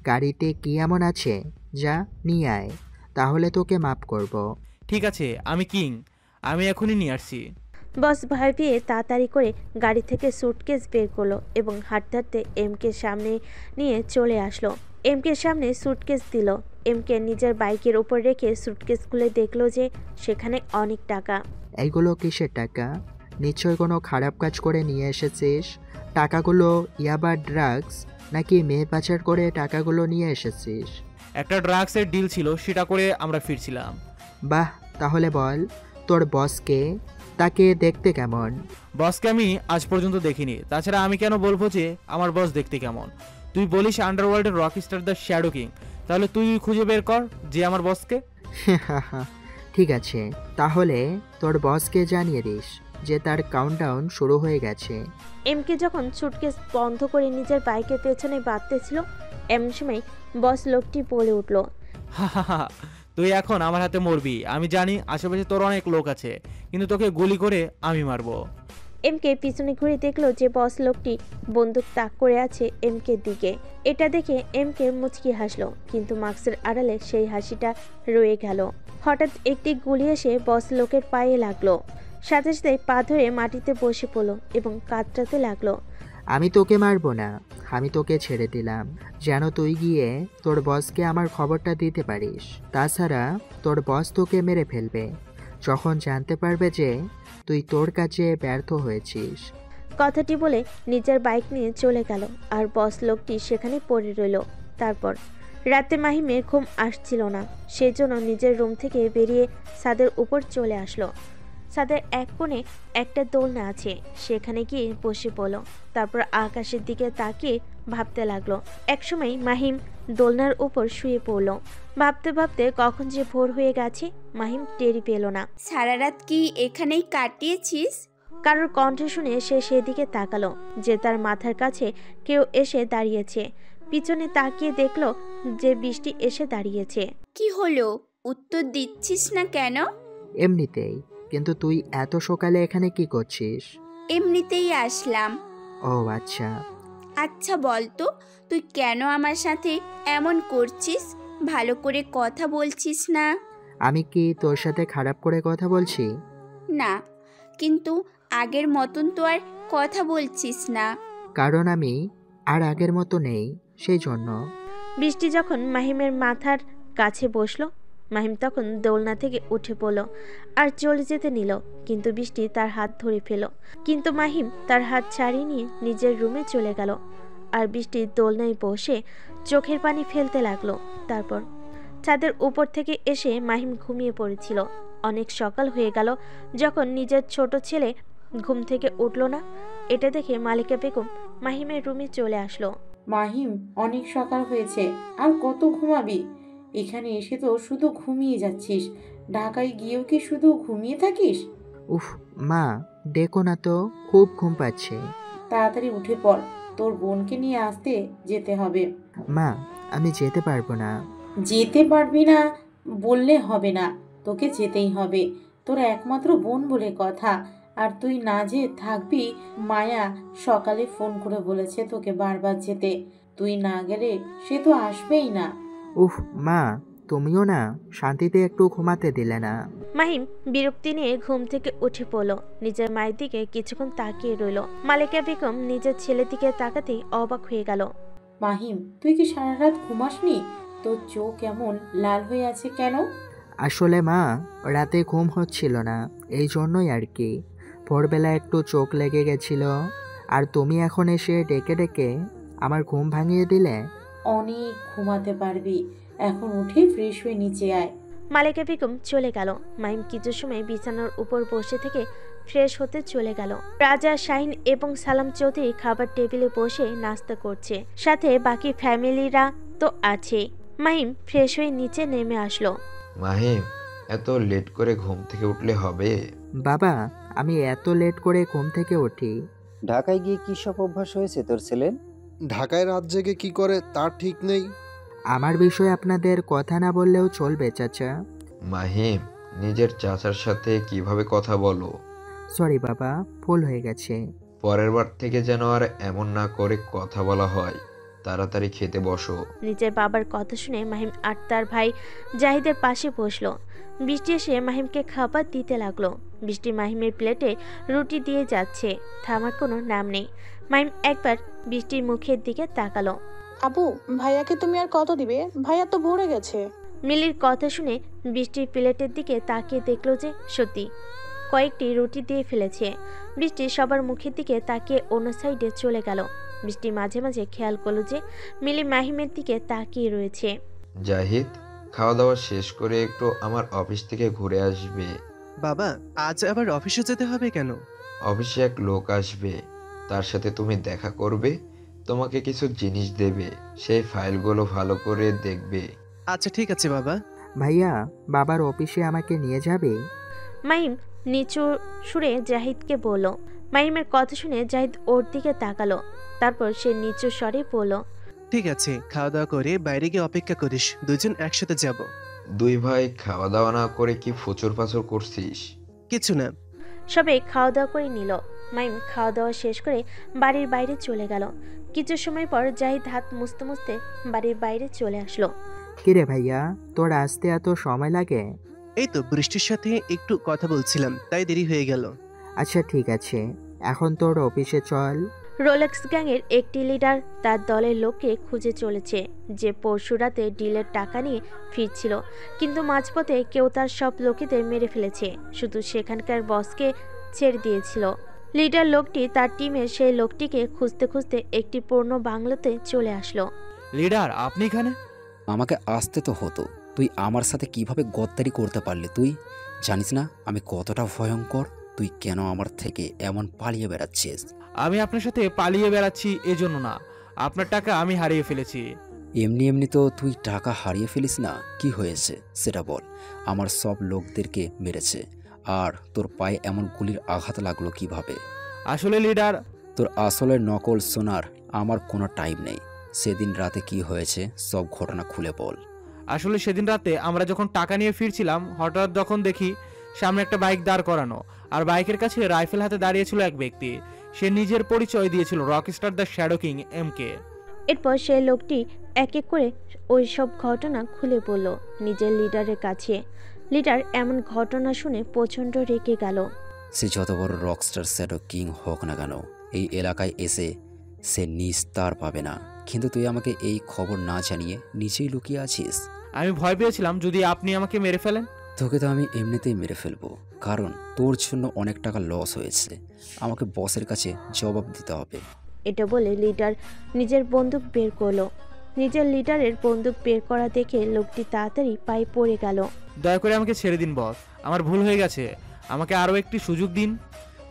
গাড়িতে কি এমন আছে যা নিয়ে আয়, তাহলে তোকে মাফ করব। ঠিক আছে, আমি কিং, আমি এখনই নিয়ে আসছি। বস ভয় পেয়ে তাড়াতাড়ি করে গাড়ি থেকে সুটকেস বের করলো এবং হাঁটতে হাঁটতে এমকে সামনে নিয়ে চলে আসলো। এমকে সামনে সুটকেস দিল। এমকে নিজের বাইকের উপর রেখে সুটকেস খুলে দেখলো যে সেখানে অনেক টাকা। এইগুলো কিসের টাকা? নিশ্চয় কোনো খারাপ কাজ করে নিয়ে এসেছিস। টাকাগুলো ইয়াবা ড্রাগস নাকি মেয়ে পাচার করে টাকাগুলো নিয়ে এসেছিস? একটা ড্রাগসের ডিল ছিল, সেটা করে আমরা ফিরছিলাম। বাহ, তাহলে বল তোর বসকে, তাকে দেখতে কেমন? বসকে আমি আজ পর্যন্ত দেখিনি, তাছাড়া আমি কেন বলবো যে আমার বস দেখতে কেমন? তুই বলিস আন্ডারওয়ার্ল্ডের রকস্টার দ্য শ্যাডো কিং, তাহলে তুই খুঁজে বের কর যে আমার বসকে। ঠিক আছে, তাহলে তোর বসকে জানিয়ে দিস যে তার কাউন্টডাউন শুরু হয়ে গেছে। এমকে যখন সুটকেস বন্ধ করে নিজের বাইকের পেছনে বাঁধতেছিল এমন সময় বস লোকটি বলে উঠল, তুই এখন আমার হাতে মরবি। আমি জানি আশেপাশে তোর অনেক লোক আছে, কিন্তু তোকে গুলি করে আমি মারবো। এমকে পিছনে ঘুরে দেখলো যে বস লোকটি বন্দুক তাক করে আছে এমকের দিকে। এটা দেখে এমকে মুচকি হাসলো, কিন্তু মাস্কের আড়ালে সেই হাসিটা রয়ে গেল। হঠাৎ একটি গুলি এসে বস লোকের পায়ে লাগলো। সাথে সাথে পা ধরে মাটিতে বসে পড়লো এবং কাতরাতে লাগলো। আমি তোকে মারবো না, আমি তোকে ছেড়ে দিলাম যেন তুই গিয়ে তোর বসকে আমার খবরটা দিতে পারিস। তাছাড়া তোর বস তোকে মেরে ফেলবে যখন জানতে পারবে যে তুই তোর কাছে ব্যর্থ হয়েছিস। কথাটি বলে নিজের বাইক নিয়ে চলে গেল আর বস লোকটি সেখানে পড়ে রইল। তারপর রাতে মাহিমের ঘুম আসছিল না, সেজন্য নিজের রুম থেকে বেরিয়ে ছাদের উপর চলে আসলো। ছাদের এক কোণে একটা দোলনা আছে, সেখানে গিয়ে বসে পড়ল। তারপর আকাশের দিকে তাকিয়ে ভাবতে লাগলো। একসময় মাহিম দোলনার উপর শুয়ে পড়ল। ভাবতে ভাবতে কখন যে ভোর হয়ে গেছে মাহিম টেরি পেল না। সারা রাত কি এখানেই কাটিয়েছিস? কারোর কণ্ঠ শুনে সে সেদিকে তাকালো যে তার মাথার কাছে কেউ এসে দাঁড়িয়েছে। পিছনে তাকিয়ে দেখলো যে বৃষ্টি এসে দাঁড়িয়েছে। কি হলো, উত্তর দিচ্ছিস না কেন? এমনিতেই। কিন্তু তুই এত সকালে এখানে কি করছিস? এমনিতেই আসলাম। ও আচ্ছা। আচ্ছা বলতো, তুই কেন আমার সাথে এমন করছিস? ভালো করে কথা বলছিস না। আমি কি তোর সাথে খারাপ করে কথা বলছি? না, কিন্তু আগের মতন তো আর কথা বলছিস না। কারণ আমি আর আগের মতো নেই, সেই জন্য। বৃষ্টি যখন মাহিমের মাথার কাছে বসলো, মাহিম তখন দোলনা থেকে উঠে পড়ল আর চলে যেতে নিল, কিন্তু বৃষ্টি তার হাত ধরে ফেল। কিন্তু মাহিম তার হাত ছাড়িয়ে নিয়ে নিজের রুমে চলে গেল আর বৃষ্টি দোলনায় বসে চোখের পানি ফেলতে লাগলো। তারপর ছাদের উপর থেকে এসে মাহিম ঘুমিয়ে পড়েছিল। অনেক সকাল হয়ে গেল যখন নিজের ছোট ছেলে ঘুম থেকে উঠল না। এটা দেখে মালিকা বেগম মাহিমের রুমে চলে আসলো। মাহিম, অনেক সকাল হয়েছে, আর কত ঘুমাবি? এখানে এসে তো শুধু ঘুমিয়ে যাচ্ছিস। ঢাকায় গিয়েও কি শুধু ঘুমিয়ে থাকিস? উফ মা, ডেকো না তো, খুব ঘুম পাচ্ছে। তাড়াতাড়ি উঠে পড়, তোর বোনকে নিয়ে আসতে যেতে হবে। মা, আমি যেতে পারবো না। যেতে পারবি না বললে হবে না, তোকে যেতেই হবে। তোর একমাত্র বোন বলে কথা, আর তুই না যেয়ে থাকবি? মায়া সকালে ফোন করে বলেছে তোকে বারবার যেতে। তুই না গেলে সে তো আসবেই না। উফ মা, তুমিও না শান্তিতে একটু ঘুমাতে দিলে না। মাহিম বিরক্তি নিয়ে ঘুম থেকে উঠে পড়ল। নিজের মায়ের দিকে কিছুক্ষণ তাকিয়ে রইল। মালিকা বেগম নিজের ছেলের দিকে তাকাতেই অবাক হয়ে গেল। মাহিম, তুই কি সারা রাত ঘুমাসনি? তোর চোখ এমন লাল হয়ে আছে কেন? আসলে মা, রাতে ঘুম হচ্ছিল না, এই জন্যই আর কি। ভোরবেলা একটু চোখ লেগে গেছিল, আর তুমি এখন এসে ডেকে ডেকে আমার ঘুম ভাঙিয়ে দিলে। অনেক ঘুমাতে পারবি, এখন উঠে ফ্রেশ হয়ে নিচে আয়। মালিকা বেগম চলে গেল। মাহিম কিছু সময় বিছানার উপর বসে থেকে ফ্রেশ হতে চলে গেল। রাজা, শাহিন এবং সালাম চৌধুরী খাবার টেবিলে বসে নাস্তা করছে, সাথে বাকি ফ্যামিলিরা তো আছে। মাহিম ফ্রেশ হয়ে নিচে নেমে আসলো। মাহিম, এত লেট করে ঘুম থেকে উঠলে হবে? বাবা, আমি এত লেট করে ঘুম থেকে উঠি। ঢাকায় গিয়ে কি সব অভ্যাস হয়েছে তোর ছেলের? ঢাকায় রাত জেগে কি করে তার ঠিক নেই। আমার বিষয়ে আপনাদের কথা না বললেও চলবে চাচা। মাহিম, নিজের চাচার সাথে কিভাবে কথা বলো? সরি বাবা, ভুল হয়ে গেছে। পরের বার থেকে যেন আর এমন না করে কথা বলা হয়। তাড়াতাড়ি খেতে বসো। নিজের বাবার কথা শুনে মাহিম আর তার ভাই জাহিদের পাশে বসলো। বৃষ্টি এসে মাহিমকে খাবার দিতে লাগলো। বৃষ্টি মাহিমের প্লেটে রুটি দিয়ে যাচ্ছে, থামার কোনো নাম নেই। মাহিম একবার বৃষ্টির মুখের দিকে তাকালো। আপু, ভাইয়াকে তুমি আর কত দিবে? ভাইয়া তো ভরে গেছে। মিলির কথা শুনে বৃষ্টির প্লেটের দিকে তাকিয়ে দেখলো যে সত্যি কয়েকটি রুটি দিয়ে ফেলেছে। বৃষ্টি সবার মুখের দিকে তাকিয়ে অন্য সাইডে চলে গেল। বৃষ্টি মাঝে মাঝে খেয়াল করলো যে মিলি মাহিমের দিকে তাকিয়ে রয়েছে। জাহিদ, খাওয়া দাওয়া শেষ করে একটু আমার অফিস থেকে ঘুরে আসবে। বাবা, আজ আবার অফিসে যেতে হবে কেন? অফিসে এক লোক আসবে, তার সাথে তুমি দেখা করবে, তোমাকে কিছু জিনিস দেবে, সেই ফাইলগুলো ভালো করে দেখবে। আচ্ছা ঠিক আছে বাবা। ভাইয়া, বাবার অফিসে আমাকে নিয়ে যাবে? মাহিম নিচু সুরে জাহিদকে বলল। মাহিমের কথা শুনে জাহিদ ওর দিকে তাকালো। তারপর সে নিচু স্বরে বলল, ঠিক আছে, খাওয়া দাওয়া করে বাইরে গিয়ে অপেক্ষা করিস, দুজন একসাথে যাব। দুই ভাই খাওয়া দাওয়া না করে কি ফুচুর ফাচুর করছিস? কিছু না। সবাই খাওয়া দাওয়া করে নিল। মাহিম খাওয়া দাওয়া শেষ করে বাড়ির বাইরে চলে গেল। কিছু সময় পর জাহিদ হাত মুছতে মুছতে বাড়ির বাইরে চলে আসলো। কিরে ভাইয়া, তোর আসতে এত সময় লাগে? এই তো বৃষ্টির সাথে একটু কথা বলছিলাম, তাই দেরি হয়ে গেল। আচ্ছা ঠিক আছে, এখন তোর অফিসে চল। রোলেক্স গ্যাংয়ের একটি লিডার তার দলের লোককে খুঁজে চলেছে, যে পরশু রাতে ডিলের টাকা নিয়ে ফিরছিল, কিন্তু মাঝপথে কেউ তার সব লোকেদের মেরে ফেলেছে, শুধু সেখানকার বসকে ছেড়ে দিয়েছিল। লিডার লোকটি তার টিমের সেই লোকটিকে খুঁজতে খুঁজতে একটি পুরনো বাংলোতে চলে আসলো। লিডার, আপনি এখানে? আমাকে আসতে তো হতো, তুই আমার সাথে কিভাবে গদ্দারি করতে পারলি? তুই জানিস না আমি কতটা ভয়ঙ্কর? তুই কেন আমার থেকে এমন পালিয়ে বেড়াচ্ছিস? আমি আপনার সাথে পালিয়ে বেড়াচ্ছি এজন্য না, আপনার টাকা আমি হারিয়ে ফেলেছি। এমনি এমনি তো তুই টাকা হারিয়ে ফেলিস না, কি হয়েছে সেটা বল। আমার সব লোকদেরকে মেরেছে, আর তোর পায়ে এমন গুলির আঘাত লাগলো কিভাবে? আসলে লিডার, তোর আসলে নকল শোনার আমার কোনো টাইম নেই। সেদিন রাতে কি হয়েছে সব ঘটনা খুলে বল। আসলে সেদিন রাতে আমরা যখন টাকা নিয়ে ফিরছিলাম, হঠাৎ যখন দেখি সামনে একটা বাইক দাঁড় করানো, আর বাইকের কাছে রাইফেল হাতে দাঁড়িয়েছিল এক ব্যক্তি। সে নিজের পরিচয় দিয়েছিল রকস্টার দ্য শ্যাডো কিং এমকে। এরপর সেই লোকটি এক এক করে ওই সব ঘটনা খুলে বলল নিজের লিডারের কাছে। লিডার এমন ঘটনা শুনে প্রচণ্ড রেগে গেল। সে যত বড় রকস্টার শ্যাডো কিং হোক না কেন, এই এলাকায় এসে সে নিস্তার পাবে না। কিন্তু তুই আমাকে এই খবর না জানিয়ে নিচেই লুকিয়ে আছিস। আমি ভয় পেয়েছিলাম যদি আপনি আমাকে মেরে ফেলেন। তোকে তো আমি এমনিতেই মেরে ফেলবো, কারণ তোর জন্য অনেক টাকা লস হয়েছে। আমাকে বসের কাছে জবাব দিতে হবে। এটা বলে লিডার নিজের বন্দুক বের করলো। নিজের লিডারের বন্দুক বের করা দেখে লোকটি তাড়াতাড়ি পায়ে পড়ে গেল। দয়া করে আমাকে ছেড়ে দিন বস, আমার ভুল হয়ে গেছে, আমাকে আরও একটি সুযোগ দিন।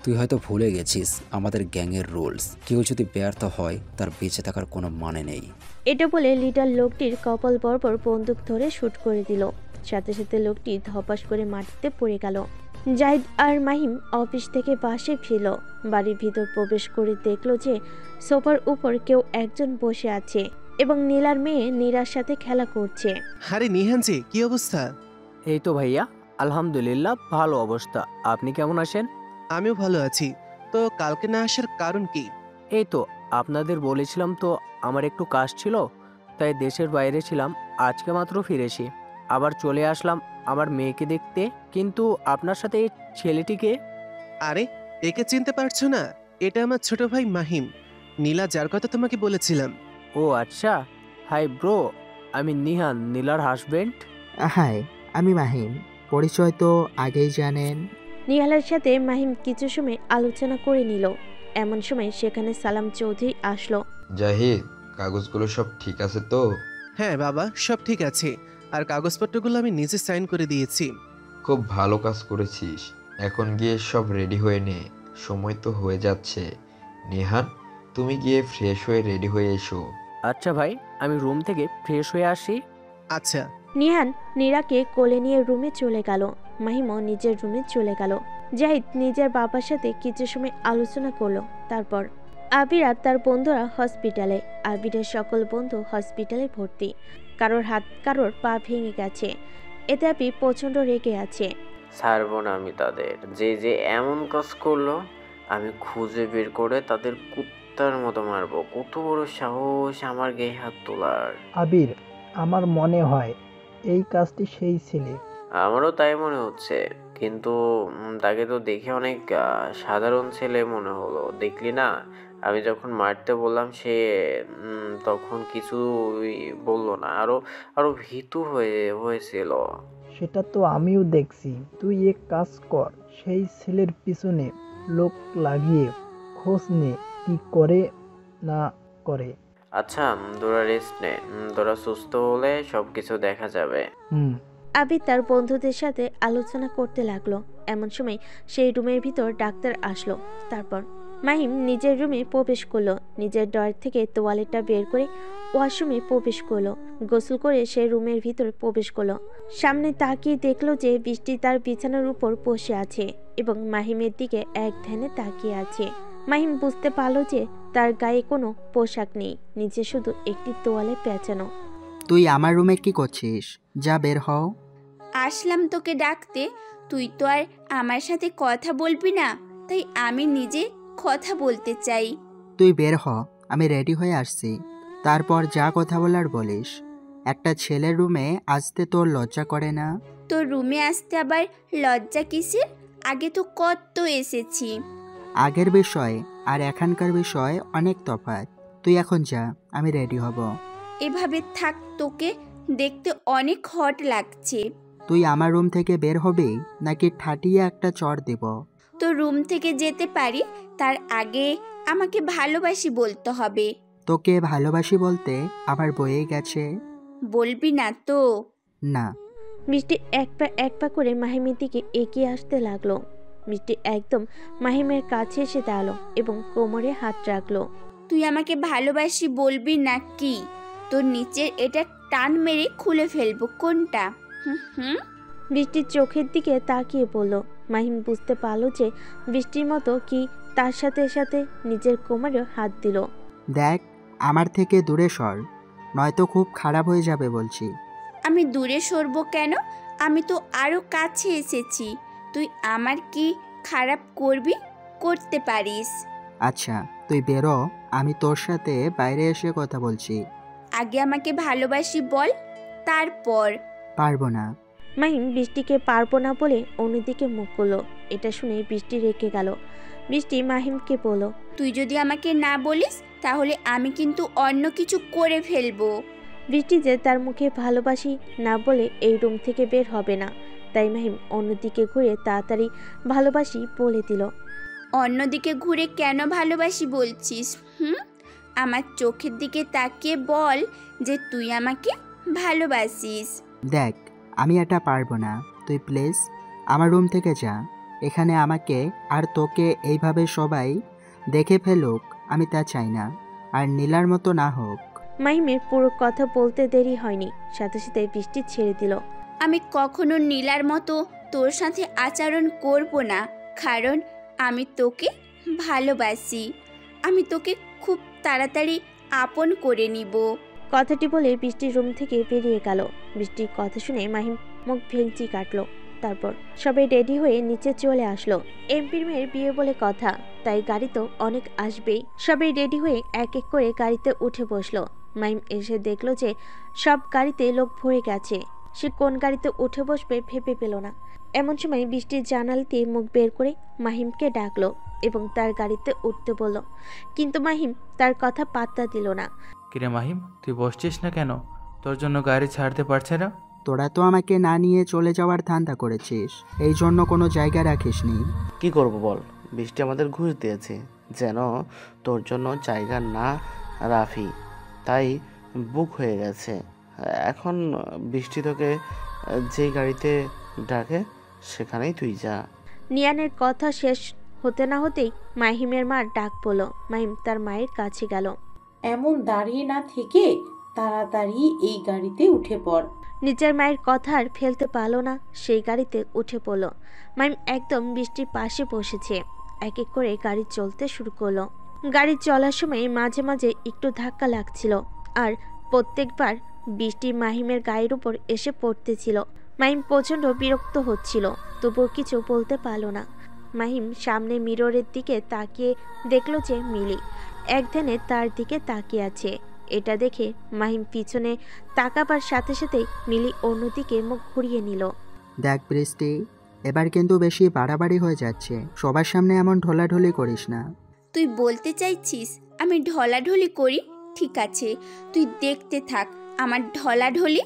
তুই হয়তো ভুলে গেছিস আমাদের গ্যাংয়ের রুলস। কেউ যদি ব্যর্থ হয় তার বেঁচে থাকার কোনো মানে নেই। এটা বলে লিডার লোকটির কপাল বরাবর বন্দুক ধরে শুট করে দিল। সাথে সাথে লোকটি ধপাস করে মাটিতে পড়ে গেল। জাহিদ আর মাহিম অফিস থেকে বাসে ফিরল। বাড়ির ভিতর প্রবেশ করে দেখলো যে সোফার উপর কেউ একজন বসে আছে এবং নীলার মেয়ে নীরার সাথে খেলা করছে। আরে নিহান জি, কি অবস্থা? এই তো ভাইয়া, আলহামদুলিল্লাহ ভালো অবস্থা। আপনি কেমন আছেন? আমিও ভালো আছি। তো কালকে না আসার কারণ কি? এই তো আপনাদের বলেছিলাম তো, আমার একটু কাজ ছিল, তাই দেশের বাইরে ছিলাম। আজকে মাত্র ফিরেছি, আবার চলে আসলাম আমার মেয়েকে দেখতে। কিন্তু আপনার সাথে এই ছেলেটিকে? আরে, একে চিনতে পারছো না? এটা আমার ছোট ভাই মাহিম, নীলা, যার কথা তোমাকে বলেছিলাম। ও আচ্ছা, হাই ব্রো, আমি নিহান, নীলার হাজবেন্ড। হাই, আমি মাহিম। পরিচয় তো আগেই জানেন। নিহালের সাথে মাহিম কিছু সময় আলোচনা করে নিল। এমন সময় সেখানে সালাম চৌধুরী আসলো। জাহিদ, কাগজগুলো সব ঠিক আছে তো? হ্যাঁ বাবা, সব ঠিক আছে, আর কাগজপত্রগুলো আমি নিজে সাইন করে দিয়েছি। খুব ভালো কাজ করেছিস। এখন গিয়ে সব রেডি হয়ে নে, সময় তো হয়ে যাচ্ছে। নিহান, তুমি গিয়ে ফ্রেশ হয়ে রেডি হয়ে এসো। আচ্ছা ভাই, আমি রুম থেকে ফ্রেশ হয়ে আসি। আচ্ছা। নিহান নীরাকে কোলে নিয়ে রুমে চলে গেল। মাহিমও নিজের রুমে চলে গেল। জাহিদ নিজের বাবার সাথে কিছু সময় আলোচনা করলো। তারপর আবির আর তার বন্ধুরা হসপিটালে। আবিরের সকল বন্ধু হসপিটালে ভর্তি। কারোর হাত, কারোর পা ভেঙে গেছে। এতে আবি প্রচণ্ড রেগে আছে। ছাড়বো না আমি তাদের, যে যে এমন কাজ করলো আমি খুঁজে বের করে তাদের কুত্তা কুত্তার মতো মারবো। কত বড় সাহস আমার গায়ে হাত তোলার! আবির, আমার মনে হয় এই কাজটি সেই ছেলে। আমারও তাই মনে হচ্ছে, কিন্তু তাকে তো দেখে অনেক সাধারণ ছেলে মনে হলো। দেখলি না, আমি যখন মারতে বললাম সে তখন কিছুই বললো না, আরো ভীতু হয়েছিল। সেটা তো আমিও দেখছি। তুই এক কাজ কর, সেই ছেলের পিছনে লোক লাগিয়ে খোঁজ নে কি করে না করে। আচ্ছা, তোরা রেস্ট নে, তোরা সুস্থ হলে সবকিছু দেখা যাবে। আবির তার বন্ধুদের সাথে আলোচনা করতে লাগলো। এমন সময় সেই রুমের ভিতর ডাক্তার আসলো। তারপর মাহিম নিজের রুমে প্রবেশ করলো। নিজের ড্রয়ার থেকে তোয়ালেটা বের করে ওয়াশরুমে প্রবেশ করলো। গোসল করে সে রুমের ভিতর প্রবেশ করলো। সামনে তাকিয়ে দেখলো যে বৃষ্টি তার বিছানার উপর বসে আছে এবং মাহিমের দিকে এক ধ্যানে তাকিয়ে আছে। মাহিম বুঝতে পারলো যে তার গায়ে কোনো পোশাক নেই, নিচে শুধু একটি তোয়ালে পেঁচানো। তুই আমার রুমে কি করছিস? যা বের হও। আসলাম তোকে ডাকতে, তুই তো আর আমার সাথে কথা বলবি না, তাই আমি নিজে কথা বলতে চাই। তুই বের হ, আমি রেডি হয়ে আসছি। তারপর যা কথা বলার বলিস। একটা ছেলের রুমে আসতে তোর লজ্জা করে না? তোর রুমে আসতে আবার লজ্জা কিসের? আগে তো কত এসেছি। আগের বিষয় আর এখানকার বিষয় অনেক তফাৎ। তুই এখন যা, আমি রেডি হব। এভাবে থাক, তোকে দেখতে অনেক হট লাগছে। তুই আমার রুম থেকে বের হবি নাকি ঠাটিয়ে একটা চড় দেব? তো রুম থেকে যেতে পারি, তার আগে আমাকে ভালোবাসি বলতে হবে। তোকে ভালোবাসি বলতে আমার বয়ে গেছে। বলবি না তো? না। মিষ্টি এক পা করে মাহিমের দিকে এগিয়ে আসতে লাগলো। মিষ্টি একদম মাহিমের কাছে এসে দাঁড়ালো এবং কোমরে হাত রাখলো। তুই আমাকে ভালোবাসি বলবি না কি? তোর নিচের এটা টান মেরে খুলে ফেলবো কোনটা? বৃষ্টির চোখের দিকে তাকিয়ে বলল। মাহিম বুঝতে পারলো যে বৃষ্টির মতো কি তার সাথে সাথে নিজের কোমরেও হাত দিল। দেখ, আমার থেকে দূরে সর, নয়তো খুব খারাপ হয়ে যাবে বলছি। আমি দূরে সরবো কেন? আমি তো আরো কাছে এসেছি। তুই আমার কি খারাপ করবি? করতে পারিস। আচ্ছা, তুই বেরো, আমি তোর সাথে বাইরে এসে কথা বলছি। আগে আমাকে ভালোবাসি বল, তারপর। পারবো না। মাহিম বৃষ্টিকে পারবো না বলে অন্যদিকে মুখ করলো। এটা শুনে বৃষ্টি রেগে গেল। বৃষ্টি মাহিমকে বলল, তুই যদি আমাকে না বলিস তাহলে আমি কিন্তু অন্য কিছু করে ফেলবো। বৃষ্টি যে তার মুখে ভালোবাসি না বলে এই রুম থেকে বের হবে না, তাই মাহিম অন্যদিকে ঘুরে তাড়াতাড়ি ভালোবাসি বলে দিল। অন্যদিকে ঘুরে কেন ভালোবাসি বলছিস? আমার চোখের দিকে তাকিয়ে বল যে তুই আমাকে ভালোবাসিস। দেখ, আমি এটা পারবো না, তুই প্লিজ আমার রুম থেকে যা। এখানে আমাকে আর তোকে এইভাবে সবাই দেখে ফেলুক, আমি তা চাই না, আর নীলার মতো না হোক। মাহিমের পুরো কথা বলতে দেরি হয়নি, সাথে সাথে বৃষ্টি ছেড়ে দিল। আমি কখনো নীলার মতো তোর সাথে আচরণ করব না, কারণ আমি তোকে ভালোবাসি। আমি তোকে খুব তাড়াতাড়ি আপন করে নিব। কথাটি বলে বৃষ্টির রুম থেকে বেরিয়ে গেল। বৃষ্টির কথা শুনে মাহিম মুখ ভেঙচি কাটলো। তারপর সবাই রেডি হয়ে নিচে চলে আসলো। এমপির মেয়ের বিয়ে বলে কথা, তাই গাড়ি তো অনেক আসবেই। সবাই রেডি হয়ে এক এক করে গাড়িতে উঠে বসলো। মাহিম এসে দেখলো যে সব গাড়িতে লোক ভরে গেছে। সে কোন গাড়িতে উঠে বসবে ভেবে পেল না। এমন সময় বৃষ্টির জানালা দিয়ে মুখ বের করে মাহিমকে ডাকলো এবং তার গাড়িতে উঠতে বলল, কিন্তু মাহিম তার কথা পাত্তা দিল না। কিরে মাহিম, তুই বসছিস না কেন? তোর জন্য গাড়ি ছাড়তে পারছে না? তোরা তো আমাকে না নিয়ে চলে যাওয়ার ধান্দা করেছিস, এই জন্য কোনো জায়গা রাখিসনি। কি করব বল, বৃষ্টি আমাদের ঘুষ দিয়েছে যেন তোর জন্য জায়গা না রাখি, তাই বুক হয়ে গেছে। এখন বৃষ্টি তোকে যেই গাড়িতে ডাকে সেখানেই তুই যা। নিয়ানের কথা শেষ হতে না হতেই মাহিমের মার ডাক পড়ল। মাহিম তার মায়ের কাছে গেল। এমন দাঁড়িয়ে না থেকে তাড়াতাড়ি এই গাড়িতে উঠে পড়। নিজের মায়ের কথা আর ফেলতে পারল না, সেই গাড়িতে উঠে পড়ল। মাহিম একদম বৃষ্টির পাশে বসেছে। এক এক করে গাড়ি চলতে শুরু করলো। গাড়ি চলার সময় মাঝে মাঝে একটু ধাক্কা লাগছিল, আর প্রত্যেকবার বৃষ্টি মাহিমের গায়ের উপর এসে পড়তেছিল। মাহিম প্রচণ্ড বিরক্ত হচ্ছিল, তবুও কিছু বলতে পারল না। মাহিম সামনে মিররের দিকে তাকিয়ে দেখলো যে মিলি। একধানে তার দিকে তাকিয়ে আছে। এটা দেখে মাহিম পিছনে তাকাবার সাথে সাথেই মিলি অন্যদিকে মুখ ঘুরিয়ে নিল। দেখ বৃষ্টি, এবার কিন্তু বেশি বাড়াবাড়ি হয়ে যাচ্ছে। সবার সামনে এমন ঢোলাঢুলি করিস না। তুই বলতে চাইছিস আমি ঢলাঢলি করি? ঠিক আছে, তুই দেখতে থাক আমার ঢলাঢলি।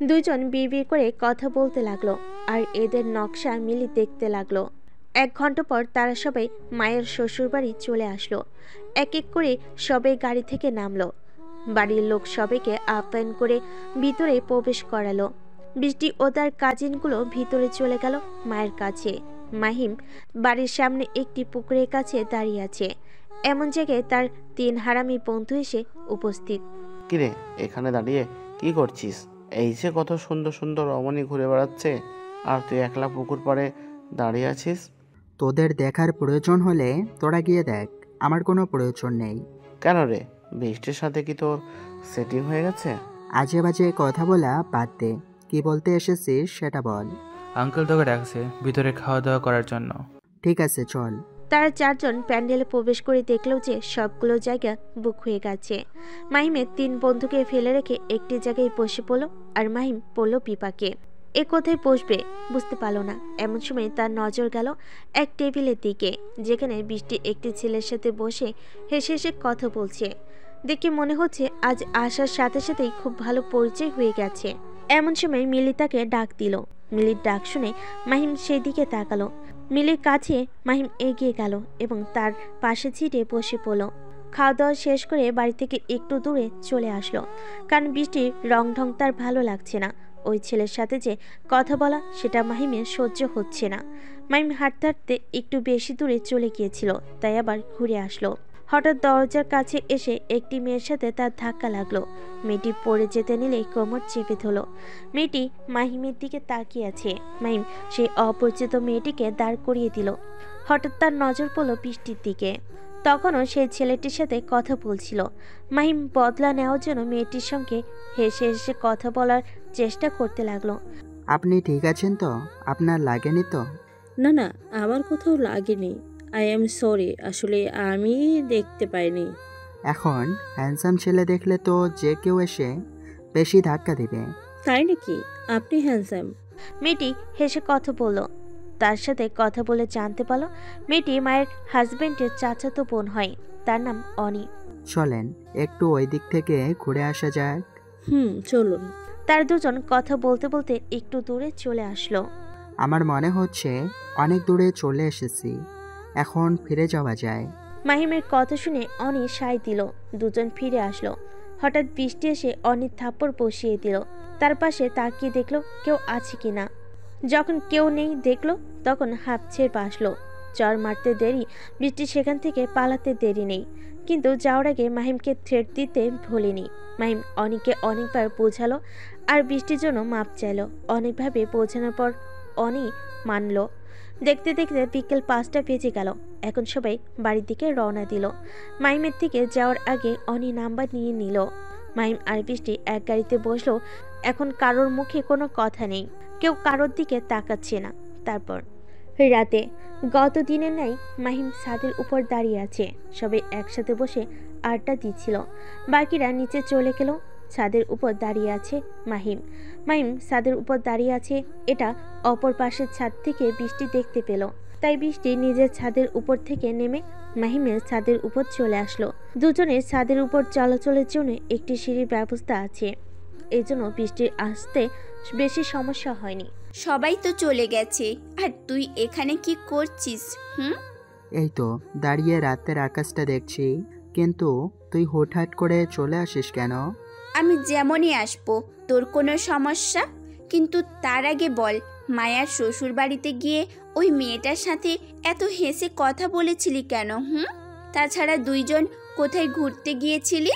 দুইজন বিড়বিড় করে কথা বলতে লাগলো আর এদের নকশা মিলি দেখতে লাগলো। 1 ঘন্টা পর তারা সবাই মায়ের শ্বশুরবাড়ি চলে আসলো। এক এক করে সবাই গাড়ি থেকে নামলো। বাড়ির লোক সবাইকে আপ্যায়ন করে ভিতরে প্রবেশ করালো। বৃষ্টি ও তার কাজিনগুলো ভিতরে চলে গেল মায়ের কাছে। মাহিম বাড়ির সামনে একটি পুকুরের কাছে দাঁড়িয়ে আছে। এমন জায়গায় তার 3 হারামি বন্ধু এসে উপস্থিত। কিরে, এখানে দাঁড়িয়ে কি করছিস? এই যে কত সুন্দর সুন্দর রমণী ঘুরে বেড়াচ্ছে, আর তুই একলা পুকুর পাড়ে দাঁড়িয়ে আছিস। তোদের দেখার প্রয়োজন হলে তোরা গিয়ে দেখ, আমার কোনো প্রয়োজন নেই। কেন রে, বৃষ্টির সাথে কি তোর সেটিং হয়ে গেছে? আজে বাজে কথা বলা বাদ দে, কি বলতে এসেছিস সেটা বল। আঙ্কেল তোকে ডাকছে ভিতরে খাওয়া দাওয়া করার জন্য। ঠিক আছে চল। তারা 4 জন প্যান্ডেলে প্রবেশ করে দেখলো যে সবগুলো জায়গা বুক হয়ে গেছে। মাহিমের 3 বন্ধুকে ফেলে রেখে একটি জায়গায় বসে পড়লো আর মাহিম পড়ল বিপাকে। এ কোথায় বসবে বুঝতে পারলো না। এমন সময় তার নজর গেল এক টেবিলের দিকে, যেখানে বৃষ্টি একটি ছেলের সাথে বসে হেসে হেসে কথা বলছে। দেখে মনে হচ্ছে আজ আসার সাথে সাথেই খুব ভালো পরিচয় হয়ে গেছে। এমন সময় মিলি তাকে ডাক দিল। মিলির ডাক শুনে মাহিম সেই দিকে তাকালো। মিলির কাছে মাহিম এগিয়ে গেল এবং তার পাশে ছিটে বসে পড়ল। খাওয়া দাওয়া শেষ করে বাড়ি থেকে একটু দূরে চলে আসলো, কারণ বৃষ্টির রং ঢং তার ভালো লাগছে না। ওই ছেলের সাথে যে কথা বলা সেটা মাহিমের সহ্য হচ্ছে না। মাহিম হাঁটতে হাঁটতে একটু বেশি দূরে চলে গিয়েছিল, তাই আবার ঘুরে আসলো। হঠাৎ দরজার কাছে এসে একটি মেয়ের সাথে তার ধাক্কা লাগলো। মেয়েটি পড়ে যেতে নিলেই কোমর চেপে ধরল। মেয়েটি মাহিমের দিকে তাকিয়ে আছে। মাহিম সেই অপরিচিত মেয়েটিকে দাঁড় করিয়ে দিল। হঠাৎ তার নজর পড়ল বৃষ্টির দিকে। তখনও সেই ছেলেটির সাথে কথা বলছিল। মাহিম বদলা নেওয়ার জন্য মেয়েটির সঙ্গে হেসে হেসে কথা বলার চেষ্টা করতে লাগলো। আপনি ঠিক আছেন তো? আপনার লাগেনি তো? না না, আমার কোথাও লাগেনি। আই এম সরি, আসলে আমি দেখতে পাইনি। এখন হ্যান্ডসাম ছেলে দেখলে তো যে কেউ এসে বেশি ধাক্কা দিবে। তাই নাকি? আপনি হ্যান্ডসাম। মেয়েটি হেসে কথা বলল। তার সাথে কথা বলে জানতে পারল মেয়েটি মায়ের হাজবেন্ডের চাচাতো বোন হয়। তার নাম অনি। চলেন একটু ওই দিক থেকে ঘুরে আসা যাক। চলুন। তার দুজন কথা বলতে বলতে একটু দূরে চলে আসলো। আমার মনে হচ্ছে অনেক দূরে চলে এসেছি, এখন ফিরে যাওয়া যায়। মাহিমের কথা শুনে অনি সায় দিল। দুজন ফিরে আসলো। হঠাৎ বৃষ্টি এসে অনির থাপ্পড় বসিয়ে দিল। তার পাশে তাকিয়ে দেখলো কেউ আছে কিনা। যখন কেউ নেই দেখলো, তখন হাঁপ ছেড়ে বাসলো। চর মারতে দেরি, বৃষ্টি সেখান থেকে পালাতে দেরি নেই। কিন্তু যাওয়ার আগে মাহিমকে থ্রেট দিতে ভুলিনি। মাহিম অনিকে অনেকবার বোঝালো আর বৃষ্টির জন্য মাপ চাইলো। অনেকভাবে বোঝানোর পর অনি মানলো। দেখতে দেখতে বিকেল 5টা বেজে গেল। এখন সবাই বাড়ির দিকে রওনা দিল। মাহিমের দিকে যাওয়ার আগে অনি নাম্বার নিয়ে নিল। মাহিম আর বৃষ্টি এক গাড়িতে বসলো। এখন কারোর মুখে কোনো কথা নেই, কেউ কারোর দিকে তাকাচ্ছে না। তারপর রাতে গত দিনের ন্যায় মাহিম ছাদের উপর দাঁড়িয়ে আছে। সবাই একসাথে বসে আড্ডা দিচ্ছিল। বাকিরা নিচে চলে গেল। ছাদের উপর দাঁড়িয়ে আছে মাহিম। মাহিম ছাদের উপর দাঁড়িয়ে আছে, এটা অপর পাশের ছাদ থেকে বৃষ্টি দেখতে পেল। তাই বৃষ্টি নিজের ছাদের উপর থেকে নেমে মাহিমের ছাদের উপর চলে আসলো। দুজনের ছাদের উপর চলাচলের জন্য একটি সিঁড়ির ব্যবস্থা আছে, এই জন্য বৃষ্টির আসতে বেশি সমস্যা হয়নি। সবাই তো চলে গেছে, আর তুই এখানে কি করছিস? এই তো দাঁড়িয়ে রাতের আকাশটা দেখছি, কিন্তু তুই হঠাৎ করে চলে আসিস কেন? আমি যেমনই আসবো, তোর কোনো সমস্যা? কিন্তু তার আগে বল, মায়ার শ্বশুর বাড়িতে গিয়ে ওই মেয়েটার সাথে এত হেসে কথা বলেছিলি কেন? তাছাড়া দুইজন কোথায় ঘুরতে গিয়েছিলি?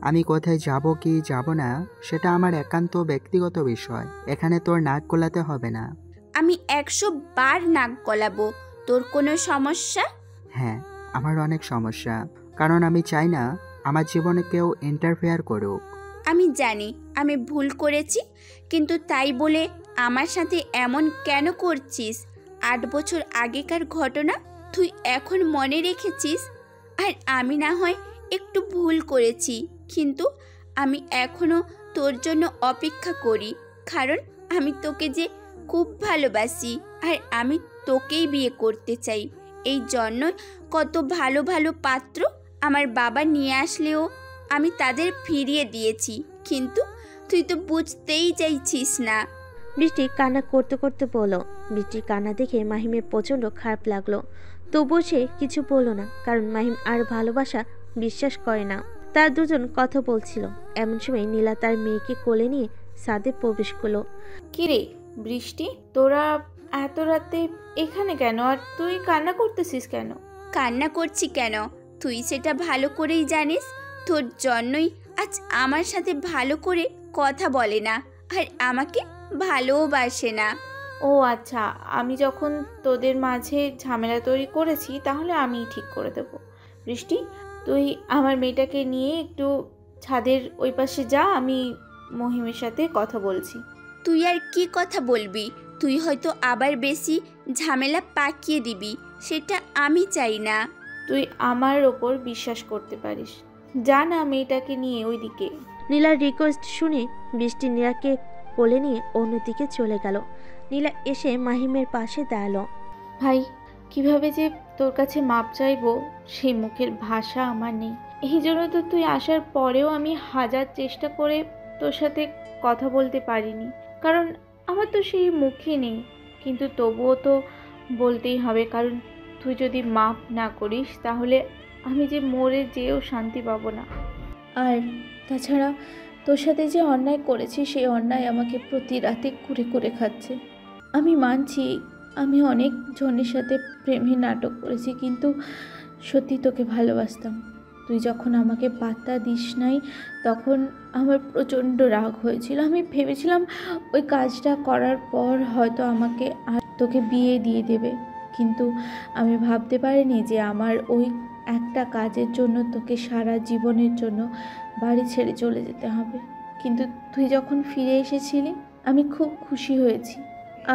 আমি কোথায় যাব কি যাব না সেটা আমার একান্ত ব্যক্তিগত বিষয়, এখানে তোর নাক গলাতে হবে না। আমি 100 বার নাক গলাবো, তোর কোনো সমস্যা? হ্যাঁ, আমার অনেক সমস্যা, কারণ আমি চাই না আমার জীবনে কেউ ইন্টারফেয়ার করুক। আমি জানি আমি ভুল করেছি, কিন্তু তাই বলে আমার সাথে এমন কেন করছিস? 8 বছর আগেকার ঘটনা তুই এখন মনে রেখেছিস? আর আমি না হয় একটু ভুল করেছি, কিন্তু আমি এখনো তোর জন্য অপেক্ষা করি, কারণ আমি তোকে যে খুব ভালোবাসি আর আমি তোকেই বিয়ে করতে চাই। এই জন্যই কত ভালো ভালো পাত্র আমার বাবা নিয়ে আসলেও আমি তাদের ফিরিয়ে দিয়েছি, কিন্তু তুই তো বুঝতেই চাইছিস না। বৃষ্টি কান্না করতে করতে বলল। বৃষ্টির কান্না দেখে মাহিমের প্রচণ্ড খারাপ লাগলো, তবুও সে কিছু বলল না, কারণ মাহিম আর ভালোবাসা বিশ্বাস করে না। তার দুজন কথা বলছিল, এমন সময় নীলা তার মেয়েকে কোলে নিয়ে ছাদে প্রবেশ করলো। কিরে বৃষ্টি, তোরা এত রাতে এখানে কেন, আর তুই কান্না করতেছিস কেন? কান্না করছি কেন তুই সেটা ভালো করেই জানিস। তোর জন্যই আজ আমার সাথে ভালো করে কথা বলে না আর আমাকে ভালোবাসে না। ও আচ্ছা, আমি যখন তোদের মাঝে ঝামেলা তৈরি করেছি তাহলে আমিই ঠিক করে দেব। বৃষ্টি, তুই আমার মেয়েটাকে নিয়ে একটু ছাদের ওই পাশে যা, আমি মহিমের সাথে কথা বলছি। তুই আর কি কথা বলবি? তুই হয়তো আবার বেশি ঝামেলা পাকিয়ে দিবি, সেটা আমি চাই না। তুই আমার ওপর বিশ্বাস করতে পারিস, যা না মেয়েটাকে নিয়ে ওইদিকে। নীলার রিকোয়েস্ট শুনে বৃষ্টি নীলাকে কোলে নিয়ে অন্যদিকে চলে গেল। নীলা এসে মাহিমের পাশে দাঁড়ালো। ভাই, কিভাবে যে তোর কাছে মাপ চাইবো সেই মুখের ভাষা আমার নেই। এই জন্য তো তুই আসার পরেও আমি হাজার চেষ্টা করে তোর সাথে কথা বলতে পারিনি, কারণ আমার তো সেই মুখই নেই। কিন্তু তবুও তো বলতেই হবে, কারণ তুই যদি মাপ না করিস তাহলে আমি যে মরে যেও শান্তি পাবো না। আর তাছাড়া তোর সাথে যে অন্যায় করেছি সেই অন্যায় আমাকে প্রতি রাতে কুরে করে খাচ্ছে। আমি মানছি আমি অনেক জনের সাথে প্রেমের নাটক করেছি, কিন্তু সত্যি তোকে ভালোবাসতাম। তুই যখন আমাকে পাত্তা দিস নাই তখন আমার প্রচণ্ড রাগ হয়েছিল। আমি ভেবেছিলাম ওই কাজটা করার পর হয়তো আমাকে আর তোকে বিয়ে দিয়ে দেবে, কিন্তু আমি ভাবতে পারিনি যে আমার ওই একটা কাজের জন্য তোকে সারা জীবনের জন্য বাড়ি ছেড়ে চলে যেতে হবে। কিন্তু তুই যখন ফিরে এসেছিলি আমি খুব খুশি হয়েছি।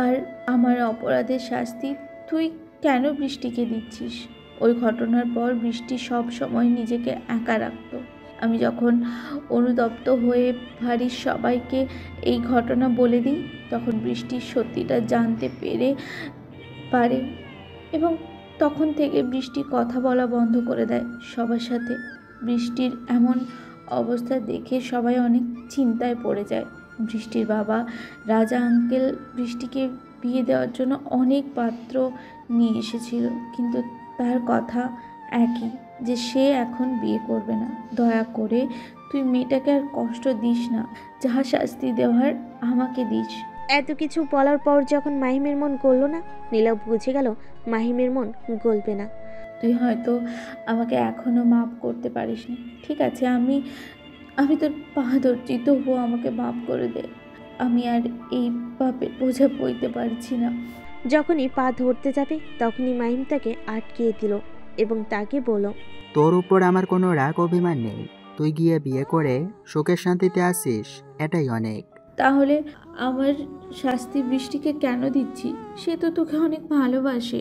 আর আমার অপরাধের শাস্তি তুই কেন বৃষ্টিকে দিচ্ছিস? ওই ঘটনার পর বৃষ্টি সব সময় নিজেকে একা রাখত। আমি যখন অনুতপ্ত হয়ে বাড়ির সবাইকে এই ঘটনা বলে দিই তখন বৃষ্টির সত্যিটা জানতে পারে এবং তখন থেকে বৃষ্টি কথা বলা বন্ধ করে দেয় সবার সাথে। বৃষ্টির এমন অবস্থা দেখে সবাই অনেক চিন্তায় পড়ে যায়। বৃষ্টির বাবা রাজা আঙ্কেল বৃষ্টিকে বিয়ে দেওয়ার জন্য অনেক পাত্র নিয়ে এসেছিল, কিন্তু তার কথা একই, যে সে এখন বিয়ে করবে না। দয়া করে তুই মেয়েটাকে আর কষ্ট দিস না, যা শাস্তি দেওয়ার আমাকে দিস। এত কিছু বলার পর যখন মাহিমের মন গলল না, নীলা বুঝে গেল মাহিমের মন গলবে না। তুই হয়তো আমাকে এখনো মাফ করতে পারিস না, ঠিক আছে, আমি তোর পা ধরছি, তবুও আমাকে মাফ করে দে। আমি আর এই পাপের বোঝা বইতে পারছি না। যখনই পা ধরতে যাবে তখনই মাহিম তাকে আটকিয়ে দিল এবং তাকে বলল, তোর উপর আমার কোনো রাগ অভিমান নেই। তুই গিয়ে বিয়ে করে সুখের শান্তিতে আসিস, এটাই অনেক। তাহলে আমার শাস্তি বৃষ্টিকে কেন দিচ্ছি? সে তো তোকে অনেক ভালোবাসে।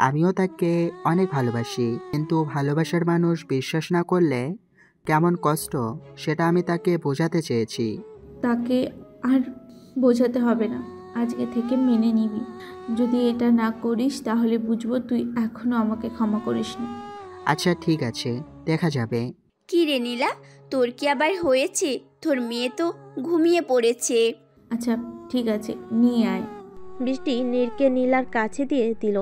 আমিও তাকে অনেক ভালোবাসি, কিন্তু ভালোবাসার মানুষ বিশ্বাস না করলে কেমন কষ্ট সেটা আমি তাকে বোঝাতে চেয়েছি। তাকে আর বোঝাতে হবে না, আজকে থেকে মেনে নিবি। যদি এটা না করিস তাহলে বুঝবো তুই এখনো আমাকে ক্ষমা করিসনি। আচ্ছা ঠিক আছে, দেখা যাবে। কি রে নীলা, তোর কি আবার হয়েছে? তোর মেয়ে তো ঘুমিয়ে পড়েছে। আচ্ছা ঠিক আছে, নিয়ে আয়। বৃষ্টি নীরকে নীলার কাছে দিয়ে দিল।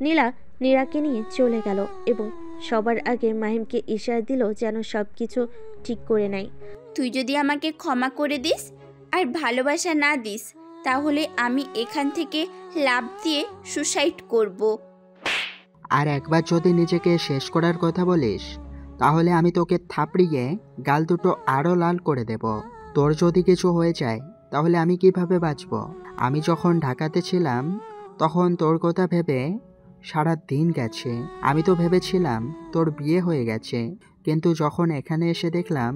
নীলা নীরাকে নিয়ে চলে গেল এবং সবার আগে মাহিমকে ইশারা দিল যেন সব কিছু ঠিক করে নেয়। তুই যদি আমাকে ক্ষমা করে দিস আর ভালোবাসা না দিস তাহলে আমি এখান থেকে লাফ দিয়ে সুসাইড করব। আর একবার যদি নিজেকে শেষ করার কথা বলিস তাহলে আমি তোকে থাপড়িয়ে গাল দুটো আরও লাল করে দেব। তোর যদি কিছু হয়ে যায় তাহলে আমি কিভাবে বাঁচব? আমি যখন ঢাকাতে ছিলাম তখন তোর কথা ভেবে সারা দিন গেছে। আমি তো ভেবেছিলাম তোর বিয়ে হয়ে গেছে, কিন্তু যখন এখানে এসে দেখলাম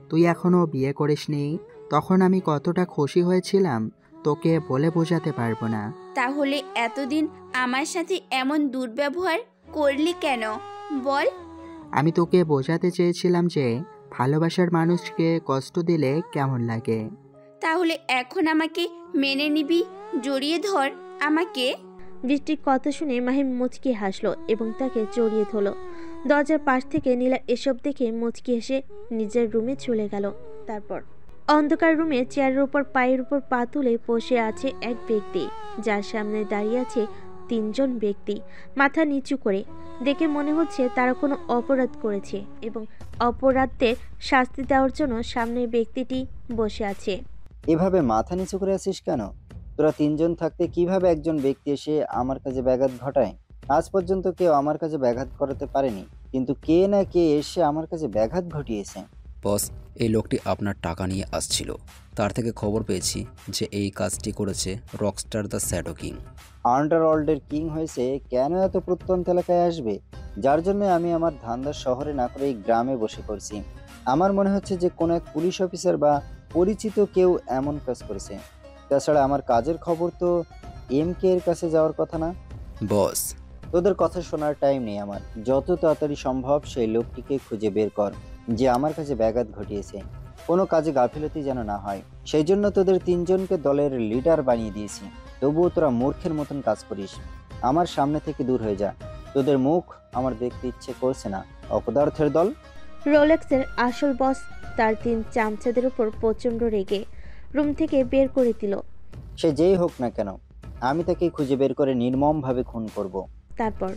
তুই এখনও বিয়ে করিসনি, তখন আমি কতটা খুশি হয়েছিলাম তোকে বলে বোঝাতে পারবো না। তাহলে এতদিন আমার সাথে এমন দুর্ব্যবহার করলি কেন বল? আমি তোকে বোঝাতে চেয়েছিলাম যে ভালোবাসার মানুষকে কষ্ট দিলে কেমন লাগে। তাহলে এখন আমাকে মেনে নিবি? জড়িয়ে ধর আমাকে। বৃষ্টির কথা শুনে মাহিম মুচকি হাসলো এবং তাকে জড়িয়ে ধরলো। দরজার পাশ থেকে নীলা এসব দেখে মুচকি হেসে নিজের রুমে চলে গেল। তারপর অন্ধকার রুমে চেয়ারের উপর পায়ের উপর পা তুলে বসে আছে এক ব্যক্তি, যার সামনে দাঁড়িয়ে আছে 3 জন ব্যক্তি মাথা নিচু করে। দেখে মনে হচ্ছে তারা কোনো অপরাধ করেছে এবং অপরাধদের শাস্তি দেওয়ার জন্য সামনের ব্যক্তিটি বসে আছে। এভাবে মাথা নিচু করে আছিস কেন? তোরা 3 জন থাকতে কিভাবে একজন ব্যক্তি এসে আমার কাছে ব্যাঘাত ঘটায়? আজ পর্যন্ত কেউ আমার কাছে ব্যাঘাত করাতে পারেনি, কিন্তু কে না কে এসে আমার কাছে ব্যাঘাত ঘটিয়েছে। বস, এই লোকটি আপনার টাকা নিয়ে আসছিল। তার থেকে খবর পেয়েছি যে এই কাজটি করেছে রকস্টার দ্য শ্যাডো কিং। আন্ডারওয়ার্ল্ডের কিং হয়েছে কেন এত প্রত্যন্ত এলাকায় আসবে? যার জন্য আমি আমার ধান্দা শহরে না করে এই গ্রামে বসে করছি। আমার মনে হচ্ছে যে কোনো এক পুলিশ অফিসার বা পরিচিত কেউ এমন কাজ করেছে। তাছাড়া আমার কাজের খবর তো MK এর কাছে যাওয়ার কথা না। বস, তোদের কথা শোনার টাইম নেই আমার। যত তাড়াতাড়ি সম্ভব সেই লোকটিকে খুঁজে বের কর যে আমার কাছে ব্যাঘাত ঘটিয়েছে। কোনো কাজে গাফিলতি যেন না হয়, সেই জন্য তোদের 3 জনকে দলের লিডার বানিয়ে দিয়েছি। তবুও তোরা মূর্খের মতন কাজ করিস। আমার সামনে থেকে দূর হয়ে যা। তোদের মুখ আমার দেখতে ইচ্ছে করছে না, অপদার্থের দল। রোলেক্সের আসল বস তার 3 চামচাদের উপর প্রচণ্ড রেগে রুম থেকে বের করে দিল। সে যেই হোক না কেন, আমি তাকে খুঁজে বের করে নির্মমভাবে খুন করব। তারপর